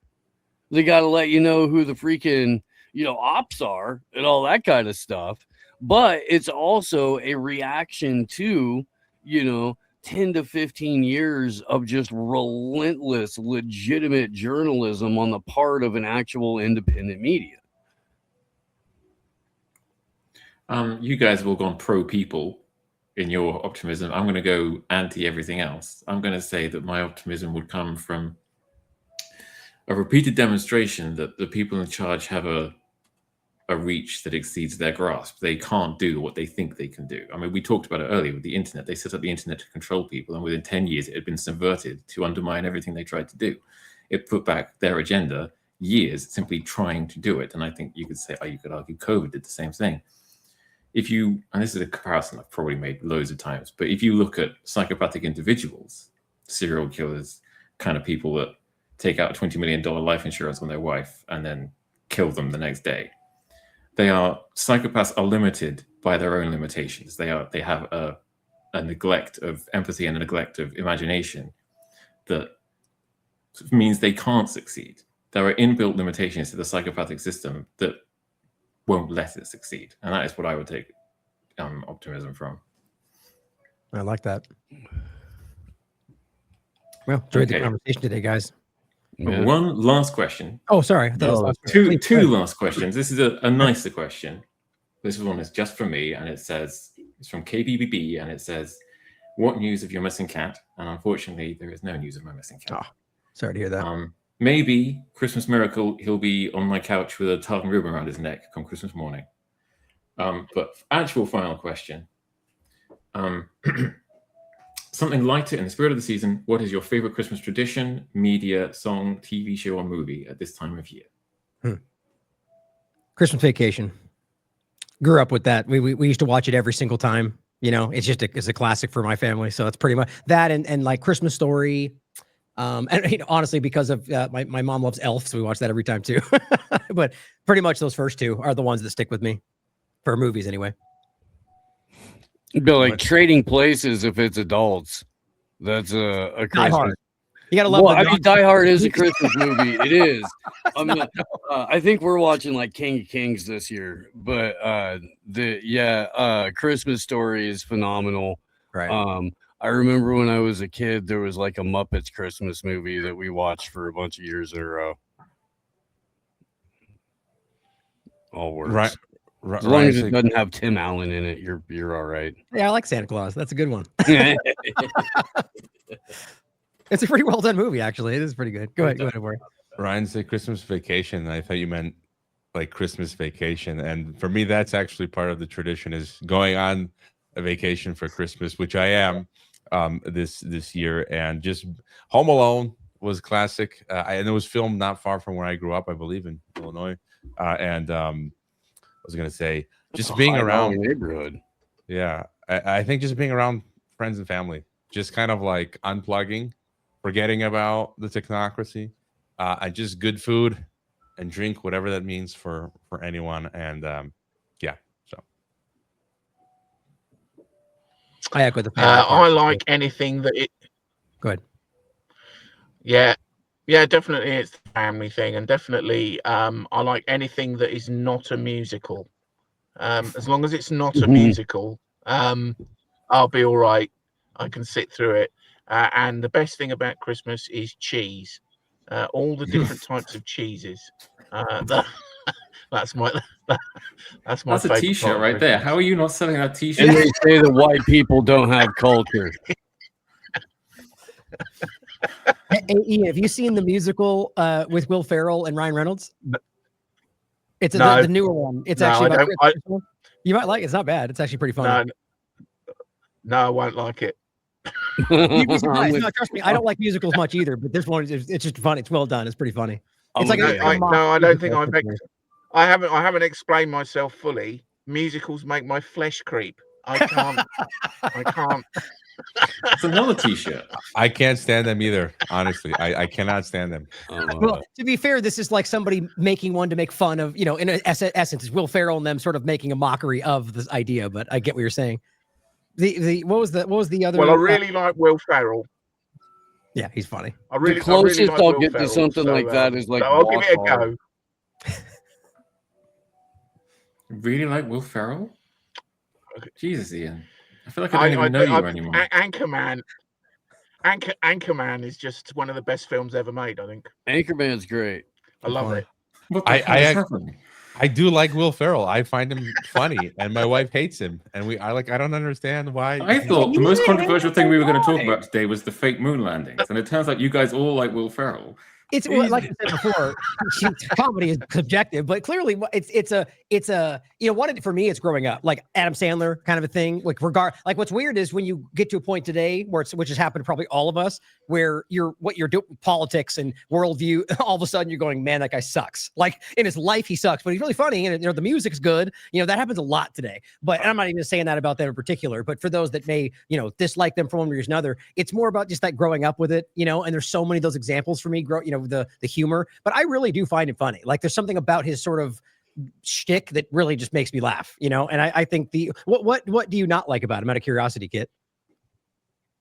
They got to let you know who the freaking, you know, ops are and all that kind of stuff. But it's also a reaction to, you know, 10 to 15 years of just relentless, legitimate journalism on the part of an actual independent media. You guys have all gone pro people in your optimism. I'm going to go anti everything else. I'm going to say that my optimism would come from a repeated demonstration that the people in charge have a reach that exceeds their grasp. They can't do what they think they can do. I mean, we talked about it earlier with the internet. They set up the internet to control people, and within 10 years, it had been subverted to undermine everything they tried to do. It put back their agenda years simply trying to do it. And I think you could say, you could argue COVID did the same thing. If you, and this is a comparison I've probably made loads of times, but if you look at psychopathic individuals, serial killers, kind of people that take out a $20 million life insurance on their wife and then kill them the next day. Psychopaths are limited by their own limitations. They have a neglect of empathy and a neglect of imagination that means they can't succeed. There are inbuilt limitations to the psychopathic system that won't let it succeed. And that is what I would take optimism from. I like that. Well, enjoyed the conversation today, guys. Yeah. One last question. Oh, sorry. Two last questions. This is a nicer question. This one is just from me, and it says, it's from KBBB, and it says, what news of your missing cat? And unfortunately, there is no news of my missing cat. Oh, sorry to hear that. Maybe, Christmas miracle, he'll be on my couch with a tartan ribbon around his neck come Christmas morning. But actual final question. Something lighter in the spirit of the season. What is your favorite Christmas tradition, media, song, TV show, or movie at this time of year? Christmas Vacation. Grew up with that. We used to watch it every single time. You know, it's a classic for my family. So it's pretty much that and like Christmas Story. And you know, honestly, because of my mom loves Elf, so we watch that every time too. But pretty much those first two are the ones that stick with me for movies anyway. But like Trading Places, if it's adults, that's a Die Christmas. Hard. You gotta love. Well, I mean, Die Hard is a Christmas movie. It is. I think we're watching like King of Kings this year, but Christmas Story is phenomenal. Right. I remember when I was a kid, there was like a Muppets Christmas movie that we watched for a bunch of years in a row. All works. Right. As long as it doesn't have Tim Allen in it, you're all right. Yeah, I like Santa Claus. That's a good one. It's a pretty well done movie, actually. It is pretty good. Go ahead, Warren. Ryan said Christmas Vacation. I thought you meant like Christmas Vacation, and for me, that's actually part of the tradition is going on a vacation for Christmas, which I am this year. And just Home Alone was classic, and it was filmed not far from where I grew up, I believe, in Illinois. And I was gonna say, just being around neighborhood. Yeah, I think just being around friends and family, just kind of like unplugging, forgetting about the technocracy, and just good food and drink, whatever that means for anyone. And so I echo the. I like anything that it. Go ahead. Yeah, definitely it's the family thing, and definitely I like anything that is not a musical. As long as it's not a musical, I'll be all right. I can sit through it. And the best thing about Christmas is cheese. All the different types of cheeses. That's my That's a T-shirt right there. How are you not selling that T-shirt? And they say that white people don't have culture. Hey, Ian, have you seen the musical with Will Ferrell and Ryan Reynolds? It's the newer one. It's actually about you might like it. It's not bad. It's actually pretty funny. No, I won't like it. You'd be surprised. No, trust me, I don't like musicals much either, but this one it's just fun. It's well done. It's pretty funny. It's like I don't think I haven't explained myself fully. Musicals make my flesh creep. I can't. It's another T-shirt. I can't stand them either. Honestly, I cannot stand them. Well, to be fair, this is like somebody making one to make fun of, in essence, it's Will Ferrell and them sort of making a mockery of this idea. But I get what you're saying. What was the other? Well, I really like Will Ferrell. Yeah, he's funny. The closest I'll get to something like that is like. I'll give it a go. Really like Will Ferrell? Jesus, Ian. I feel like I don't even know you anymore. Anchorman is just one of the best films ever made, I think. Anchorman's great. I love it. I do like Will Ferrell. I find him funny, and my wife hates him. And I don't understand why. I thought the most controversial thing we were going to talk about today was the fake moon landings, and it turns out you guys all like Will Ferrell. It's like I said before, comedy is subjective, but clearly it's a what for me it's growing up like Adam Sandler kind of a thing. Like what's weird is when you get to a point today which has happened to probably all of us, where what you're doing politics and worldview, all of a sudden you're going, man, that guy sucks. Like in his life he sucks, but he's really funny and the music's good. That happens a lot today. But I'm not even saying that about them in particular. But for those that may dislike them for one reason or another, it's more about just that growing up with it. And there's so many of those examples for me. The humor, but I really do find it funny. Like there's something about his sort of shtick that really just makes me laugh, and I think what do you not like about him out of curiosity, Kit?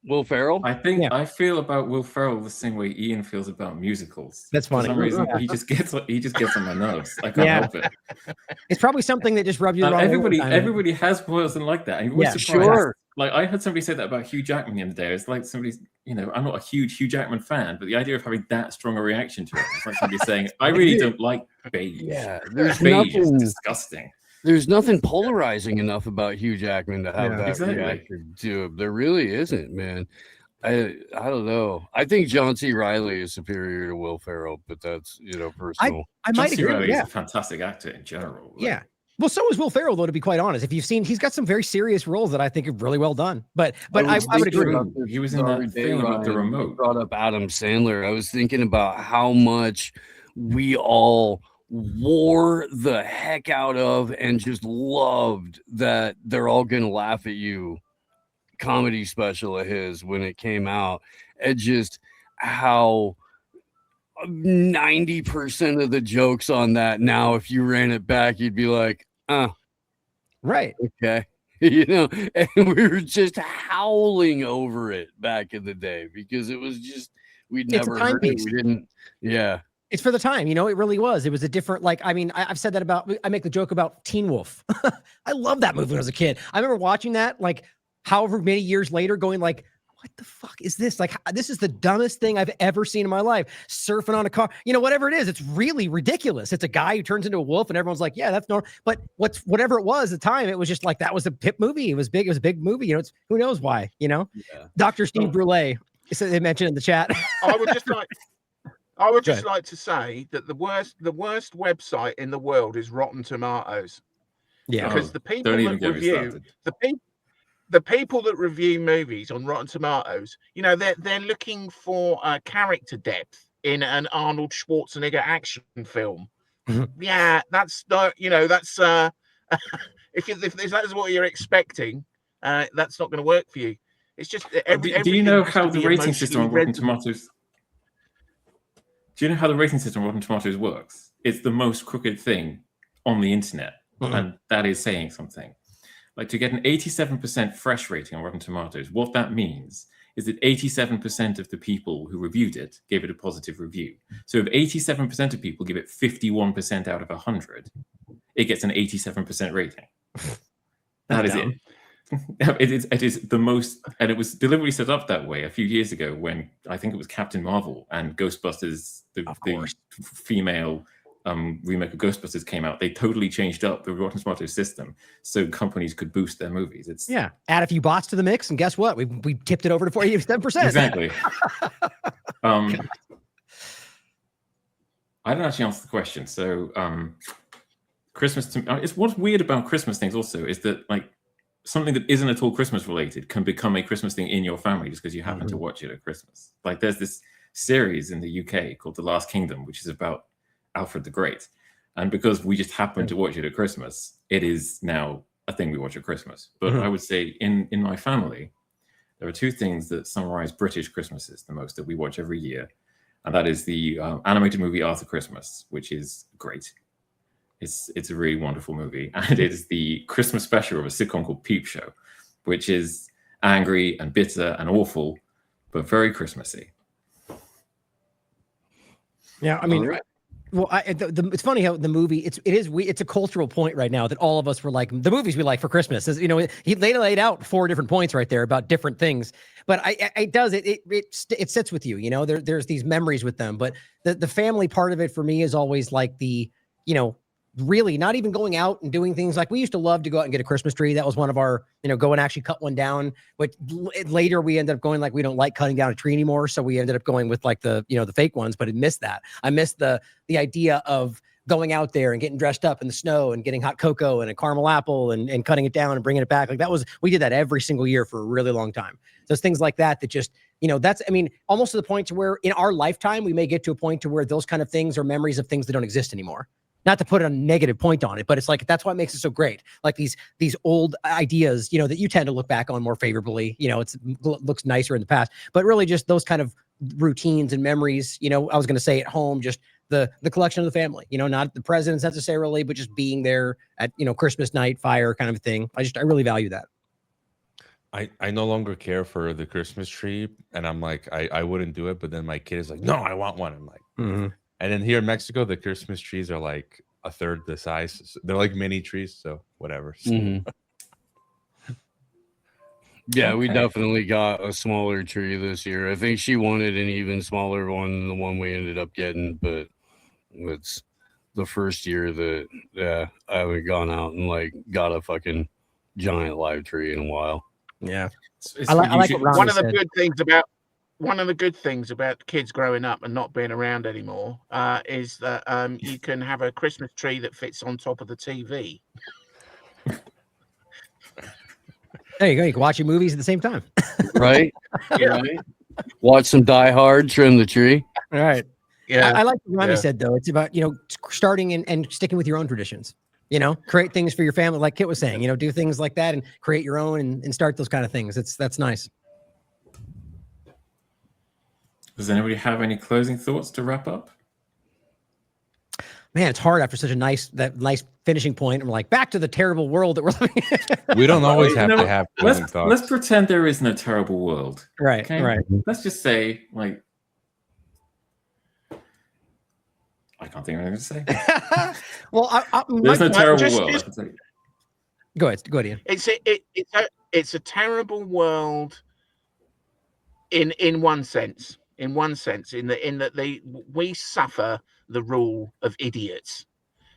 Will Ferrell? I feel about Will Ferrell the same way Ian feels about musicals. That's funny. For some reason, he just gets on my nerves. I can't help it. It's probably something that just rubs you the wrong way. Everybody has person like that. And yeah, sure. Like I heard somebody say that about Hugh Jackman the other day. It's like somebody's, I'm not a huge Hugh Jackman fan, but the idea of having that strong a reaction to it, it's like somebody saying, I really don't like beige. Yeah, there's beige is disgusting. There's nothing polarizing enough about Hugh Jackman to have that exactly. reaction to him. There really isn't, man. I don't know. I think John C. Reilly is superior to Will Ferrell, but that's personal. I might agree. Reilly is a fantastic actor in general. Yeah. Well, so is Will Ferrell, though, to be quite honest. If you've seen, he's got some very serious roles that I think are really well done. But I would agree. He was in that thing about the remote. Brought up Adam Sandler. I was thinking about how much we all wore the heck out of and just loved that They're All Gonna Laugh at You comedy special of his when it came out, and just how 90% of the jokes on that now, if you ran it back, you'd be like, right, okay. You know, and we were just howling over it back in the day because it was just, we'd never heard it. We didn't, yeah. It's for the time, you know, it really was. It was a different, like, I mean, I've said that about, I make the joke about Teen Wolf. I love that movie when I was a kid. I remember watching that, like, however many years later, going like, what the fuck is this? Like, this is the dumbest thing I've ever seen in my life. Surfing on a car, you know, whatever it is, it's really ridiculous. It's a guy who turns into a wolf and everyone's like, yeah, that's normal. But whatever it was at the time, it was just like, that was a hip movie. It was big. It was a big movie. You know, it's who knows why, you know, Dr. Steve Brule, they mentioned in the chat. I would just like to say that the worst website in the world is Rotten Tomatoes. Yeah, because the people that review movies on Rotten Tomatoes, you know, they're looking for character depth in an Arnold Schwarzenegger action film. Yeah, that's not, you know, that's if that is what you're expecting, that's not going to work for you. It's just do you know how the rating system on Rotten Tomatoes? Do you know how the rating system on Rotten Tomatoes works? It's the most crooked thing on the internet, and that is saying something. Like, to get an 87% fresh rating on Rotten Tomatoes, what that means is that 87% of the people who reviewed it gave it a positive review. So if 87% of people give it 51% out of 100, it gets an 87% rating. That is it. It is the most, and it was deliberately set up that way a few years ago when I think it was Captain Marvel and Ghostbusters, the female remake of Ghostbusters came out. They totally changed up the Rotten Tomatoes system so companies could boost their movies. It's add a few bots to the mix, and guess what? We tipped it over to 47%. Exactly. I didn't actually answer the question. So Christmas, it's what's weird about Christmas things also is that, like, something that isn't at all Christmas related can become a Christmas thing in your family just because you happen to watch it at Christmas. Like, there's this series in the UK called The Last Kingdom, which is about Alfred the Great. And because we just happen to watch it at Christmas, it is now a thing we watch at Christmas. But I would say in my family, there are two things that summarize British Christmases the most that we watch every year. And that is the animated movie Arthur Christmas, which is great. It's a really wonderful movie. And it is the Christmas special of a sitcom called Peep Show, which is angry and bitter and awful, but very Christmassy. Yeah, I mean, well, it's funny how the movie it's a cultural point right now that all of us were like, the movies we like for Christmas is, you know, they laid out 4 different points right there about different things, but it sits with you, you know, there's these memories with them, but the family part of it for me is always like the, you know, really not even going out and doing things like we used to love to go out and get a Christmas tree. That was one of our, you know, go and actually cut one down, but later we ended up going like, we don't like cutting down a tree anymore. So we ended up going with like the, you know, the fake ones, but I missed that. I missed the idea of going out there and getting dressed up in the snow and getting hot cocoa and a caramel apple and cutting it down and bringing it back. Like we did that every single year for a really long time. So it's things like that just, you know, that's, I mean, almost to the point to where in our lifetime, we may get to a point to where those kind of things are memories of things that don't exist anymore. Not to put a negative point on it, but it's like, that's why it makes it so great. Like these old ideas, you know, that you tend to look back on more favorably, you know, it looks nicer in the past, but really just those kind of routines and memories, you know, I was going to say at home, just the collection of the family, you know, not the presidents necessarily, but just being there at, you know, Christmas night, fire kind of thing. I really value that. I no longer care for the Christmas tree, and I'm like, I wouldn't do it, but then my kid is like, no, I want one. I'm like, And then here in Mexico, the Christmas trees are like a third the size. They're like mini trees, so whatever. So. Yeah, we definitely got a smaller tree this year. I think she wanted an even smaller one than the one we ended up getting, but it's the first year that I haven't gone out and like got a fucking giant live tree in a while. Yeah, I like what Ronnie said. One of the good things about kids growing up and not being around anymore is that you can have a Christmas tree that fits on top of the TV. There you go. You can watch your movies at the same time. Right? Yeah. Right? Watch some Die Hard, trim the tree. All right. Yeah. I like what Rami Yeah. said, though. It's about, starting and sticking with your own traditions. Create things for your family, like Kit was saying. Do things like that and create your own and start those kind of things. That's nice. Does anybody have any closing thoughts to wrap up? Man, it's hard after such a nice finishing point. And we're like, back to the terrible world that we're living in. We don't always have to have closing thoughts. Let's pretend there is no terrible world. Right, okay? right. Let's just say, like, I can't think of anything to say. Well, there's no terrible world. Go ahead, Iain. It's a terrible world in one sense. In that we suffer the rule of idiots.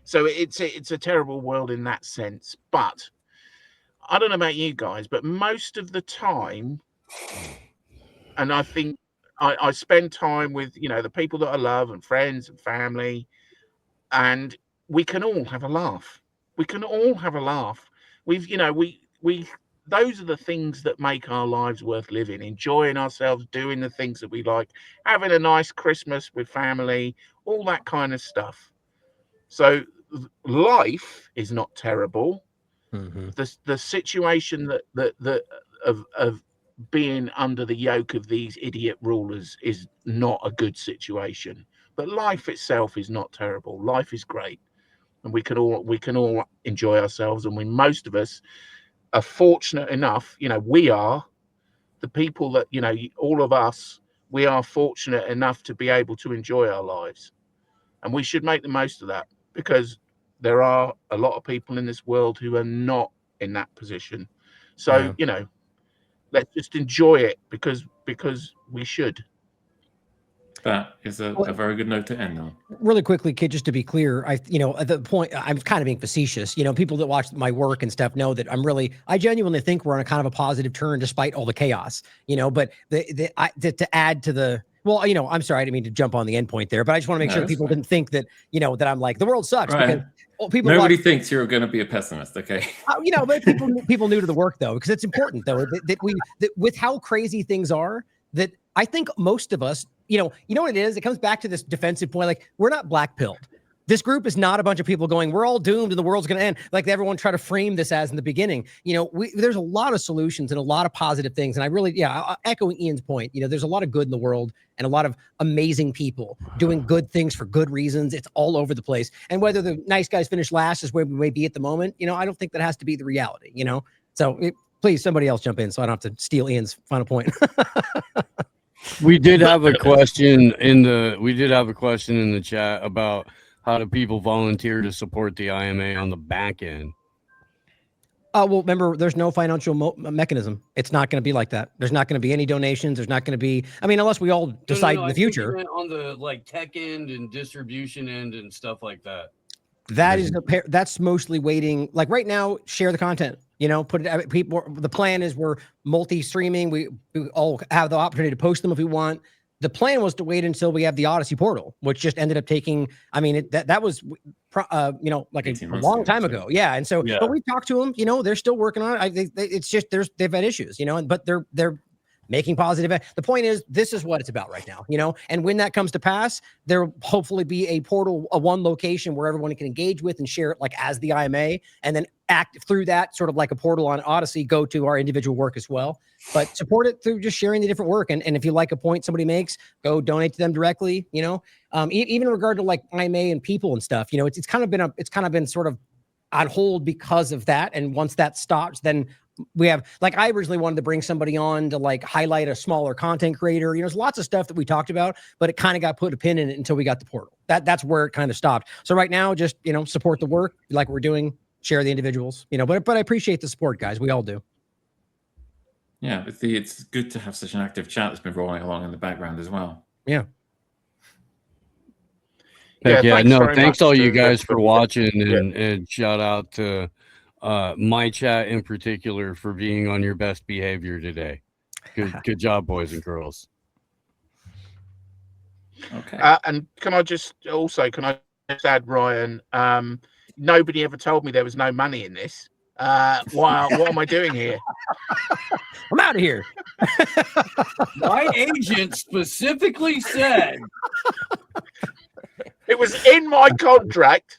So it's a terrible world in that sense. But I don't know about you guys, but most of the time, and I think I spend time with the people that I love and friends and family, and we can all have a laugh. We can all have a laugh. We those are the things that make our lives worth living, enjoying ourselves, doing the things that we like, having a nice Christmas with family, all that kind of stuff. So life is not terrible. Mm-hmm. The situation that of being under the yoke of these idiot rulers is not a good situation. But life itself is not terrible. Life is great, and we can all enjoy ourselves. And most of us are fortunate enough, we are the people that, all of us, we are fortunate enough to be able to enjoy our lives, and we should make the most of that, because there are a lot of people in this world who are not in that position. So, let's just enjoy it because we should. That is a very good note to end on. Really quickly, Kid, just to be clear, at the point, I'm kind of being facetious. People that watch my work and stuff know that I genuinely think we're on a kind of a positive turn despite all the chaos. But to add to the, I'm sorry, I didn't mean to jump on the end point there, but I just want to make sure people didn't think that, that I'm like, the world sucks. Right. Because nobody thinks you're going to be a pessimist, okay? But people new to the work, though, because it's important, though, that with how crazy things are, that I think most of us, you know what it is? It comes back to this defensive point. Like, we're not black-pilled. This group is not a bunch of people going, we're all doomed and the world's going to end. Like everyone tried to frame this as in the beginning. There's a lot of solutions and a lot of positive things. And I really, echoing Ian's point, there's a lot of good in the world and a lot of amazing people doing good things for good reasons. It's all over the place. And whether the nice guys finish last is where we may be at the moment, I don't think that has to be the reality, So please, somebody else jump in so I don't have to steal Ian's final point. We did have a question in the chat about how do people volunteer to support the IMA on the back end. Well, remember, there's no financial mechanism. It's not going to be like that. There's not going to be any donations. There's not going to be, unless we all decide in the future. On the tech end and distribution end and stuff like that. That's mostly waiting. Like right now, share the content. Put it. People. The plan is we're multi-streaming. We all have the opportunity to post them if we want. The plan was to wait until we have the Odyssey portal, which just ended up taking. That was, like a long time ago. Yeah, and so, but we talked to them. They're still working on it. It's just they've had issues. But they're making positive. The point is, this is what it's about right now, and when that comes to pass, there'll hopefully be a portal, one location where everyone can engage with and share it like as the IMA, and then act through that sort of like a portal on Odyssey, go to our individual work as well, but support it through just sharing the different work. And if you like a point somebody makes, go donate to them directly, even in regard to like IMA and people and stuff, it's kind of been sort of on hold because of that. And once that stops, then we have, like, I originally wanted to bring somebody on to like highlight a smaller content creator. There's lots of stuff that we talked about, but it kind of got put a pin in it until we got the portal. That's where it kind of stopped. So right now, just, support the work like we're doing, share the individuals, but I appreciate the support, guys. We all do. Yeah, it's good to have such an active chat that's been rolling along in the background as well. Yeah. Thanks all you guys for watching, and shout out to my chat in particular for being on your best behavior today. Good job, boys and girls. Okay. And can I just add, Ryan? Nobody ever told me there was no money in this. Wow, what am I doing here? I'm out of here. My agent specifically said It was in my contract.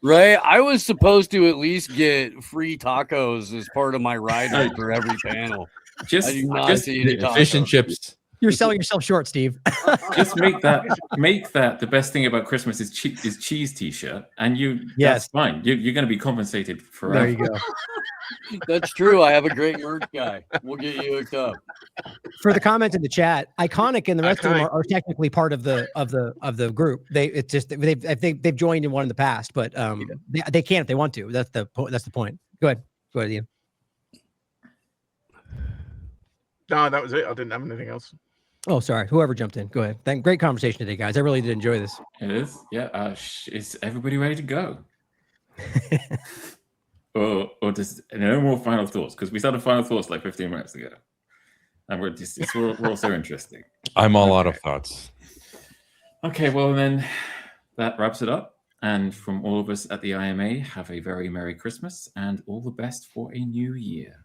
right. I was supposed to at least get free tacos as part of my rider for every panel. I do not see any Fish and tacos. chips. You're selling yourself short, Steve. Just make that the best thing about Christmas is cheese t-shirt, and Yes. that's fine. You're going to be compensated forever. There you go. That's true. I have a great merch guy. We'll get you hooked up. For the comment in the chat, Iconic and the rest of them Okay. are technically part of the group. They've joined in one in the past, but they can if they want to. That's the point. Go ahead, Ian. No, that was it. I didn't have anything else. Oh, sorry. Whoever jumped in, go ahead. Great conversation today, guys. I really did enjoy this. It is, yeah. Is everybody ready to go? or just no more final thoughts? Because we started final thoughts like 15 minutes ago, and we're all so interesting. I'm all out of thoughts. Okay, well then that wraps it up. And from all of us at the IMA, have a very Merry Christmas and all the best for a new year.